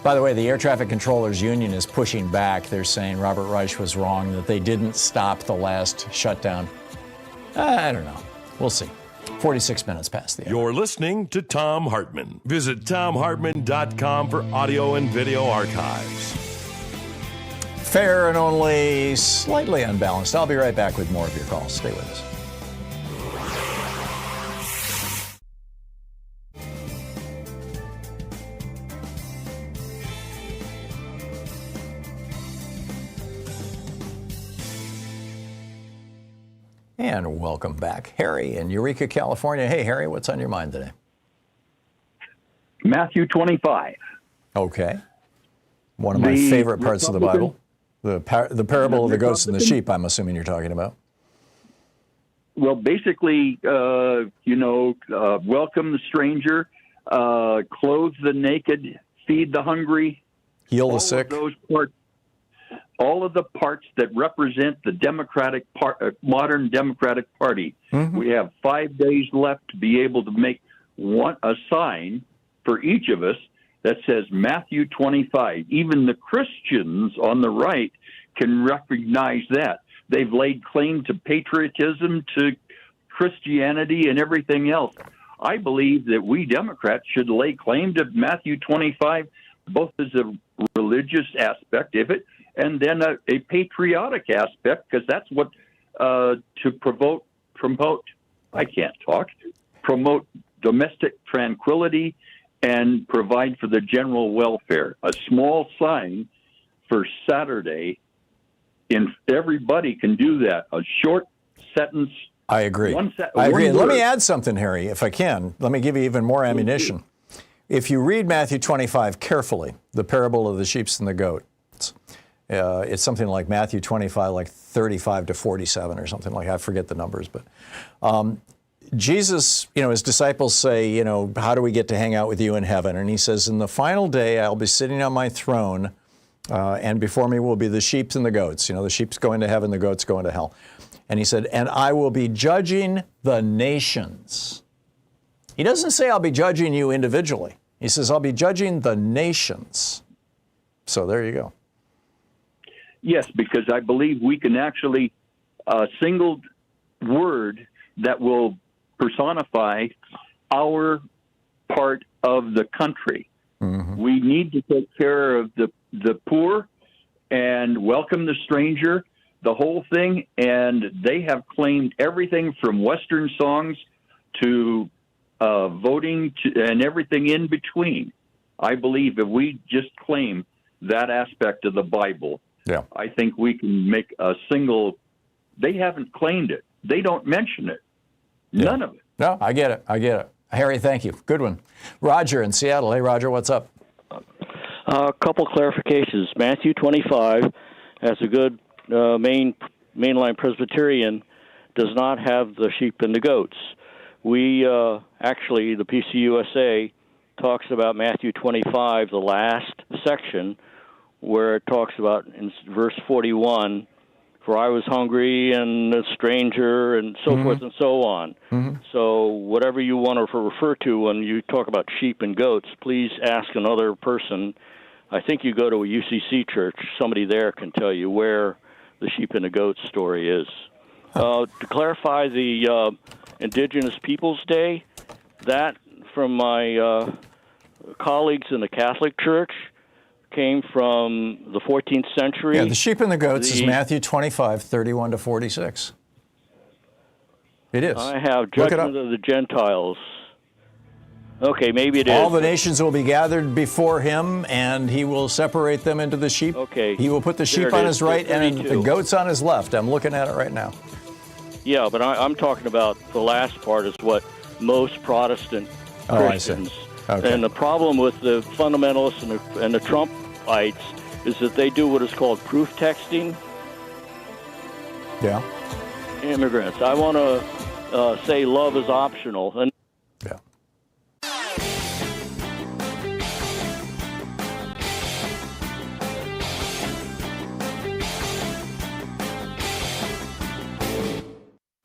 By the way, the Air Traffic Controllers Union is pushing back. They're saying Robert Reich was wrong, that they didn't stop the last shutdown. I don't know. We'll see. 46 minutes past the hour. You're listening to Thom Hartmann. Visit ThomHartmann.com for audio and video archives. Fair and only slightly unbalanced. I'll be right back with more of your calls. Stay with us. And welcome back. Harry in Eureka, California. Hey, Harry, what's on your mind today? Matthew 25. Okay. One of my favorite parts of the Bible. The parable of the goats and the sheep, I'm assuming you're talking about. Well, basically, welcome the stranger, clothe the naked, feed the hungry. Heal the sick. All of the parts that represent the modern Democratic Party. Mm-hmm. We have 5 days left to be able to make a sign for each of us that says Matthew 25. Even the Christians on the right can recognize that. They've laid claim to patriotism, to Christianity, and everything else. I believe that we Democrats should lay claim to Matthew 25, both as a religious aspect of it, and then a patriotic aspect, because that's what to promote. I can't talk. Promote domestic tranquility and provide for the general welfare. A small sign for Saturday, everybody can do that. A short sentence. I agree. I agree. And let me add something, Harry, if I can. Let me give you even more ammunition. If you read Matthew 25 carefully, the parable of the sheep and the goats, it's something like Matthew 25, like 35 to 47 or something like that. I forget the numbers, but Jesus, his disciples say, how do we get to hang out with you in heaven? And he says, in the final day, I'll be sitting on my throne, and before me will be the sheep and the goats. The sheep's going to heaven, the goats going to hell. And he said, and I will be judging the nations. He doesn't say I'll be judging you individually. He says, I'll be judging the nations. So there you go. Yes, because I believe we can actually, a single word that will personify our part of the country. Mm-hmm. We need to take care of the poor and welcome the stranger, the whole thing. And they have claimed everything from Western songs to voting and everything in between. I believe if we just claim that aspect of the Bible, I think we can make a single. They haven't claimed it. They don't mention it. None of it. No, I get it. Harry, thank you. Good one. Roger in Seattle. Hey, Roger, what's up? A couple clarifications. Matthew 25, as a good mainline Presbyterian, does not have the sheep and the goats. We actually, the PCUSA talks about Matthew 25, the last section, where it talks about in verse 41, for I was hungry and a stranger and so forth and so on. Mm-hmm. So whatever you want to refer to when you talk about sheep and goats, please ask another person. I think you go to a UCC church, somebody there can tell you where the sheep and the goats story is. To clarify the Indigenous Peoples Day, that from my colleagues in the Catholic Church came from the 14th century. Yeah, the sheep and the goats is Matthew 25, 31 to 46. It is. I have Judgment of the Gentiles. Okay, maybe it is. All the nations will be gathered before him, and he will separate them into the sheep. Okay. He will put the sheep on his right and the goats on his left. I'm looking at it right now. Yeah, but I'm talking about the last part is what most Protestant Christians. Okay. And the problem with the fundamentalists and the Trumpites is that they do what is called proof texting. Yeah. Immigrants. I want to say love is optional. And yeah.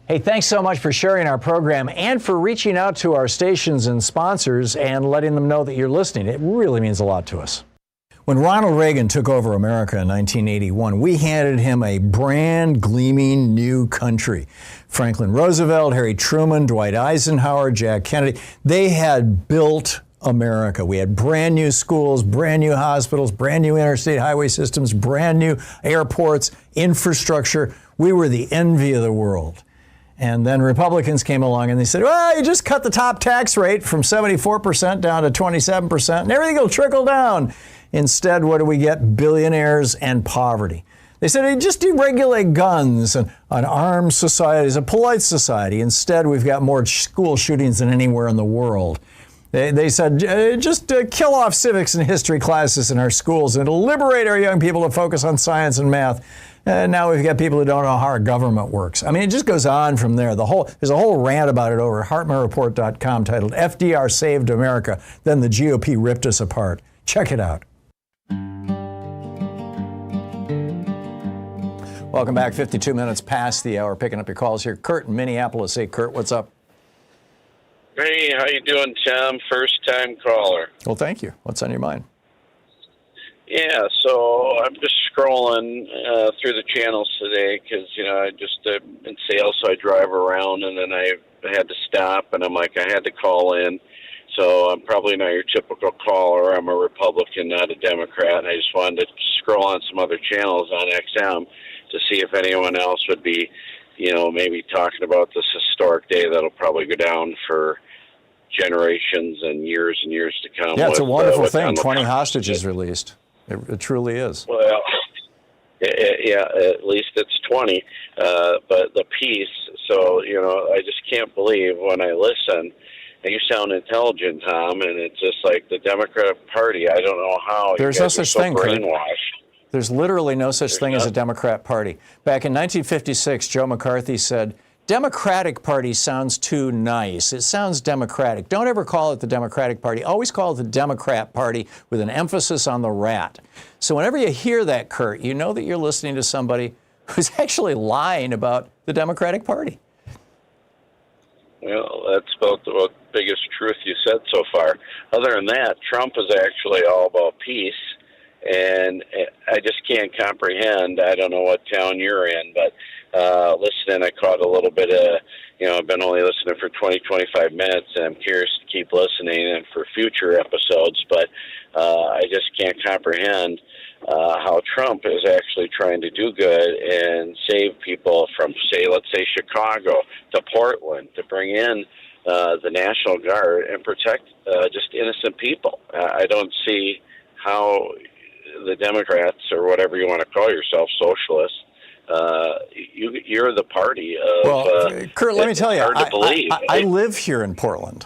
Hey, thanks so much for sharing our program and for reaching out to our stations and sponsors and letting them know that you're listening. It really means a lot to us. When Ronald Reagan took over America in 1981, we handed him a brand gleaming new country. Franklin Roosevelt, Harry Truman, Dwight Eisenhower, Jack Kennedy, they had built America. We had brand new schools, brand new hospitals, brand new interstate highway systems, brand new airports, infrastructure. We were the envy of the world. And then Republicans came along and they said, well, you just cut the top tax rate from 74% down to 27% and everything will trickle down. Instead, what do we get? Billionaires and poverty. They said, hey, just deregulate guns, an armed society is a polite society. Instead, we've got more school shootings than anywhere in the world. They said, just kill off civics and history classes in our schools and it'll liberate our young people to focus on science and math. Now we've got people who don't know how our government works. I mean, it just goes on from there. There's a whole rant about it over at HartmannReport.com titled FDR Saved America, Then the GOP Ripped Us Apart. Check it out. Welcome back. 52 minutes past the hour. Picking up your calls here. Kurt in Minneapolis. Hey, Kurt, what's up? Hey, how you doing, Tom? First-time caller. Well, thank you. What's on your mind? Yeah, so I'm just scrolling through the channels today because, I just in sales, so I drive around, and then I had to stop, and I'm like, I had to call in. So I'm probably not your typical caller. I'm a Republican, not a Democrat, and I just wanted to scroll on some other channels on XM to see if anyone else would be, maybe talking about this historic day that'll probably go down for generations and years to come. Yeah, it's a wonderful thing. 20 hostages released. It truly is. Well, yeah, at least it's 20, but the peace. So, I just can't believe when I listen, and you sound intelligent, Tom, and it's just like the Democratic Party. I don't know how there's no such thing, brainwashed. There's literally no such thing as a Democrat Party. Back in 1956, Joe McCarthy said, Democratic Party sounds too nice. It sounds democratic. Don't ever call it the Democratic Party. Always call it the Democrat Party with an emphasis on the rat. So whenever you hear that, Kurt, you know that you're listening to somebody who's actually lying about the Democratic Party. Well, that's about the biggest truth you said so far. Other than that, Trump is actually all about peace. And I just can't comprehend. I don't know what town you're in, but listening, I caught a little bit of, I've been only listening for 20, 25 minutes, and I'm curious to keep listening and for future episodes, but I just can't comprehend how Trump is actually trying to do good and save people from, let's say Chicago to Portland, to bring in the National Guard and protect just innocent people. I don't see how the Democrats, or whatever you want to call yourself, socialists, you're the party of... Well, Kurt, let me tell you, I live here in Portland.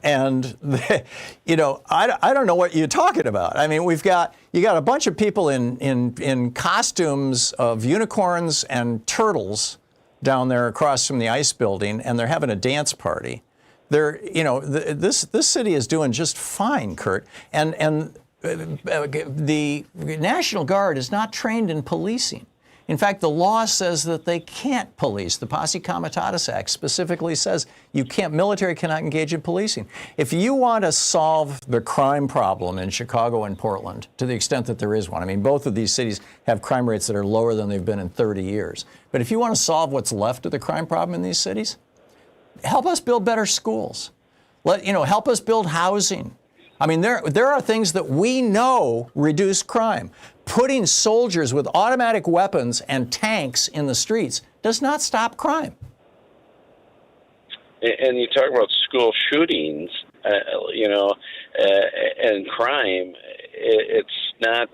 And, I don't know what you're talking about. I mean, you got a bunch of people in costumes of unicorns and turtles down there across from the ice building, and they're having a dance party. This city is doing just fine, Kurt. And the National Guard is not trained in policing. In fact, the law says that they can't police. The Posse Comitatus Act specifically says military cannot engage in policing. If you want to solve the crime problem in Chicago and Portland, to the extent that there is one, I mean, both of these cities have crime rates that are lower than they've been in 30 years. But if you want to solve what's left of the crime problem in these cities, help us build better schools. Help us build housing. I mean, there are things that we know reduce crime. Putting soldiers with automatic weapons and tanks in the streets does not stop crime. And you talk about school shootings. and crime. It's not.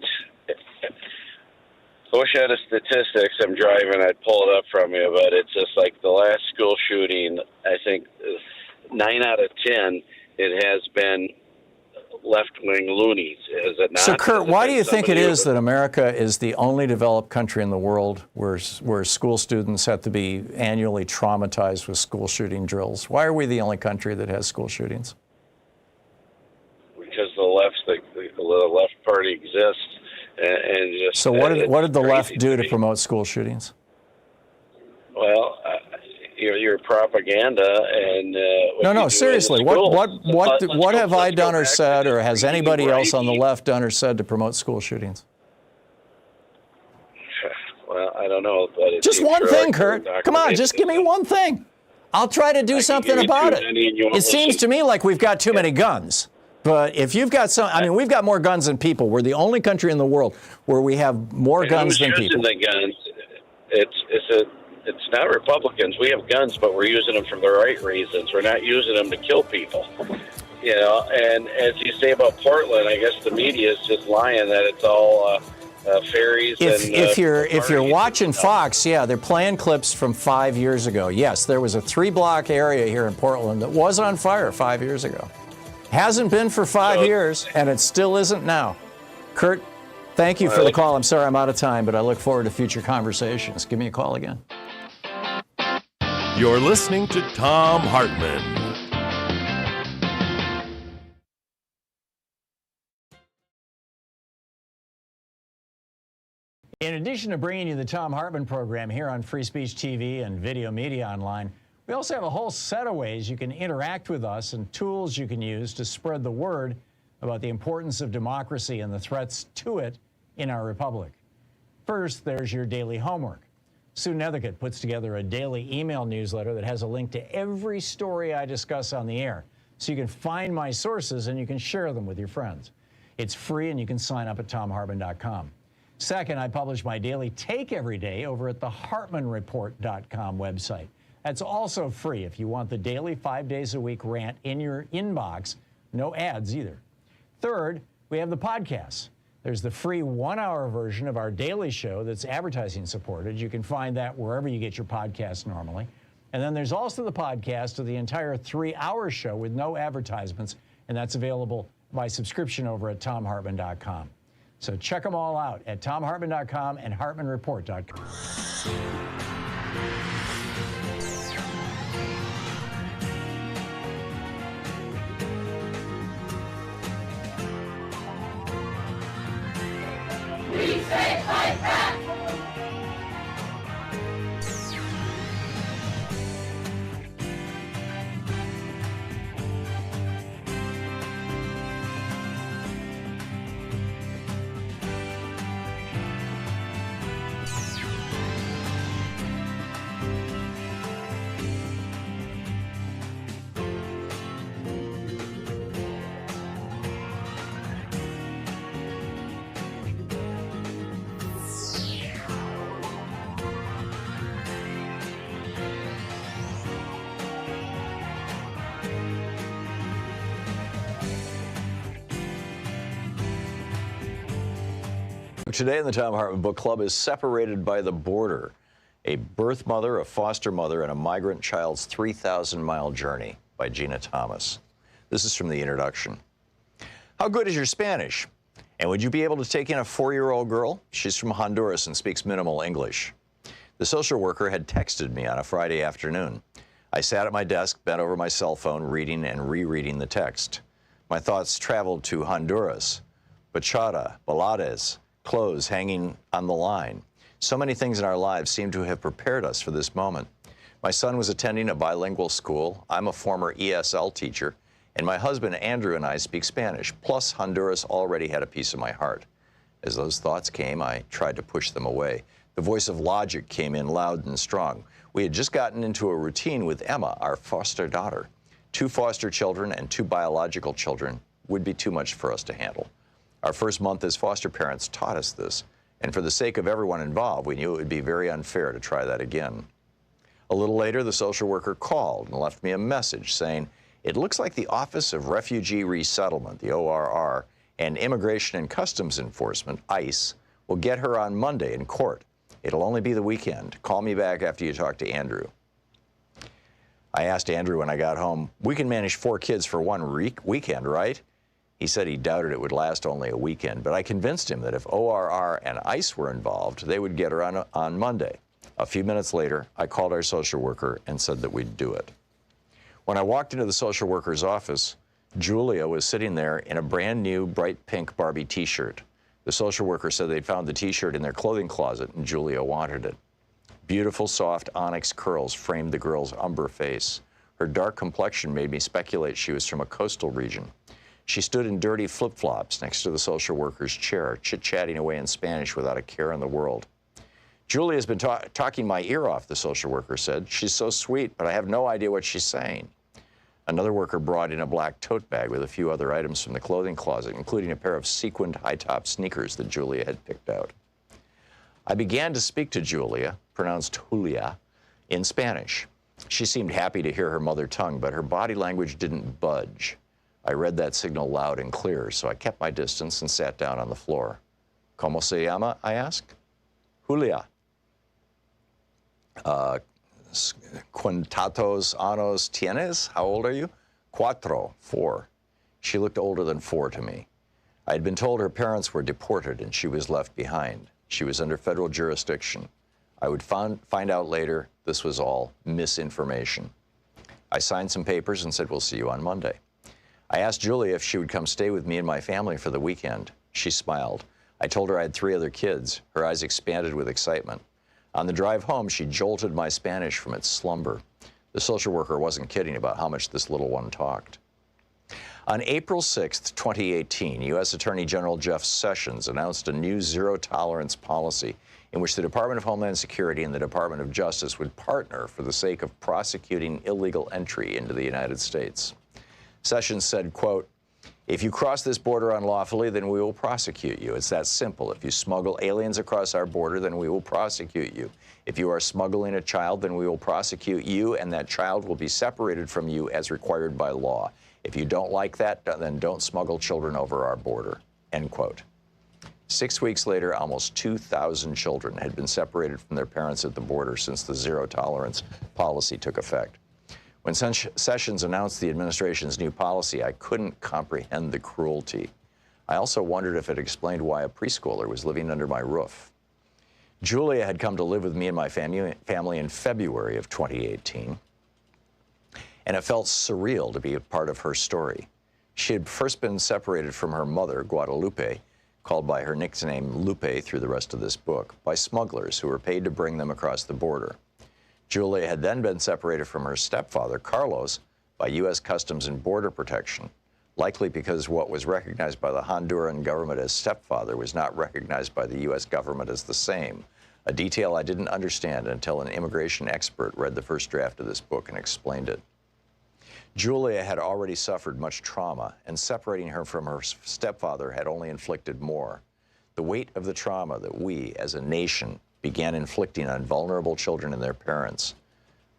I wish I had the statistics. I'm driving. I'd pull it up from you, but it's just like the last school shooting. I think 9 out of 10, it has been left-wing loonies, is it not? So, Kurt, why do you think it is that America is the only developed country in the world where school students have to be annually traumatized with school shooting drills? Why are we the only country that has school shootings? Because the left party exists, and just. So, what did the left do to promote school shootings? Well, your propaganda and no, seriously. What have I done or said, or has anybody else on the left done or said to promote school shootings? Well, I don't know. But just one thing, Kurt. Come on, just give me one thing. I'll try to do something about it. It seems to me like we've got too many guns. But if you've got we've got more guns than people. We're the only country in the world where we have more guns than people. The guns? It's not Republicans. We have guns, but we're using them for the right reasons. We're not using them to kill people. And as you say about Portland, I guess the media is just lying that it's all ferries. If you're watching Fox, yeah, they're playing clips from 5 years ago. Yes, there was a 3-block area here in Portland that was on fire 5 years ago. Hasn't been for 5 years, and it still isn't now. Kurt, thank you for the call. I'm sorry I'm out of time, but I look forward to future conversations. Give me a call again. You're listening to Thom Hartmann. In addition to bringing you the Thom Hartmann program here on Free Speech TV and Video Media Online, we also have a whole set of ways you can interact with us and tools you can use to spread the word about the importance of democracy and the threats to it in our republic. First, there's your daily homework. Sue Nethercutt puts together a daily email newsletter that has a link to every story I discuss on the air, so you can find my sources and you can share them with your friends. It's free and you can sign up at thomhartmann.com. Second, I publish my daily take every day over at the hartmannreport.com website. That's also free if you want the daily 5 days a week rant in your inbox. No ads either. Third, we have the podcasts. There's the free 1-hour version of our daily show that's advertising supported. You can find that wherever you get your podcasts normally. And then there's also the podcast of the entire 3-hour show with no advertisements, and that's available by subscription over at thomhartmann.com. So check them all out at thomhartmann.com and hartmannreport.com. We say fight back! Today in the Thom Hartmann Book Club is Separated by the Border, a birth mother, a foster mother, and a migrant child's 3,000-mile journey by Gina Thomas. This is from the introduction. How good is your Spanish? And would you be able to take in a 4-year-old girl? She's from Honduras and speaks minimal English. The social worker had texted me on a Friday afternoon. I sat at my desk, bent over my cell phone, reading and rereading the text. My thoughts traveled to Honduras, bachata, ballades, clothes hanging on the line. So many things in our lives seem to have prepared us for this moment. My son was attending a bilingual school. I'm a former ESL teacher, and my husband Andrew and I speak Spanish. Plus, Honduras already had a piece of my heart. As those thoughts came, I tried to push them away. The voice of logic came in loud and strong. We had just gotten into a routine with Emma, our foster daughter. 2 foster children and 2 biological children would be too much for us to handle. Our first month as foster parents taught us this, and for the sake of everyone involved, we knew it would be very unfair to try that again. A little later, the social worker called and left me a message saying, It looks like the Office of Refugee Resettlement, the ORR, and Immigration and Customs Enforcement, ICE, will get her on Monday in court. It'll only be the weekend. Call me back after you talk to Andrew. I asked Andrew when I got home, we can manage 4 kids for one weekend, right? He said he doubted it would last only a weekend, but I convinced him that if ORR and ICE were involved, they would get her on Monday. A few minutes later, I called our social worker and said that we'd do it. When I walked into the social worker's office, Julia was sitting there in a brand new bright pink Barbie t-shirt. The social worker said they'd found the t-shirt in their clothing closet and Julia wanted it. Beautiful, soft onyx curls framed the girl's umber face. Her dark complexion made me speculate she was from a coastal region. She stood in dirty flip-flops next to the social worker's chair, chit-chatting away in Spanish without a care in the world. Julia's been talking my ear off, the social worker said. She's so sweet, but I have no idea what she's saying. Another worker brought in a black tote bag with a few other items from the clothing closet, including a pair of sequined high-top sneakers that Julia had picked out. I began to speak to Julia, pronounced Julia, in Spanish. She seemed happy to hear her mother tongue, but her body language didn't budge. I read that signal loud and clear, so I kept my distance and sat down on the floor. ¿Cómo se llama? I asked. Julia. ¿Cuántos años tienes? How old are you? 4. She looked older than 4 to me. I had been told her parents were deported and she was left behind. She was under federal jurisdiction. I would find out later this was all misinformation. I signed some papers and said, we'll see you on Monday. I asked Julia if she would come stay with me and my family for the weekend. She smiled. I told her I had 3 other kids. Her eyes expanded with excitement. On the drive home, she jolted my Spanish from its slumber. The social worker wasn't kidding about how much this little one talked. On April 6, 2018, U.S. Attorney General Jeff Sessions announced a new zero-tolerance policy in which the Department of Homeland Security and the Department of Justice would partner for the sake of prosecuting illegal entry into the United States. Sessions said, quote, if you cross this border unlawfully, then we will prosecute you. It's that simple. If you smuggle aliens across our border, then we will prosecute you. If you are smuggling a child, then we will prosecute you, and that child will be separated from you as required by law. If you don't like that, then don't smuggle children over our border, end quote. 6 weeks later, almost 2,000 children had been separated from their parents at the border since the zero-tolerance policy took effect. When Sessions announced the administration's new policy, I couldn't comprehend the cruelty. I also wondered if it explained why a preschooler was living under my roof. Julia had come to live with me and my family in February of 2018, and it felt surreal to be a part of her story. She had first been separated from her mother, Guadalupe, called by her nickname Lupe through the rest of this book, by smugglers who were paid to bring them across the border. Julia had then been separated from her stepfather, Carlos, by U.S. Customs and Border Protection, likely because what was recognized by the Honduran government as stepfather was not recognized by the U.S. government as the same, a detail I didn't understand until an immigration expert read the first draft of this book and explained it. Julia had already suffered much trauma, and separating her from her stepfather had only inflicted more. The weight of the trauma that we, as a nation, began inflicting on vulnerable children and their parents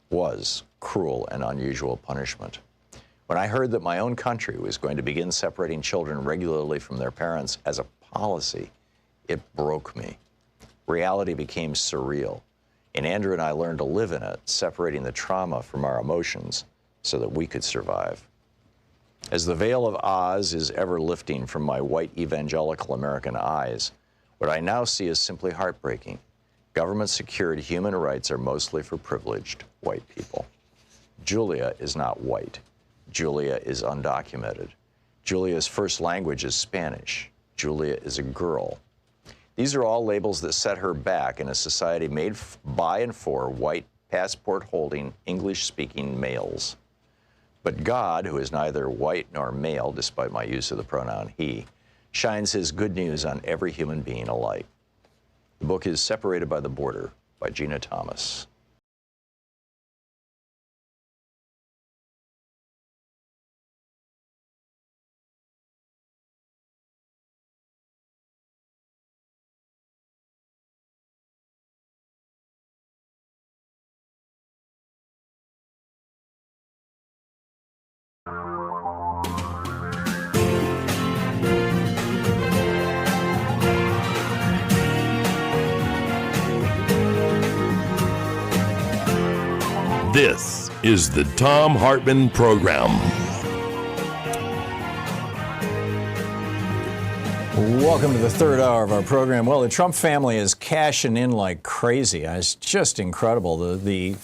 was cruel and unusual punishment. When I heard that my own country was going to begin separating children regularly from their parents as a policy, it broke me. Reality became surreal, and Andrew and I learned to live in it, separating the trauma from our emotions so that we could survive. As the veil of Oz is ever lifting from my white evangelical American eyes, what I now see is simply heartbreaking. Government-secured human rights are mostly for privileged white people. Julia is not white. Julia is undocumented. Julia's first language is Spanish. Julia is a girl. These are all labels that set her back in a society made by and for white, passport-holding, English-speaking males. But God, who is neither white nor male, despite my use of the pronoun he, shines his good news on every human being alike. The book is Separated by the Border by Gina Thomas. This is the Thom Hartmann Program. Welcome to the third hour of our program. Well, the Trump family is cashing in like crazy. It's just incredible. The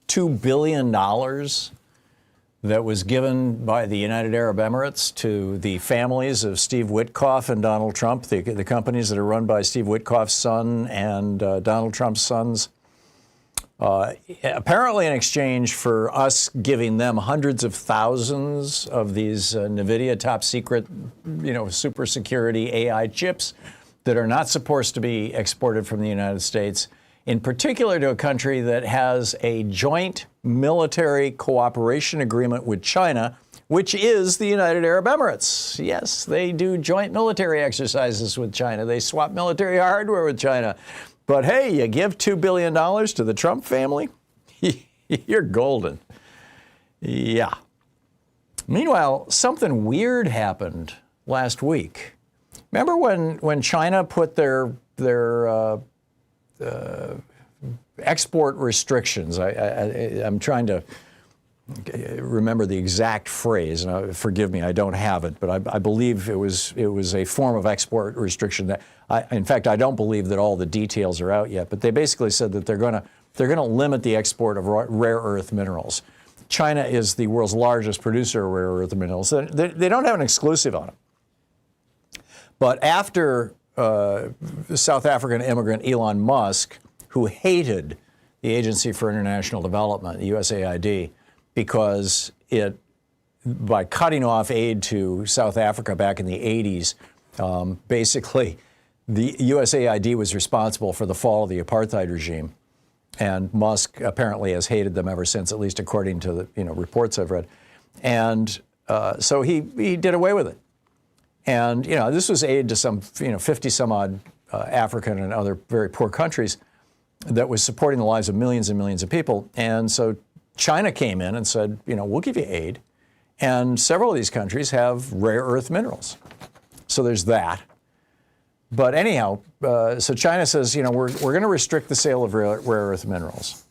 $2 billion that was given by the United Arab Emirates to the families of Steve Witkoff and Donald Trump, the companies that are run by Steve Witkoff's son and Donald Trump's sons, apparently in exchange for us giving them hundreds of thousands of these NVIDIA top secret, super security AI chips that are not supposed to be exported from the United States, in particular to a country that has a joint military cooperation agreement with China, which is the United Arab Emirates. Yes, they do joint military exercises with China. They swap military hardware with China. But hey, you give $2 billion to the Trump family, you're golden. Yeah. Meanwhile, something weird happened last week. Remember when China put their export restrictions? I'm trying to remember the exact phrase, and forgive me, I don't have it, but I believe it was a form of export restriction that, in fact, I don't believe that all the details are out yet, but they basically said that they're going to limit the export of rare earth minerals. China is the world's largest producer of rare earth minerals. They don't have an exclusive on it. But after the South African immigrant Elon Musk, who hated the Agency for International Development, the USAID, because by cutting off aid to South Africa back in the 80s, basically the USAID was responsible for the fall of the apartheid regime. And Musk apparently has hated them ever since, at least according to the reports I've read. And so he did away with it. And this was aid to some 50 some odd African and other very poor countries that was supporting the lives of millions and millions of people. And so China came in and said, we'll give you aid. And several of these countries have rare earth minerals. So there's that. But anyhow, so China says, we're going to restrict the sale of rare earth minerals.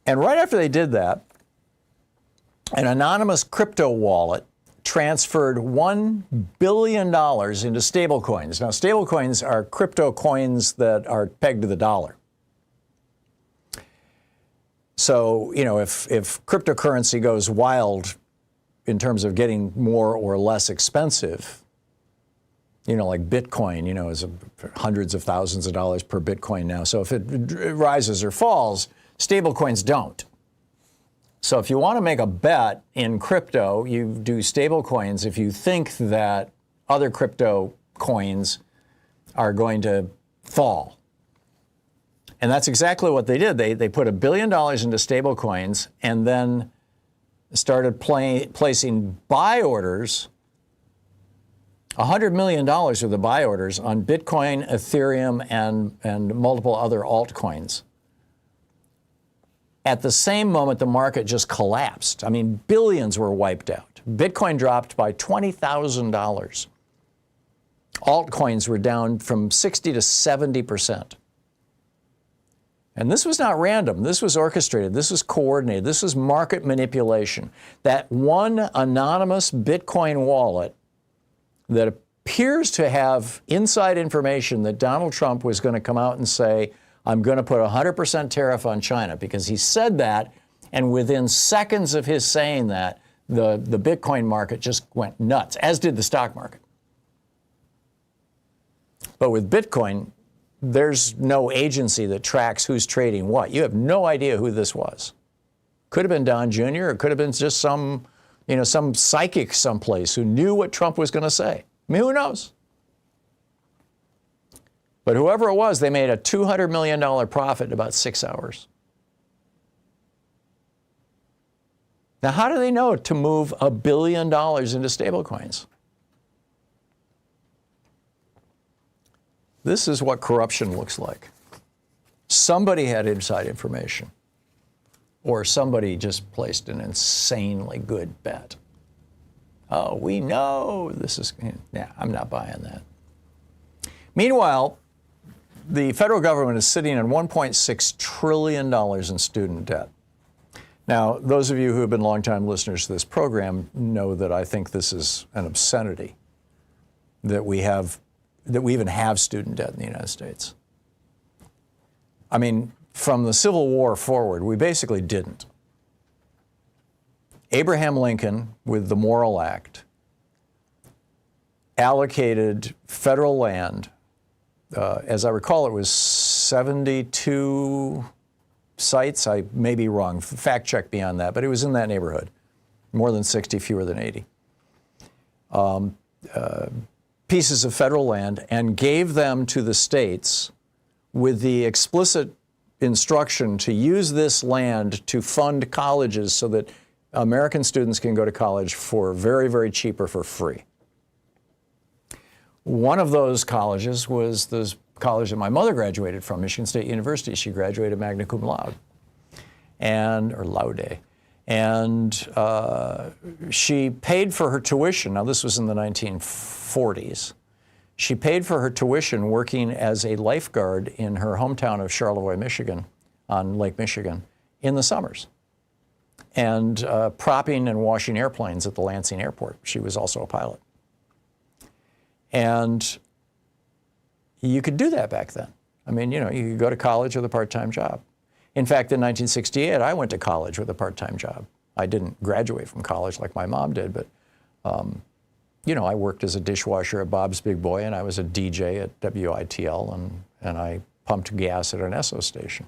And right after they did that, an anonymous crypto wallet transferred $1 billion into stablecoins. Now, stablecoins are crypto coins that are pegged to the dollar. So, if cryptocurrency goes wild in terms of getting more or less expensive, like Bitcoin, is hundreds of thousands of dollars per Bitcoin now. So if it rises or falls, stablecoins don't. So if you want to make a bet in crypto, you do stablecoins if you think that other crypto coins are going to fall. And that's exactly what they did. They put $1 billion into stablecoins and then started placing buy orders, $100 million worth of buy orders on Bitcoin, Ethereum, and multiple other altcoins. At the same moment, the market just collapsed. I mean, billions were wiped out. Bitcoin dropped by $20,000. Altcoins were down from 60 to 70%. And this was not random. This was orchestrated. This was coordinated. This was market manipulation. That one anonymous Bitcoin wallet that appears to have inside information that Donald Trump was going to come out and say, I'm going to put a 100% tariff on China, because he said that, and within seconds of his saying that, the Bitcoin market just went nuts, as did the stock market. But with Bitcoin, there's no agency that tracks who's trading what. You have no idea who this was. Could have been Don Jr., or it could have been just some psychic someplace who knew what Trump was going to say. I mean, who knows? But whoever it was, they made a $200 million profit in about 6 hours. Now, how do they know to move $1 billion into stablecoins? This is what corruption looks like. Somebody had inside information, or somebody just placed an insanely good bet. Oh, we know this is, I'm not buying that. Meanwhile, the federal government is sitting on $1.6 trillion in student debt. Now, those of you who have been longtime listeners to this program know that I think this is an obscenity, that we even have student debt in the United States. I mean, from the Civil War forward, we basically didn't. Abraham Lincoln, with the Morrill Act, allocated federal land. As I recall, it was 72 sites. I may be wrong. Fact check me on that, but it was in that neighborhood. More than 60, fewer than 80. Pieces of federal land, and gave them to the states with the explicit instruction to use this land to fund colleges so that American students can go to college for very, very cheap or for free. One of those colleges was the college that my mother graduated from, Michigan State University. She graduated magna cum laude, or laude. And she paid for her tuition. Now, this was in the 1940s. She paid for her tuition working as a lifeguard in her hometown of Charlevoix, Michigan, on Lake Michigan, in the summers, and propping and washing airplanes at the Lansing airport. She was also a pilot. And you could do that back then. I mean, you could go to college with a part-time job. In fact, in 1968, I went to college with a part-time job. I didn't graduate from college like my mom did, but, I worked as a dishwasher at Bob's Big Boy, and I was a DJ at WITL, and I pumped gas at an Esso station.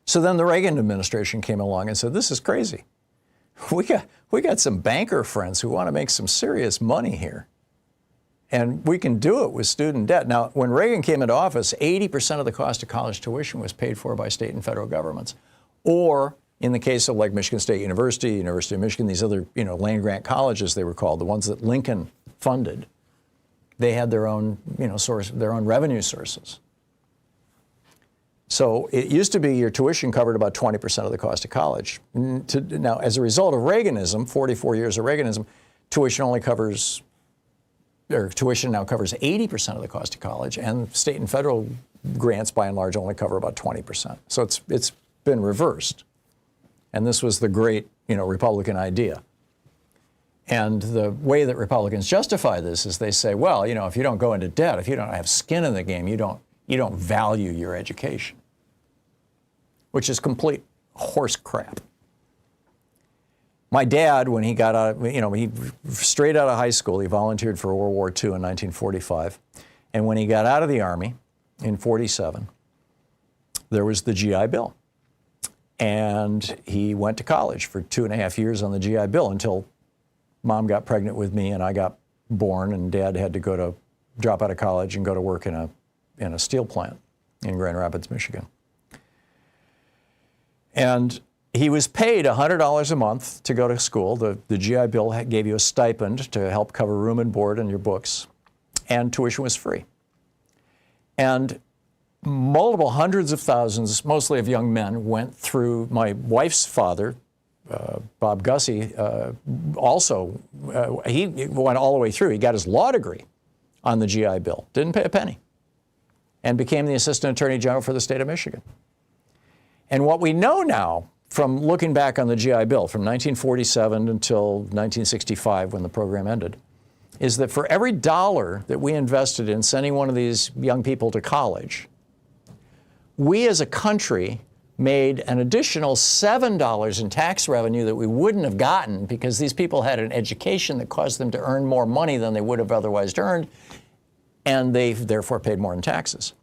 So then the Reagan administration came along and said, this is crazy. We got some banker friends who want to make some serious money here. And we can do it with student debt. Now, when Reagan came into office, 80% of the cost of college tuition was paid for by state and federal governments. Or in the case of like Michigan State University, University of Michigan, these other, land grant colleges, they were called, the ones that Lincoln funded, they had their own, their own revenue sources. So it used to be your tuition covered about 20% of the cost of college. Now, as a result of Reaganism, 44 years of Reaganism, tuition now covers 80% of the cost of college, and state and federal grants, by and large, only cover about 20%. So it's been reversed. And this was the great, Republican idea. And the way that Republicans justify this is they say, well, if you don't go into debt, if you don't have skin in the game, you don't value your education, which is complete horse crap. My dad, when he got out, he straight out of high school, he volunteered for World War II in 1945. And when he got out of the Army in 47, there was the GI Bill. And he went to college for 2.5 years on the GI Bill until Mom got pregnant with me and I got born, and Dad had to drop out of college and go to work in a steel plant in Grand Rapids, Michigan. And he was paid $100 a month to go to school. The GI Bill gave you a stipend to help cover room and board and your books, and tuition was free. And multiple hundreds of thousands, mostly of young men, went through. My wife's father, Bob Gussie, also, he went all the way through. He got his law degree on the GI Bill, didn't pay a penny, and became the Assistant Attorney General for the state of Michigan. And what we know now, from looking back on the GI Bill from 1947 until 1965 when the program ended, is that for every dollar that we invested in sending one of these young people to college, we as a country made an additional $7 in tax revenue that we wouldn't have gotten because these people had an education that caused them to earn more money than they would have otherwise earned, and they therefore paid more in taxes.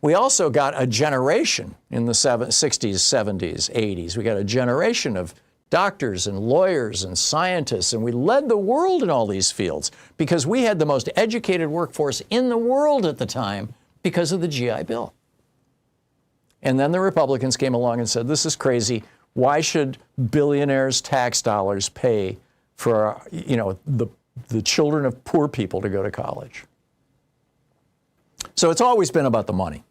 We also got a generation in the 60s, 70s, 80s. We got a generation of doctors and lawyers and scientists, and we led the world in all these fields because we had the most educated workforce in the world at the time because of the GI Bill. And then the Republicans came along and said, this is crazy. Why should billionaires' tax dollars pay for, the children of poor people to go to college? So it's always been about the money.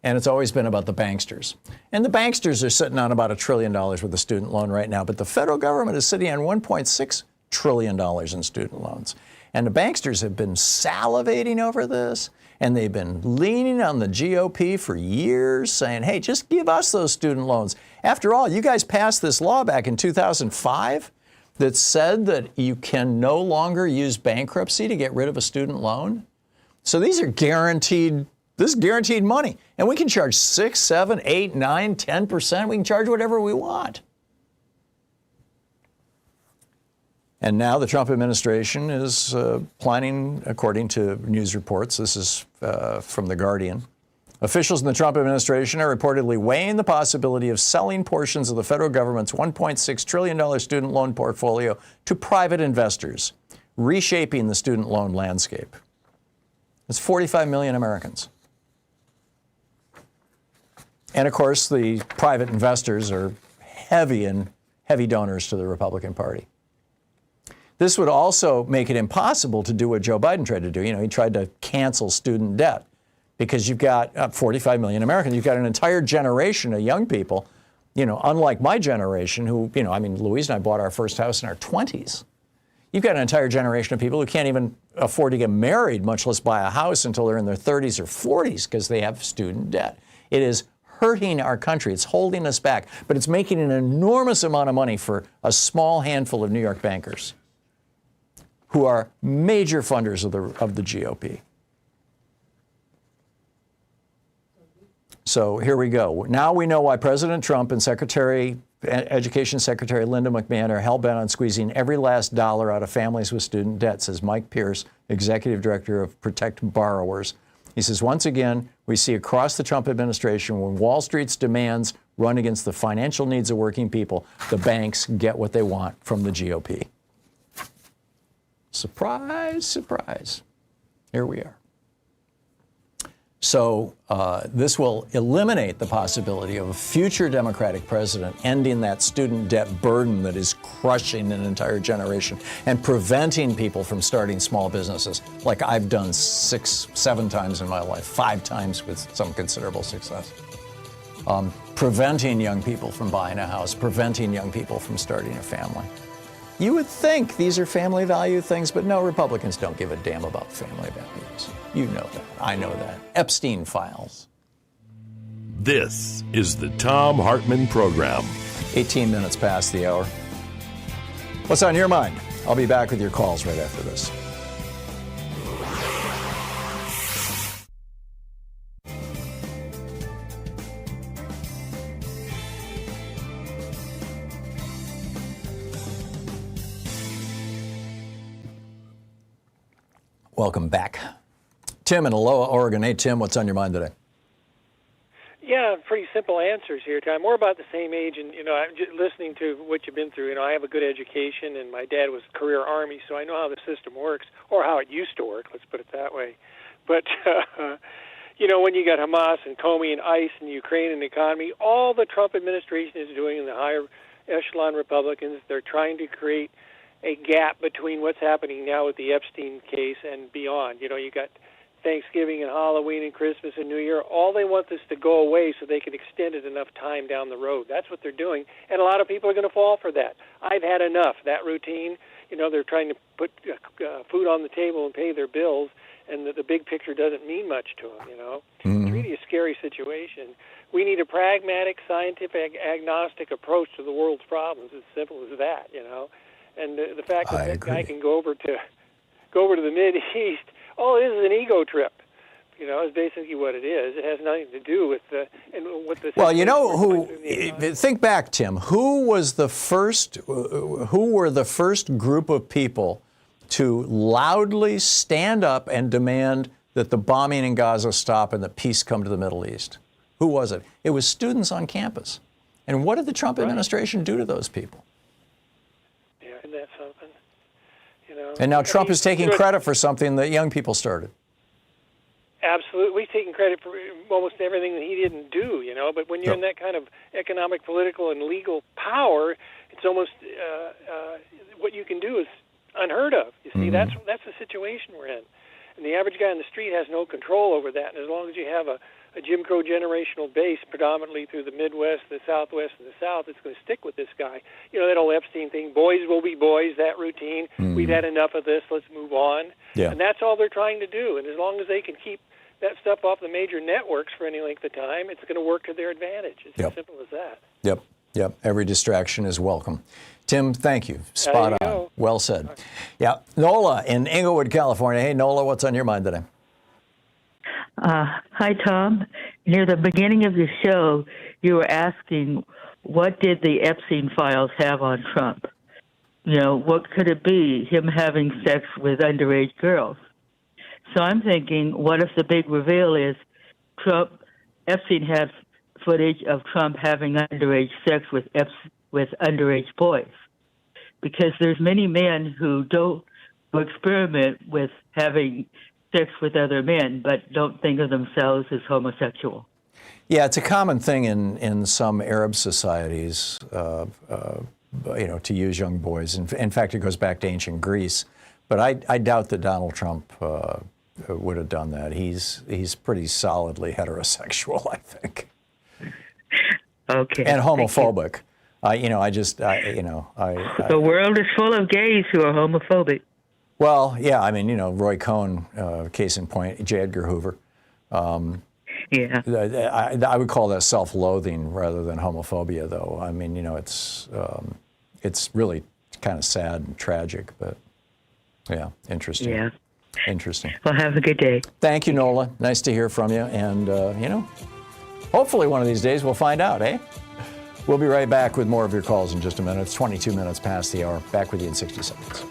And it's always been about the banksters. And the banksters are sitting on about $1 trillion worth of student loan right now, but the federal government is sitting on $1.6 trillion in student loans. And the banksters have been salivating over this. And they've been leaning on the GOP for years, saying, hey, just give us those student loans. After all, you guys passed this law back in 2005 that said that you can no longer use bankruptcy to get rid of a student loan. So these are guaranteed, this is guaranteed money. And we can charge 6, 7, 8, 9, 10%. We can charge whatever we want. And now the Trump administration is planning, according to news reports, this is from The Guardian, officials in the Trump administration are reportedly weighing the possibility of selling portions of the federal government's $1.6 trillion student loan portfolio to private investors, reshaping the student loan landscape. It's 45 million Americans. And of course, the private investors are heavy donors to the Republican Party. This would also make it impossible to do what Joe Biden tried to do. You know, he tried to cancel student debt because you've got 45 million Americans. You've got an entire generation of young people, you know, unlike my generation who, you know, I mean, Louise and I bought our first house in our 20s. You've got an entire generation of people who can't even afford to get married, much less buy a house until they're in their 30s or 40s because they have student debt. It is hurting our country. It's holding us back, but it's making an enormous amount of money for a small handful of New York bankers who are major funders of the GOP. So here we go. Now we know why President Trump and Education Secretary Linda McMahon are hell-bent on squeezing every last dollar out of families with student debt, says Mike Pierce, Executive Director of Protect Borrowers. He says, once again, we see across the Trump administration when Wall Street's demands run against the financial needs of working people, the banks get what they want from the GOP. Surprise, surprise. Here we are. So this will eliminate the possibility of a future Democratic president ending that student debt burden that is crushing an entire generation and preventing people from starting small businesses like I've done 6, 7 times in my life, 5 times with some considerable success. Preventing young people from buying a house, preventing young people from starting a family. You would think these are family value things, but no, Republicans don't give a damn about family values. You know that. I know that. Epstein files. This is the Thom Hartmann Program. 18 minutes past the hour. What's on your mind? I'll be back with your calls right after this. Welcome back. Tim in Aloha, Oregon. Hey, Tim, what's on your mind today? Yeah, pretty simple answers here, Tom. We're about the same age, and, you know, I'm just listening to what you've been through. You know, I have a good education, and my dad was career Army, so I know how the system works, or how it used to work, let's put it that way. But, you know, when you got Hamas and Comey and ICE and Ukraine and the economy, all the Trump administration is doing in the higher echelon Republicans, they're trying to create a gap between what's happening now with the Epstein case and beyond. You know, you got Thanksgiving and Halloween and Christmas and New Year. All they want this to go away so they can extend it enough time down the road. That's what they're doing, and a lot of people are going to fall for that. I've had enough. That routine, you know, they're trying to put food on the table and pay their bills, and the big picture doesn't mean much to them, you know. Mm-hmm. It's really a scary situation. We need a pragmatic, scientific, agnostic approach to the world's problems. As simple as that, you know. And the fact that that guy can go over to the Mideast, all it is an ego trip. You know, is basically what it is. It has nothing to do with the Well, you know who? Think back, Tim. Who was the first? Who were the first group of people to loudly stand up and demand that the bombing in Gaza stop and that peace come to the Middle East? Who was it? It was students on campus. And what did the Trump administration do to those people? Isn't that something? You know. And now Trump is taking credit for something that young people started. Absolutely. We've taken credit for almost everything that he didn't do, you know. But when you're in that kind of economic, political, and legal power, it's almost what you can do is unheard of. You see, that's the situation we're in. And the average guy on the street has no control over that. And as long as you have a Jim Crow generational base predominantly through the Midwest, the Southwest, and the South, it's going to stick with this guy. You know, that old Epstein thing, boys will be boys, that routine. We've had enough of this, let's move on. Yeah. And that's all they're trying to do. And as long as they can keep that stuff off the major networks for any length of time, it's going to work to their advantage. It's as simple as that. Yep. Every distraction is welcome. Tim, thank you. Spot on. Well said. Yeah. Nola in Inglewood, California. Hey, Nola, what's on your mind today? Hi, Tom. Near the beginning of the show, you were asking, what did the Epstein files have on Trump? What could it be? Him having sex with underage girls. So I'm thinking, what if the big reveal is Epstein had footage of Trump having underage sex with underage boys? Because there's many men who experiment with having sex with other men, but don't think of themselves as homosexual. Yeah, it's a common thing in some Arab societies, to use young boys. In fact, it goes back to ancient Greece. But I doubt that Donald Trump would have done that. He's pretty solidly heterosexual, I think. Okay. And homophobic. The world is full of gays who are homophobic. Well, yeah, Roy Cohn, case in point, J. Edgar Hoover. Yeah. I would call that self-loathing rather than homophobia, though. It's really kind of sad and tragic, but yeah, interesting. Yeah. Interesting. Well, have a good day. Thank you, Nola. Nice to hear from you. And, hopefully one of these days we'll find out, eh? We'll be right back with more of your calls in just a minute. It's 22 minutes past the hour. Back with you in 60 seconds.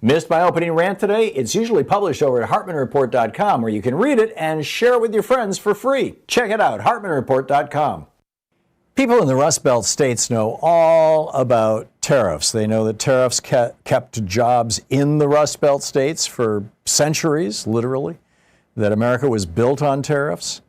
Missed my opening rant today? It's usually published over at HartmannReport.com, where you can read it and share it with your friends for free. Check it out, HartmannReport.com. People in the Rust Belt states know all about tariffs. They know that tariffs kept jobs in the Rust Belt states for centuries, literally, that America was built on tariffs.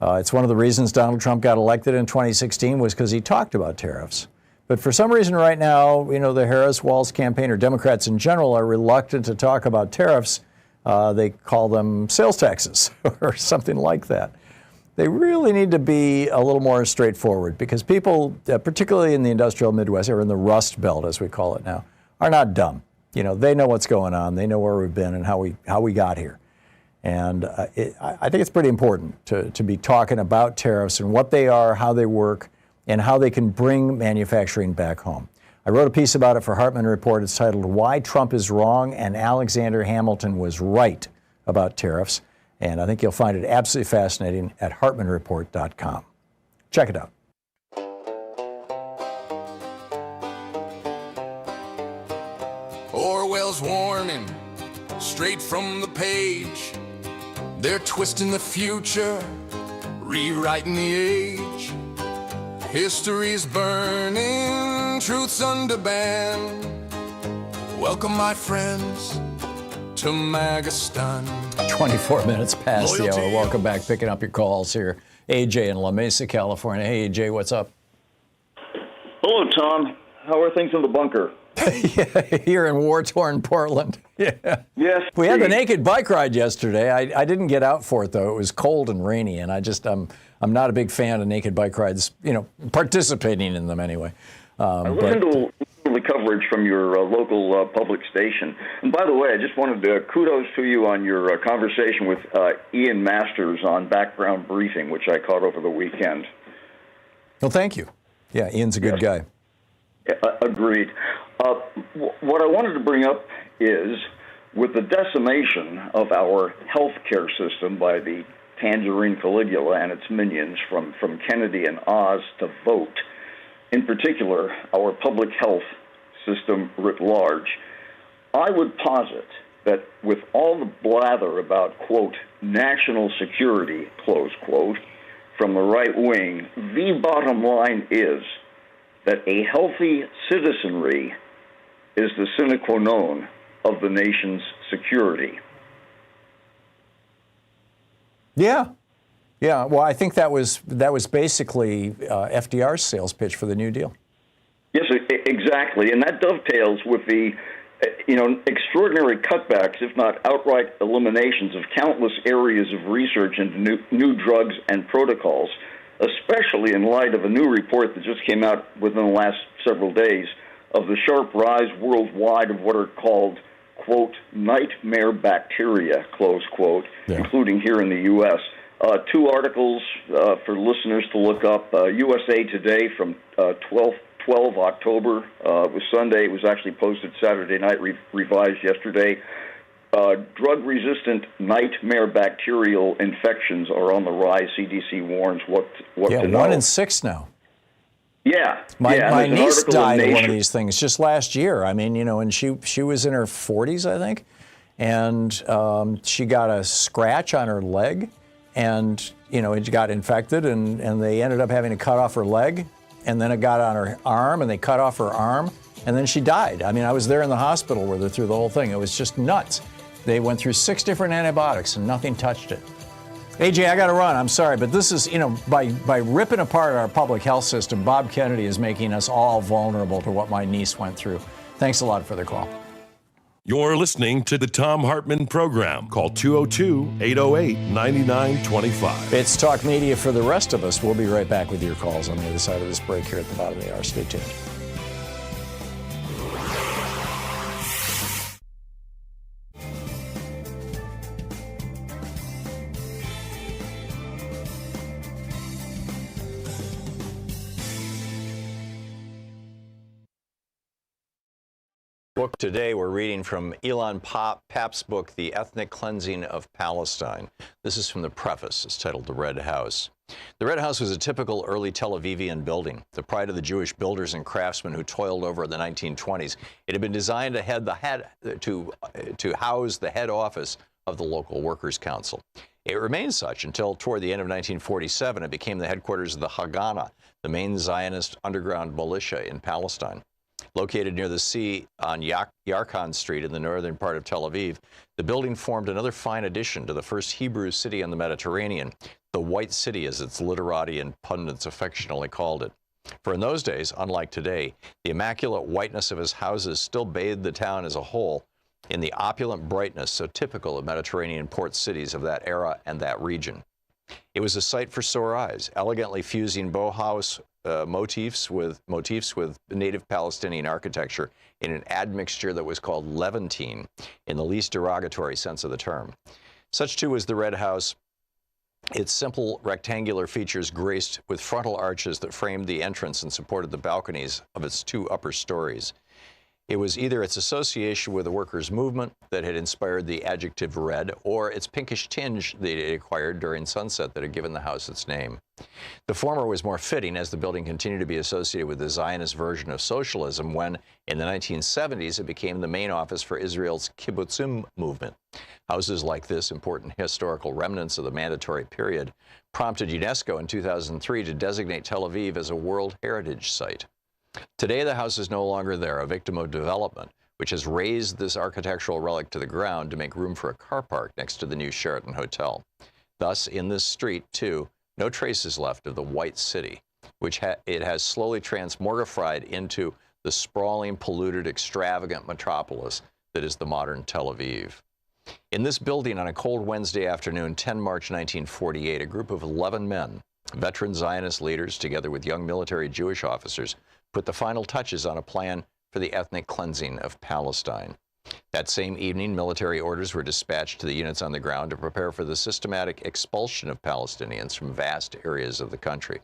It's one of the reasons Donald Trump got elected in 2016 was because he talked about tariffs. But for some reason right now, the Harris-Walz campaign, or Democrats in general, are reluctant to talk about tariffs. They call them sales taxes or something like that. They really need to be a little more straightforward because people, particularly in the industrial Midwest, or in the Rust Belt, as we call it now, are not dumb. They know what's going on. They know where we've been and how we got here. And I think it's pretty important to be talking about tariffs and what they are, how they work, and how they can bring manufacturing back home. I wrote a piece about it for Hartmann Report. It's titled, Why Trump is Wrong and Alexander Hamilton Was Right About Tariffs. And I think you'll find it absolutely fascinating at HartmannReport.com. Check it out. Orwell's warning, straight from the page. They're twisting the future, rewriting the age. History's burning, truth's under ban. Welcome, my friends, to Magistan. 24 minutes past the hour. Welcome back, picking up your calls here. AJ in La Mesa, California. Hey, AJ, what's up? Hello, Tom. How are things in the bunker? Here in war-torn Portland. Yeah. Yes. We had the naked bike ride yesterday. I didn't get out for it, though. It was cold and rainy, and I'm not a big fan of naked bike rides, participating in them anyway. I listened to the coverage from your local public station. And by the way, I just wanted to kudos to you on your conversation with Ian Masters on Background Briefing, which I caught over the weekend. Well, thank you. Yeah, Ian's a good guy. Agreed. What I wanted to bring up is, with the decimation of our health care system by the Tangerine Caligula and its minions, from Kennedy and Oz to Vote, in particular, our public health system writ large, I would posit that with all the blather about, quote, national security, close quote, from the right wing, the bottom line is that a healthy citizenry is the sine qua non of the nation's security. Yeah. Yeah. Well, I think that was basically FDR's sales pitch for the New Deal. Yes, exactly. And that dovetails with the extraordinary cutbacks, if not outright eliminations, of countless areas of research into new drugs and protocols, especially in light of a new report that just came out within the last several days of the sharp rise worldwide of what are called, quote, nightmare bacteria, close quote, including here in the U.S. Two articles for listeners to look up. USA Today from 12 October. It was Sunday. It was actually posted Saturday night, revised yesterday. Drug-resistant nightmare bacterial infections are on the rise. CDC warns what to know. 1 in 6 now. Yeah. My niece died of one of these things just last year. I mean, and she was in her 40s, I think, and she got a scratch on her leg, and, it got infected, and they ended up having to cut off her leg, and then it got on her arm, and they cut off her arm, and then she died. I mean, I was there in the hospital where they're through the whole thing. It was just nuts. They went through 6 different antibiotics, and nothing touched it. AJ, I got to run. I'm sorry, but this is, by ripping apart our public health system, Bob Kennedy is making us all vulnerable to what my niece went through. Thanks a lot for the call. You're listening to the Thom Hartmann Program. Call 202-808-9925. It's Talk Media for the rest of us. We'll be right back with your calls on the other side of this break here at the bottom of the hour. Stay tuned. Book today, we're reading from Elon Papp's book, The Ethnic Cleansing of Palestine. This is from the preface. It's titled The Red House. The Red House was a typical early Tel Avivian building, the pride of the Jewish builders and craftsmen who toiled over in the 1920s. It had been designed to house the head office of the local Workers' Council. It remained such until toward the end of 1947 it became the headquarters of the Haganah, the main Zionist underground militia in Palestine. Located near the sea on Yarkon Street in the northern part of Tel Aviv, the building formed another fine addition to the first Hebrew city on the Mediterranean, the White City, as its literati and pundits affectionately called it. For in those days, unlike today, the immaculate whiteness of his houses still bathed the town as a whole in the opulent brightness so typical of Mediterranean port cities of that era and that region. It was a sight for sore eyes, elegantly fusing Bauhaus motifs with native Palestinian architecture in an admixture that was called Levantine in the least derogatory sense of the term. Such too was the Red House, its simple rectangular features graced with frontal arches that framed the entrance and supported the balconies of its 2 upper stories. It was either its association with the workers' movement that had inspired the adjective red, or its pinkish tinge that it acquired during sunset that had given the house its name. The former was more fitting as the building continued to be associated with the Zionist version of socialism when, in the 1970s, it became the main office for Israel's kibbutzim movement. Houses like this, important historical remnants of the mandatory period, prompted UNESCO in 2003 to designate Tel Aviv as a World Heritage Site. Today, the house is no longer there, a victim of development, which has razed this architectural relic to the ground to make room for a car park next to the new Sheraton Hotel. Thus, in this street, too, no traces left of the White City, which it has slowly transmogrified into the sprawling, polluted, extravagant metropolis that is the modern Tel Aviv. In this building on a cold Wednesday afternoon, 10 March 1948, a group of 11 men, veteran Zionist leaders, together with young military Jewish officers, put the final touches on a plan for the ethnic cleansing of Palestine. That same evening, military orders were dispatched to the units on the ground to prepare for the systematic expulsion of Palestinians from vast areas of the country.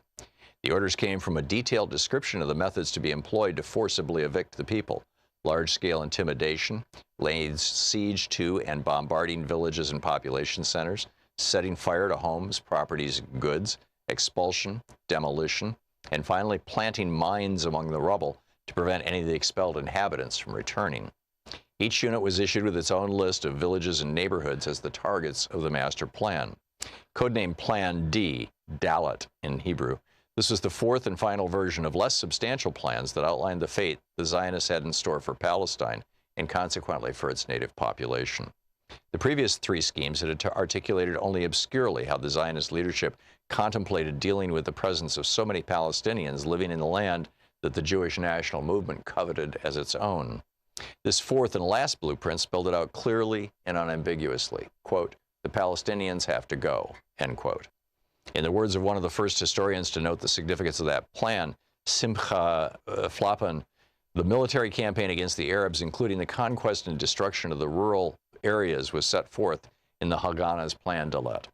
The orders came from a detailed description of the methods to be employed to forcibly evict the people: large-scale intimidation, laying siege to and bombarding villages and population centers, setting fire to homes, properties, goods, expulsion, demolition, and finally planting mines among the rubble to prevent any of the expelled inhabitants from returning. Each unit was issued with its own list of villages and neighborhoods as the targets of the master plan. Codenamed Plan D, Dalet in Hebrew, this was the 4th and final version of less substantial plans that outlined the fate the Zionists had in store for Palestine and consequently for its native population. The previous three schemes had articulated only obscurely how the Zionist leadership contemplated dealing with the presence of so many Palestinians living in the land that the Jewish national movement coveted as its own. This fourth and last blueprint spelled it out clearly and unambiguously. Quote, "The Palestinians have to go," end quote. In the words of one of the first historians to note the significance of that plan, Simcha Flapan, the military campaign against the Arabs, including the conquest and destruction of the rural areas, was set forth in the Haganah's plan to let.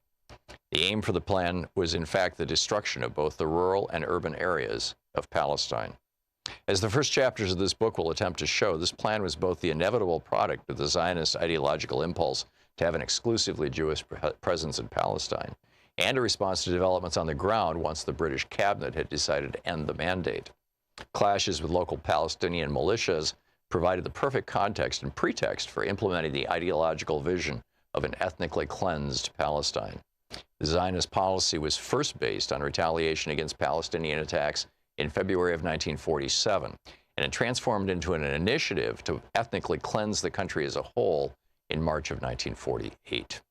The aim for the plan was in fact the destruction of both the rural and urban areas of Palestine. As the first chapters of this book will attempt to show, this plan was both the inevitable product of the Zionist ideological impulse to have an exclusively Jewish presence in Palestine, and a response to developments on the ground once the British cabinet had decided to end the mandate. Clashes with local Palestinian militias provided the perfect context and pretext for implementing the ideological vision of an ethnically cleansed Palestine. The Zionist policy was first based on retaliation against Palestinian attacks in February of 1947, and it transformed into an initiative to ethnically cleanse the country as a whole in March of 1948.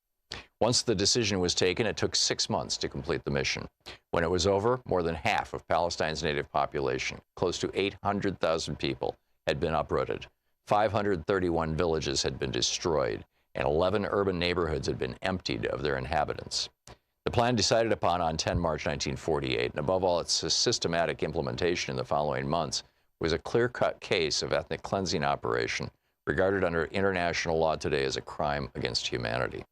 Once the decision was taken, it took 6 months to complete the mission. When it was over, more than half of Palestine's native population, close to 800,000 people, had been uprooted. 531 villages had been destroyed, and 11 urban neighborhoods had been emptied of their inhabitants. The plan decided upon on 10 March 1948, and above all its systematic implementation in the following months, was a clear-cut case of ethnic cleansing operation regarded under international law today as a crime against humanity.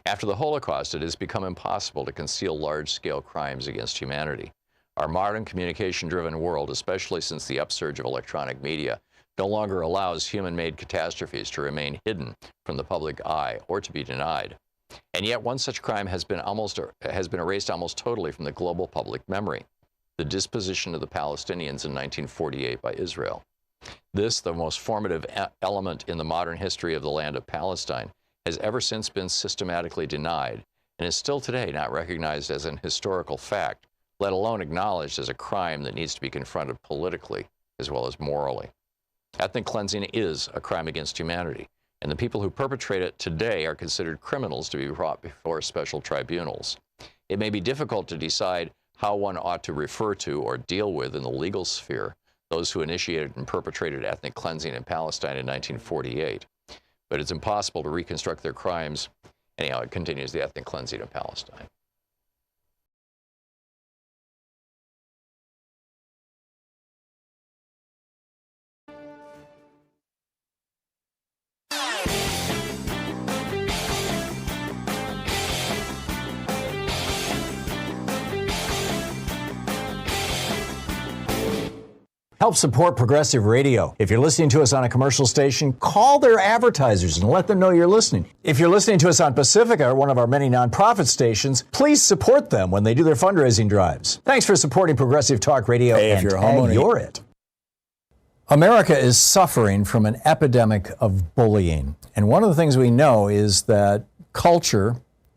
After the Holocaust, it has become impossible to conceal large-scale crimes against humanity. Our modern communication-driven world, especially since the upsurge of electronic media, no longer allows human-made catastrophes to remain hidden from the public eye or to be denied. And yet one such crime has been erased almost totally from the global public memory: the disposition of the Palestinians in 1948 by Israel. This, the most formative element in the modern history of the land of Palestine, has ever since been systematically denied and is still today not recognized as an historical fact, let alone acknowledged as a crime that needs to be confronted politically as well as morally. Ethnic cleansing is a crime against humanity, and the people who perpetrate it today are considered criminals to be brought before special tribunals. It may be difficult to decide how one ought to refer to or deal with in the legal sphere those who initiated and perpetrated ethnic cleansing in Palestine in 1948, but it's impossible to reconstruct their crimes. Anyhow, it continues the ethnic cleansing of Palestine. Help support progressive radio. If you're listening to us on a commercial station, call their advertisers and let them know you're listening. If you're listening to us on Pacifica, one of our many nonprofit stations, please support them when they do their fundraising drives. Thanks for supporting progressive talk radio. Hey, if you're a homeowner, you're it. America is suffering from an epidemic of bullying. And one of the things we know is that culture,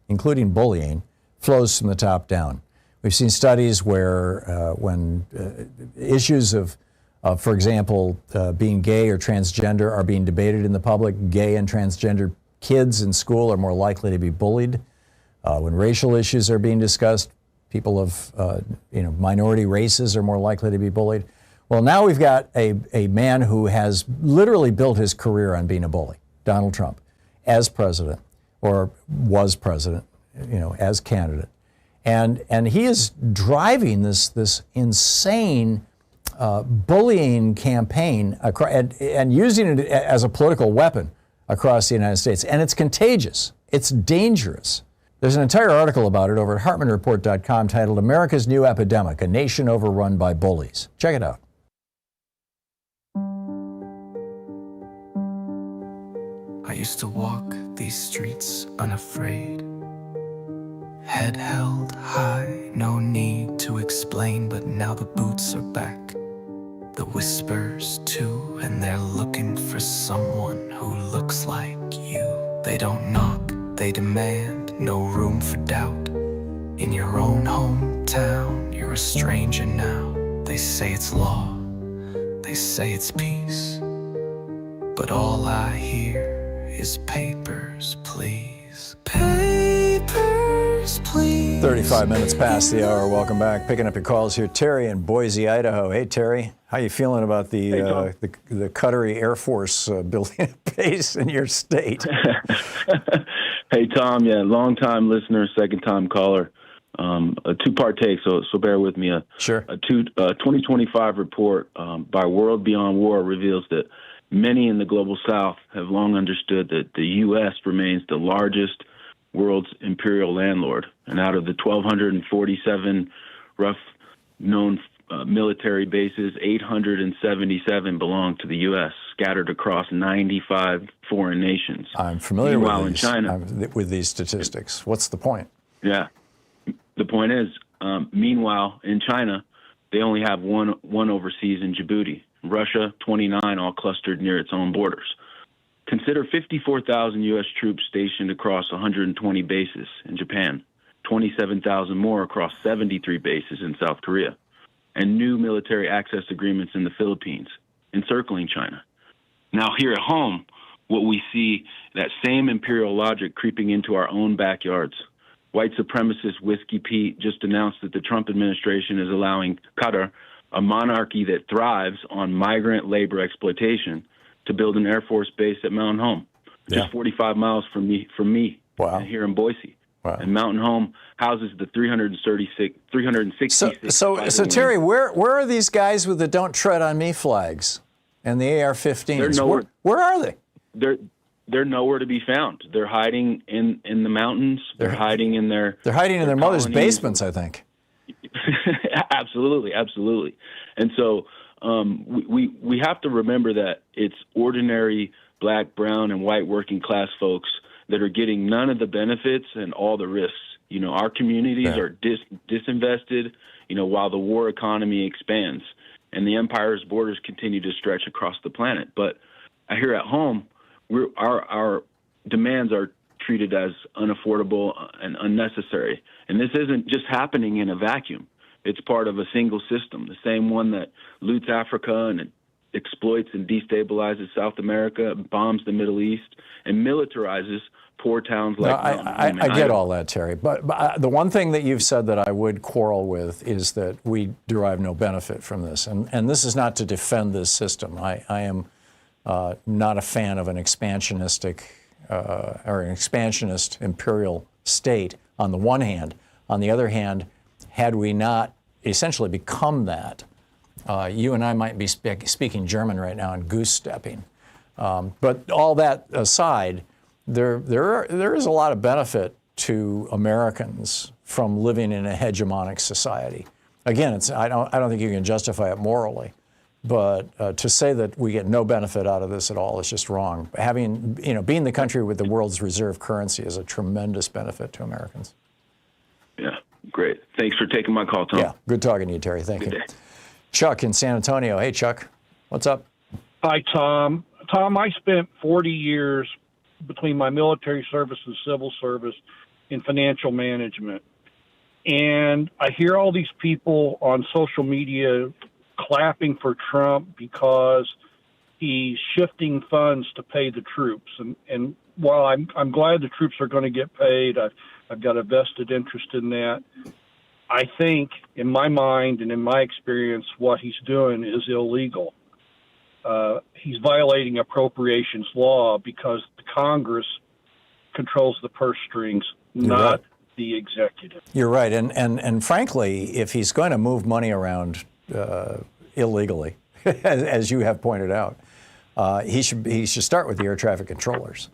including bullying, flows from the top down. We've seen studies where when issues of for example, being gay or transgender are being debated in the public, gay and transgender kids in school are more likely to be bullied. When racial issues are being discussed, people of minority races are more likely to be bullied. Well, now we've got a man who has literally built his career on being a bully, Donald Trump, as president, or was president, as candidate. And he is driving this insane bullying campaign and using it as a political weapon across the United States. And it's contagious. It's dangerous. There's an entire article about it over at HartmannReport.com titled "America's New Epidemic, a Nation Overrun by Bullies." Check it out. I used to walk these streets unafraid, head held high, no need to explain, but now the boots are back. The whispers too, and they're looking for someone who looks like you. They don't knock, they demand, no room for doubt. In your own hometown, you're a stranger now. They say it's law, they say it's peace, but all I hear is papers, please. Papers, please. 35 minutes past the hour. Welcome back. Picking up your calls here. Terry in Boise, Idaho. Hey, Terry. How you feeling about the Qatari Air Force building a base in your state? Hey, Tom. Yeah, long-time listener, second-time caller. A two-part take, so bear with me. Sure. A 2025 report by World Beyond War reveals that many in the global South have long understood that the U.S. remains the largest world's imperial landlord. And out of the 1,247 rough known military bases, 877 belong to the U.S., scattered across 95 foreign nations. I'm familiar with China, with these statistics. What's the point? Yeah. The point is, meanwhile, in China, they only have one overseas in Djibouti. Russia, 29, all clustered near its own borders. Consider 54,000 U.S. troops stationed across 120 bases in Japan, 27,000 more across 73 bases in South Korea, and new military access agreements in the Philippines, encircling China. Now, here at home, what we see, that same imperial logic creeping into our own backyards. White supremacist Whiskey Pete just announced that the Trump administration is allowing Qatar, a monarchy that thrives on migrant labor exploitation, to build an Air Force base at Mountain Home, just 45 miles from me here in Boise. Wow. And Mountain Home houses the 366. So Terry, where are these guys with the "Don't Tread on Me" flags and the AR-15s? Where are they? They're nowhere to be found. They're hiding in the mountains. They're hiding in their mother's basements, I think. Absolutely. And so we have to remember that it's ordinary black, brown, and white working class folks that are getting none of the benefits and all the risks. You know, our communities are disinvested, while the war economy expands and the empire's borders continue to stretch across the planet. But here at home, our demands are treated as unaffordable and unnecessary. And this isn't just happening in a vacuum. It's part of a single system, the same one that loots Africa and exploits and destabilizes South America, bombs the Middle East, and militarizes poor towns like I get all that, Terry. But the one thing that you've said that I would quarrel with is that we derive no benefit from this. And this is not to defend this system. I am not a fan of an expansionist imperial state on the one hand. On the other hand, had we not essentially become that, you and I might be speaking German right now and goose-stepping. But all that aside, there is a lot of benefit to Americans from living in a hegemonic society. Again, I don't think you can justify it morally. But to say that we get no benefit out of this at all is just wrong. Being the country with the world's reserve currency is a tremendous benefit to Americans. Yeah, great. Thanks for taking my call, Tom. Yeah, good talking to you, Terry. Thank you. Day. Chuck in San Antonio. Hey, Chuck. What's up? Hi, Tom. Tom, I spent 40 years between my military service and civil service in financial management. And I hear all these people on social media clapping for Trump because he's shifting funds to pay the troops. And while I'm glad the troops are going to get paid, I've got a vested interest in that. I think, in my mind and in my experience, what he's doing is illegal. He's violating appropriations law because the Congress controls the purse strings, not the executive. You're right. And frankly, if he's going to move money around illegally, as you have pointed out, he should start with the air traffic controllers.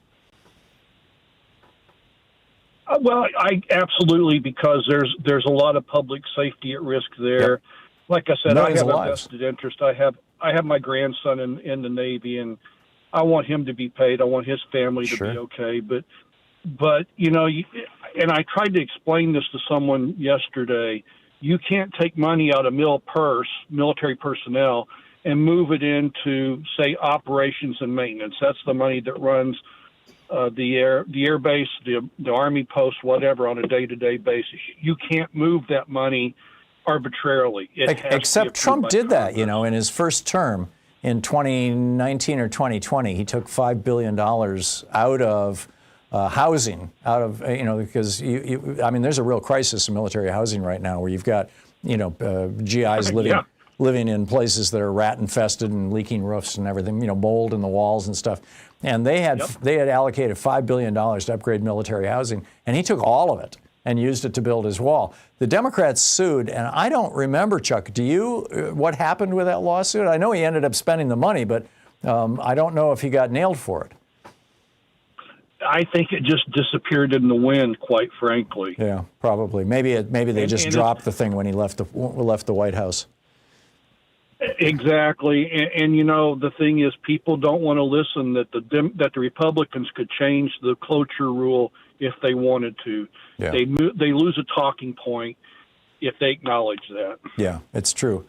Well, I absolutely, because there's a lot of public safety at risk there. Yep. Like I said, Millions I have of a lives. vested interest. I have my grandson in the Navy, and I want him to be paid. I want his family to be okay. But and I tried to explain this to someone yesterday. You can't take money out of military personnel, and move it into, say, operations and maintenance. That's the money that runs the air base, the Army post, whatever, on a day-to-day basis. You can't move that money arbitrarily. Except Trump did that, in his first term. in 2019 or 2020, he took $5 billion out of housing, out of, because I mean, there's a real crisis in military housing right now where you've got, GIs living in places that are rat infested and leaking roofs and everything, mold in the walls and stuff. And they had allocated $5 billion to upgrade military housing, and he took all of it and used it to build his wall. The Democrats sued, and I don't remember, Chuck, do you, what happened with that lawsuit? I know he ended up spending the money, but I don't know if he got nailed for it. I think it just disappeared in the wind, quite frankly. Yeah, probably. Maybe they just dropped the thing when he left the White House. Exactly, and the thing is, people don't want to listen that the Republicans could change the cloture rule if they wanted to. Yeah. They lose a talking point if they acknowledge that. Yeah, it's true.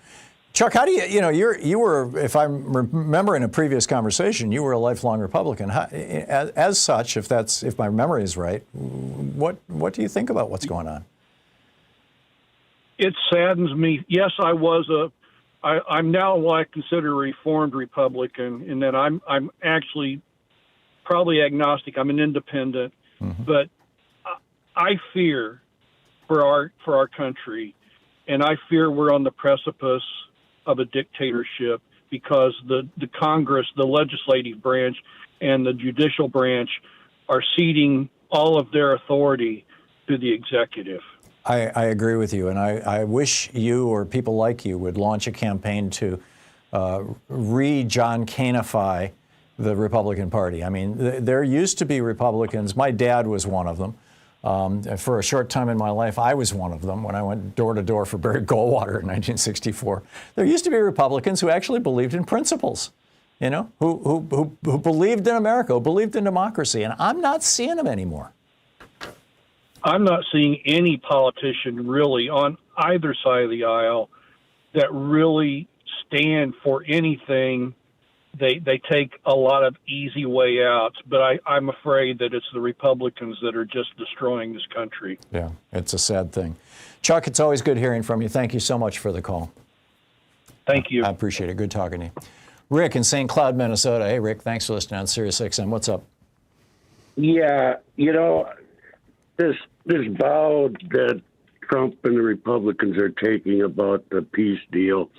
Chuck, how do you were, if I remember in a previous conversation, you were a lifelong Republican. As such, if my memory is right, what do you think about what's going on? It saddens me. Yes, I was I'm now what I consider a reformed Republican in that I'm actually probably agnostic. I'm an independent, but I fear for our country, and I fear we're on the precipice of a dictatorship because the Congress, the legislative branch, and the judicial branch are ceding all of their authority to the executive. I agree with you, and I wish you or people like you would launch a campaign to re-John Cainify the Republican Party. I mean, there used to be Republicans. My dad was one of them. For a short time in my life, I was one of them when I went door to door for Barry Goldwater in 1964. There used to be Republicans who actually believed in principles, who believed in America, who believed in democracy, and I'm not seeing them anymore. I'm not seeing any politician really on either side of the aisle that really stand for anything. They take a lot of easy way outs, but I'm afraid that it's the Republicans that are just destroying this country. Yeah, it's a sad thing. Chuck, it's always good hearing from you. Thank you so much for the call. Thank you. I appreciate it. Good talking to you. Rick in St. Cloud, Minnesota. Hey, Rick, thanks for listening on Sirius XM. What's up? Yeah, this vow that Trump and the Republicans are taking about the peace deal,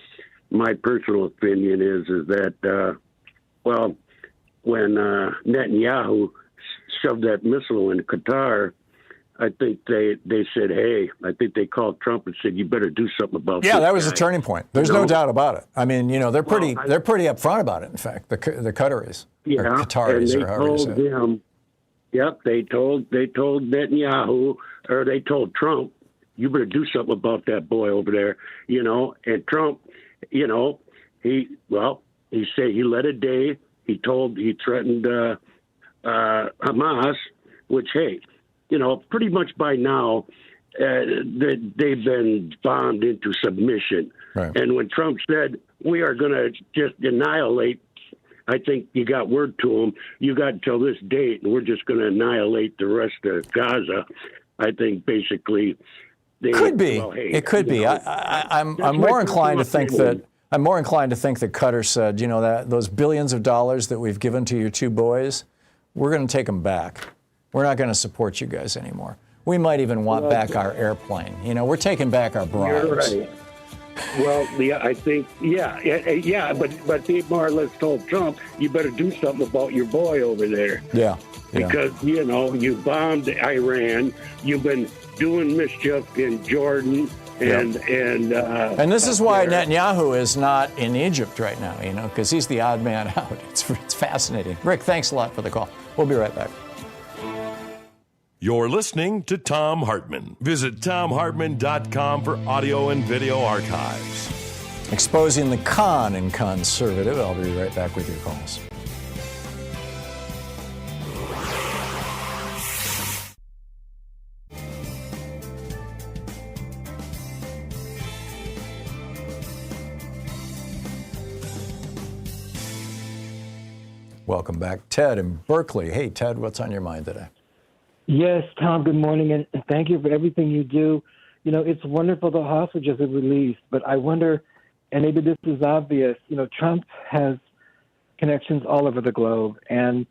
my personal opinion is that, when Netanyahu shoved that missile in Qatar, I think they said, hey, I think they called Trump and said, you better do something about this. Yeah, that was guy. a turning point. There's no doubt about it. I mean, they're pretty upfront about it, in fact, the Qataris. Yeah, or Qataris, and or however you say it. him. Yep, they told Netanyahu, or they told Trump, you better do something about that boy over there, And Trump, he said he let it day. He threatened Hamas, which, hey, pretty much by now they've been bombed into submission. Right. And when Trump said we are going to just annihilate, I think you got word to him, you got until this date, and we're just going to annihilate the rest of Gaza. I think basically they could be. Well, hey, it could be. I'm more inclined to think that Qatar said, that those billions of dollars that we've given to your two boys, we're going to take them back. We're not going to support you guys anymore. We might even want back our airplane. We're taking back our bribes. You're right. Well, I think, but they more or less told Trump, you better do something about your boy over there. Yeah. Because, you bombed Iran, you've been doing mischief in Jordan, and this is why Netanyahu is not in Egypt right now, because he's the odd man out. It's fascinating. Rick, thanks a lot for the call. We'll be right back. You're listening to Thom Hartmann. Visit thomhartmann.com for audio and video archives. Exposing the con in conservative. I'll be right back with your calls. Welcome back. Ted in Berkeley. Hey, Ted, what's on your mind today? Yes, Tom, good morning, and thank you for everything you do. It's wonderful the hostages are released, but I wonder and maybe this is obvious, Trump has connections all over the globe, and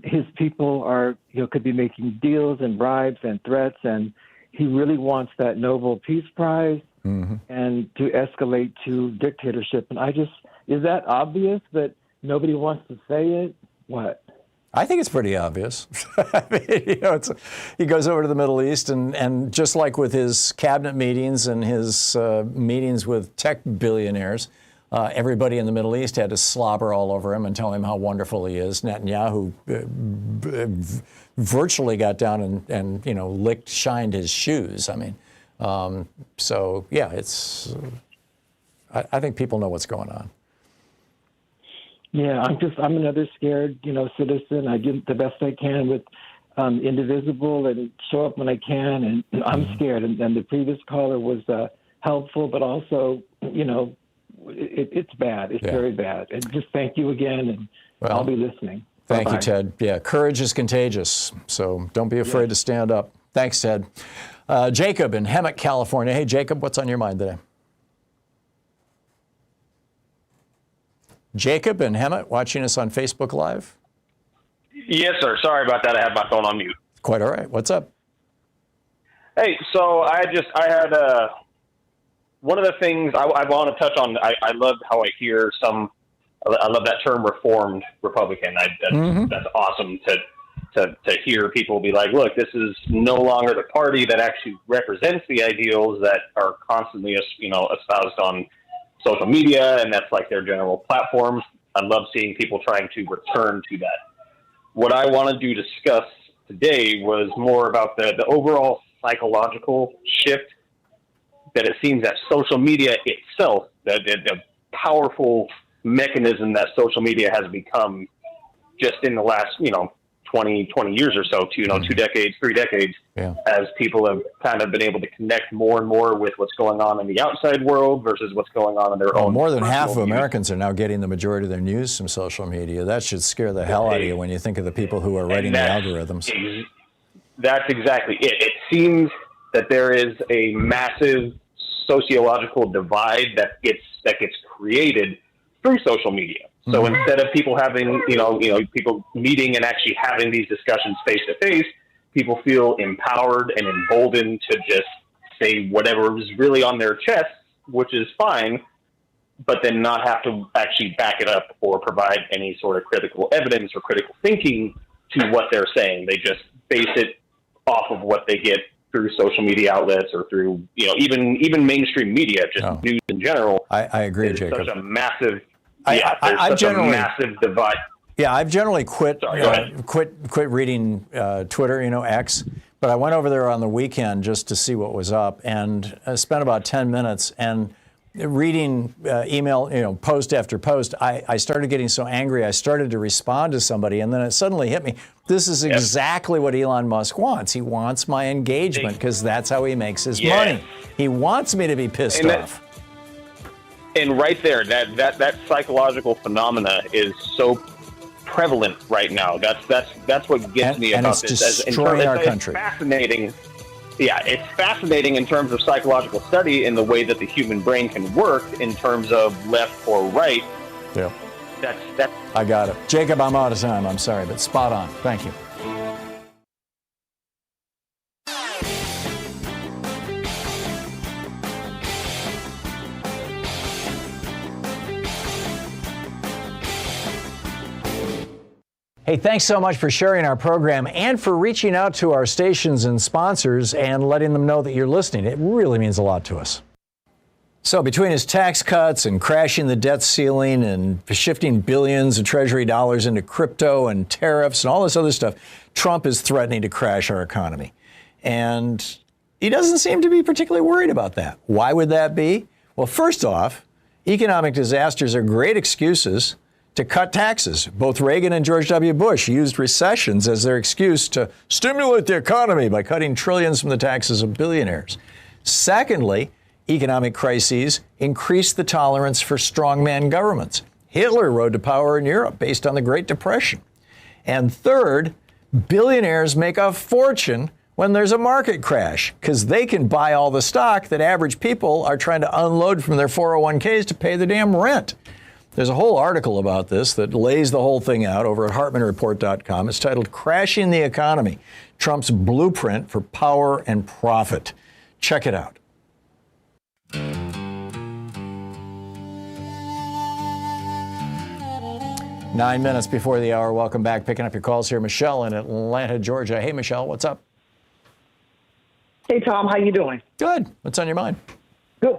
his people could be making deals and bribes and threats, and he really wants that Nobel Peace Prize and to escalate to dictatorship. And is that obvious that nobody wants to say it? What? I think it's pretty obvious. I mean, he goes over to the Middle East, and just like with his cabinet meetings and his meetings with tech billionaires, everybody in the Middle East had to slobber all over him and tell him how wonderful he is. Netanyahu virtually got down and shined his shoes. I mean, so yeah, I think people know what's going on. Yeah, I'm another scared, citizen. I do the best I can with Indivisible and show up when I can, and I'm scared. And the previous caller was helpful, but also, it's bad. It's very bad. And just thank you again, and I'll be listening. Thank Bye-bye. you, Ted. Yeah, courage is contagious, so don't be afraid to stand up. Thanks, Ted. Jacob in Hemet, California. Hey, Jacob, what's on your mind today? Jacob in Hemet, watching us on Facebook Live. Yes, sir. Sorry about that. I had my phone on mute. Quite all right. What's up? Hey, so I had one of the things I want to touch on. I love how I hear I love that term, reformed Republican. That's awesome to hear people be like, look, this is no longer the party that actually represents the ideals that are constantly, espoused on social media, and that's like their general platform. I love seeing people trying to return to that. What I wanted to discuss today was more about the overall psychological shift that it seems that social media itself, the powerful mechanism that social media has become just in the last, 20 years or so, 2 decades, 3 decades, as people have kind of been able to connect more and more with what's going on in the outside world versus what's going on in their own. More than half of Americans are now getting the majority of their news from social media. That should scare the hell out of you when you think of the people who are writing the algorithms. That's exactly it. It seems that there is a massive sociological divide that gets created through social media. So instead of people having, people meeting and actually having these discussions face to face, people feel empowered and emboldened to just say whatever is really on their chest, which is fine, but then not have to actually back it up or provide any sort of critical evidence or critical thinking to what they're saying. They just base it off of what they get through social media outlets or through, even mainstream media, just news in general. I agree, Jacob. Such a massive... I've generally a massive divide. Yeah, I've generally quit reading Twitter, X. But I went over there on the weekend just to see what was up, and I spent about 10 minutes and reading email, post after post. I started getting so angry, I started to respond to somebody, and then it suddenly hit me. This is exactly what Elon Musk wants. He wants my engagement because that's how he makes his money. He wants me to be pissed off. And right there, that psychological phenomena is so prevalent right now. That's what gets me about this. And it's destroying our country. It's fascinating. Yeah, it's fascinating in terms of psychological study and the way that the human brain can work in terms of left or right. Yeah. That's. I got it. Jacob, I'm out of time. I'm sorry, but spot on. Thank you. Hey, thanks so much for sharing our program and for reaching out to our stations and sponsors and letting them know that you're listening. It really means a lot to us. So between his tax cuts and crashing the debt ceiling and shifting billions of Treasury dollars into crypto and tariffs and all this other stuff, Trump is threatening to crash our economy. And he doesn't seem to be particularly worried about that. Why would that be? Well, first off, economic disasters are great excuses to cut taxes. Both Reagan and George W. Bush used recessions as their excuse to stimulate the economy by cutting trillions from the taxes of billionaires. Secondly, economic crises increase the tolerance for strongman governments. Hitler rode to power in Europe based on the Great Depression. And third, billionaires make a fortune when there's a market crash, because they can buy all the stock that average people are trying to unload from their 401ks to pay the damn rent. There's a whole article about this that lays the whole thing out over at HartmannReport.com. It's titled Crashing the Economy, Trump's Blueprint for Power and Profit. Check it out. 9 minutes before the hour. Welcome back. Picking up your calls here. Michelle in Atlanta, Georgia. Hey, Michelle, what's up? Hey, Tom, how you doing? Good. What's on your mind? Good.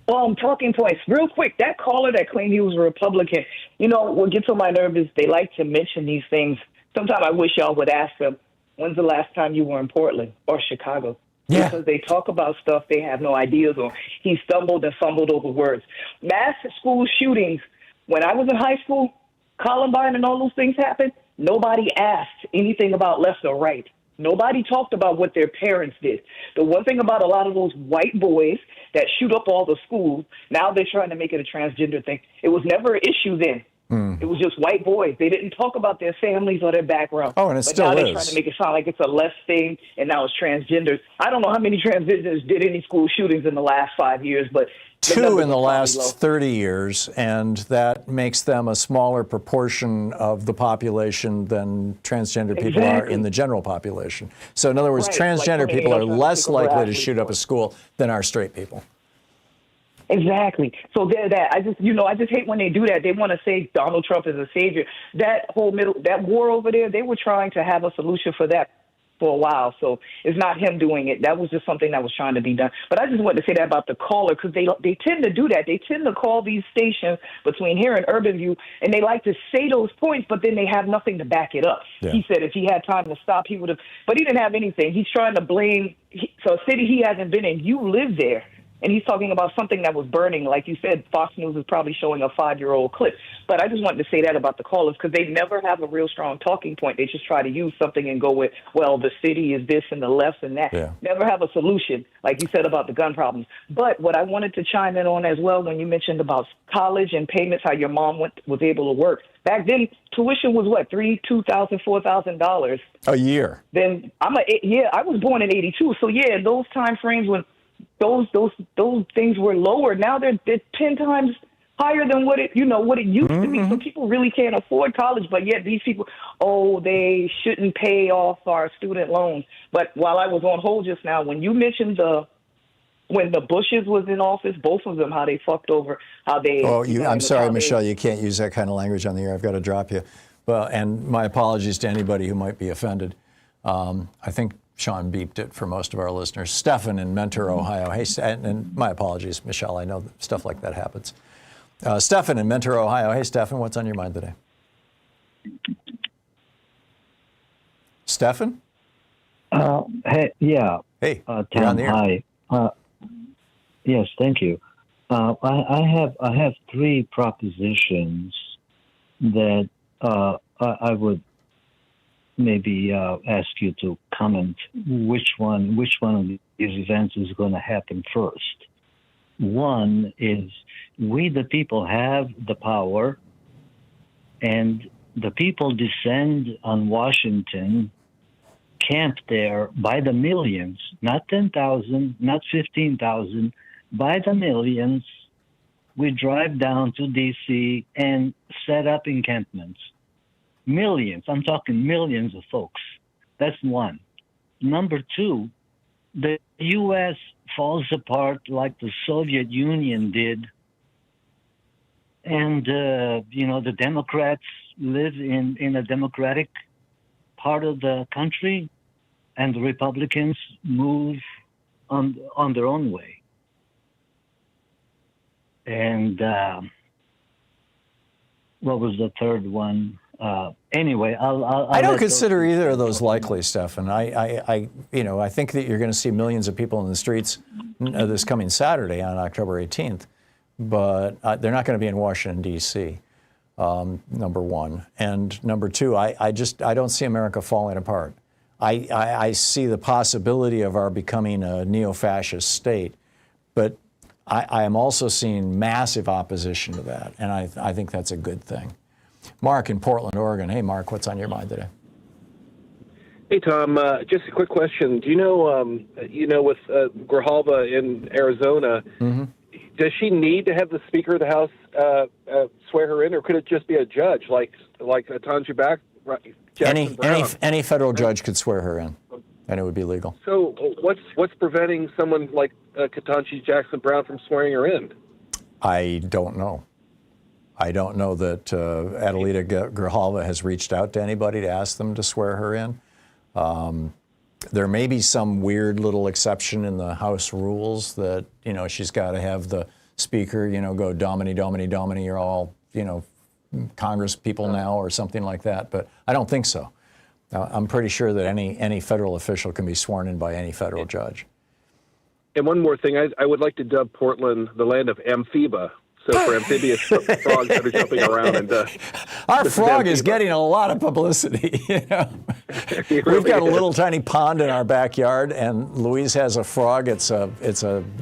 Talking points. Real quick, that caller that claimed he was a Republican, you know, what gets on my nerves is they like to mention these things. Sometimes I wish y'all would ask them, when's the last time you were in Portland or Chicago? Yeah. Because they talk about stuff they have no ideas on. He stumbled and fumbled over words. Mass school shootings. When I was in high school, Columbine and all those things happened, nobody asked anything about left or right. Nobody talked about what their parents did. The one thing about a lot of those white boys that shoot up all the schools, now they're trying to make it a transgender thing. It was never an issue then. It was just white boys. They didn't talk about their families or their background. Oh, and it still now is. They're trying to make it sound like it's a less thing, and now it's transgenders. I don't know how many transgenders did any school shootings in the last 5 years, but 2 in the last 30 years, and that makes them a smaller proportion of the population than transgender people are in the general population. So in other words, transgender people are less likely to shoot up a school than are straight people. Exactly. So they're that. I just hate when they do that. They want to say Donald Trump is a savior. That war over there, they were trying to have a solution for that for a while. So it's not him doing it. That was just something that was trying to be done. But I just wanted to say that about the caller, because they tend to do that. They tend to call these stations between here and Urban View, and they like to say those points, but then they have nothing to back it up. Yeah. He said if he had time to stop, he would have. But he didn't have anything. He's trying to blame so a city he hasn't been in. You live there. And he's talking about something that was burning. Like you said, Fox News is probably showing a 5-year-old clip. But I just wanted to say that about the callers, because they never have a real strong talking point. They just try to use something and go with, well, the city is this and the left and that. Yeah. Never have a solution, like you said about the gun problems. But what I wanted to chime in on as well, when you mentioned about college and payments, how your mom was able to work. Back then, tuition was what, $2,000, $4,000 a year. Then I was born in '82, so yeah, those time frames when those things were lower. Now they're 10 times higher than what it used to be. So people really can't afford college, but yet these people, they shouldn't pay off our student loans. But while I was on hold just now, when you mentioned when the Bushes was in office, both of them, how they fucked over, how they. I'm sorry, Michelle, you can't use that kind of language on the air. I've got to drop you. Well, and my apologies to anybody who might be offended. I think Sean beeped it for most of our listeners. Stefan in Mentor, Ohio. Hey, and my apologies, Michelle. I know that stuff like that happens. Stefan in Mentor, Ohio. Hey, Stefan, what's on your mind today? Stefan? Hey, yeah. Hey, Tom, you're on the air. Hi. Yes, thank you. I have 3 propositions that I would maybe ask you to comment which one of these events is going to happen first. One is, we the people have the power, and the people descend on Washington, camp there by the millions, not 10,000, not 15,000, by the millions. We drive down to D.C. and set up encampments. Millions, I'm talking millions of folks. That's one. Number 2, the U.S. falls apart like the Soviet Union did. And, the Democrats live in a democratic part of the country, and the Republicans move on their own way. And what was the third one? Anyway, I don't consider either of those likely, Stefan. I think that you're going to see millions of people in the streets this coming Saturday on October 18th, but they're not going to be in Washington, D.C., number one. And number 2, I don't see America falling apart. I see the possibility of our becoming a neo-fascist state, but I am also seeing massive opposition to that, and I think that's a good thing. Mark in Portland, Oregon. Hey, Mark, what's on your mind today? Hey, Tom. Just a quick question. Do you know, with Grijalva in Arizona, does she need to have the Speaker of the House swear her in, or could it just be a judge like Ketanji Jackson Brown? Any federal judge could swear her in, and it would be legal. So what's preventing someone like Ketanji Jackson Brown from swearing her in? I don't know. I don't know that Adelita Grijalva has reached out to anybody to ask them to swear her in. There may be some weird little exception in the House rules that, she's got to have the Speaker, go Domini, Domini, Domini, you're all, Congress people now or something like that. But I don't think so. I'm pretty sure that any federal official can be sworn in by any federal judge. And one more thing, I would like to dub Portland the land of Amphiba. So for amphibious frogs that are jumping around. And our frog is getting a lot of publicity. We've got a little tiny pond in our backyard, and Louise has a frog. It's a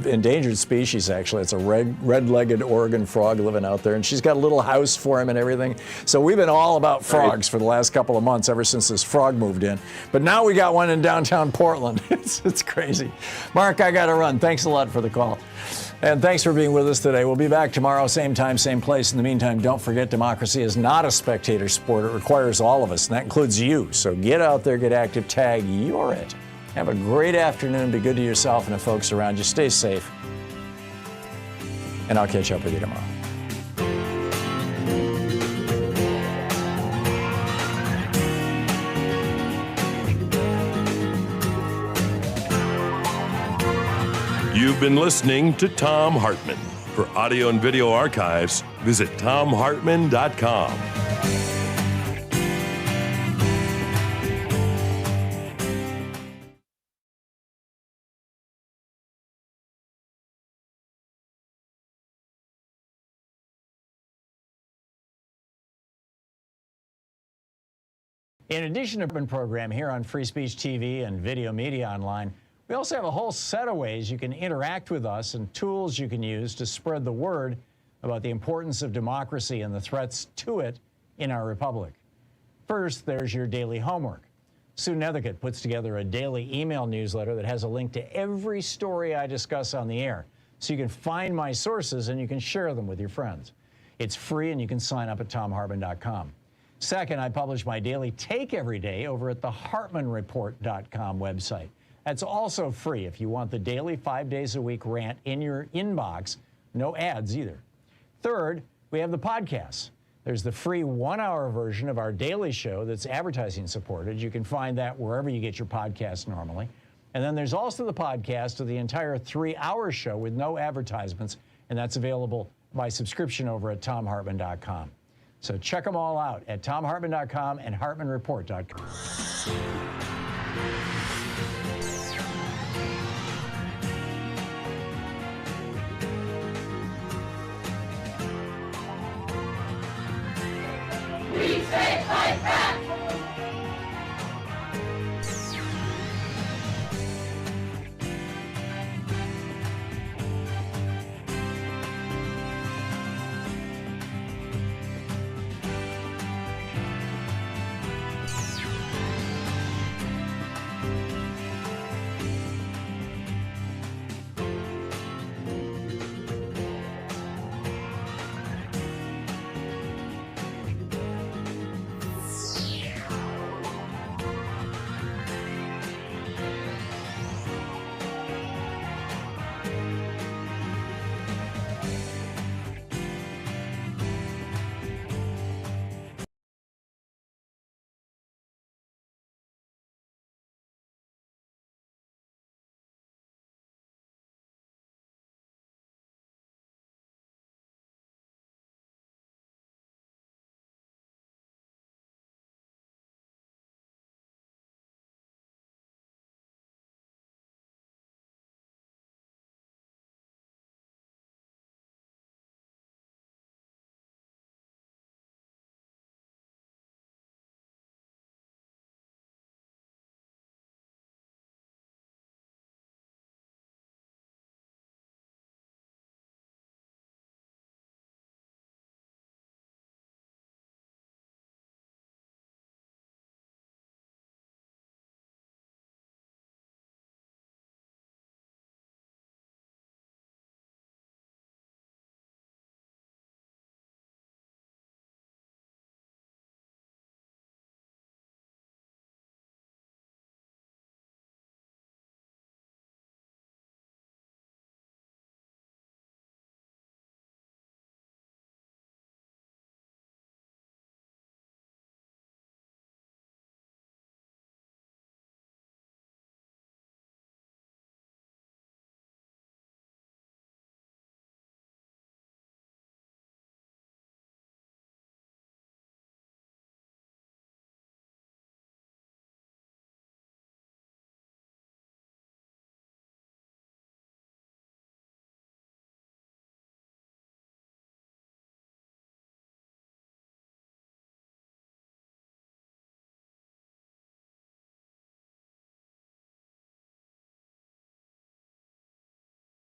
endangered species, actually. It's a red-legged Oregon frog living out there, and she's got a little house for him and everything. So we've been all about frogs for the last couple of months, ever since this frog moved in. But now we got one in downtown Portland. It's crazy. Mark, I got to run. Thanks a lot for the call. And thanks for being with us today. We'll be back tomorrow, same time, same place. In the meantime, don't forget, democracy is not a spectator sport. It requires all of us, and that includes you. So get out there, get active, tag, you're it. Have a great afternoon. Be good to yourself and the folks around you. Stay safe. And I'll catch up with you tomorrow. You've been listening to Thom Hartmann. For audio and video archives, visit thomhartmann.com. In addition to the program here on Free Speech TV and Video Media Online, we also have a whole set of ways you can interact with us and tools you can use to spread the word about the importance of democracy and the threats to it in our republic. First, there's your daily homework. Sue Nethercutt puts together a daily email newsletter that has a link to every story I discuss on the air, so you can find my sources and you can share them with your friends. It's free and you can sign up at thomhartmann.com. Second, I publish my daily take every day over at the hartmannreport.com website. That's also free if you want the daily 5 days a week rant in your inbox. No ads either. Third, we have the podcasts. There's the free 1-hour version of our daily show that's advertising supported. You can find that wherever you get your podcasts normally. And then there's also the podcast of the entire 3-hour show with no advertisements, and that's available by subscription over at thomhartmann.com. So check them all out at thomhartmann.com and hartmannreport.com.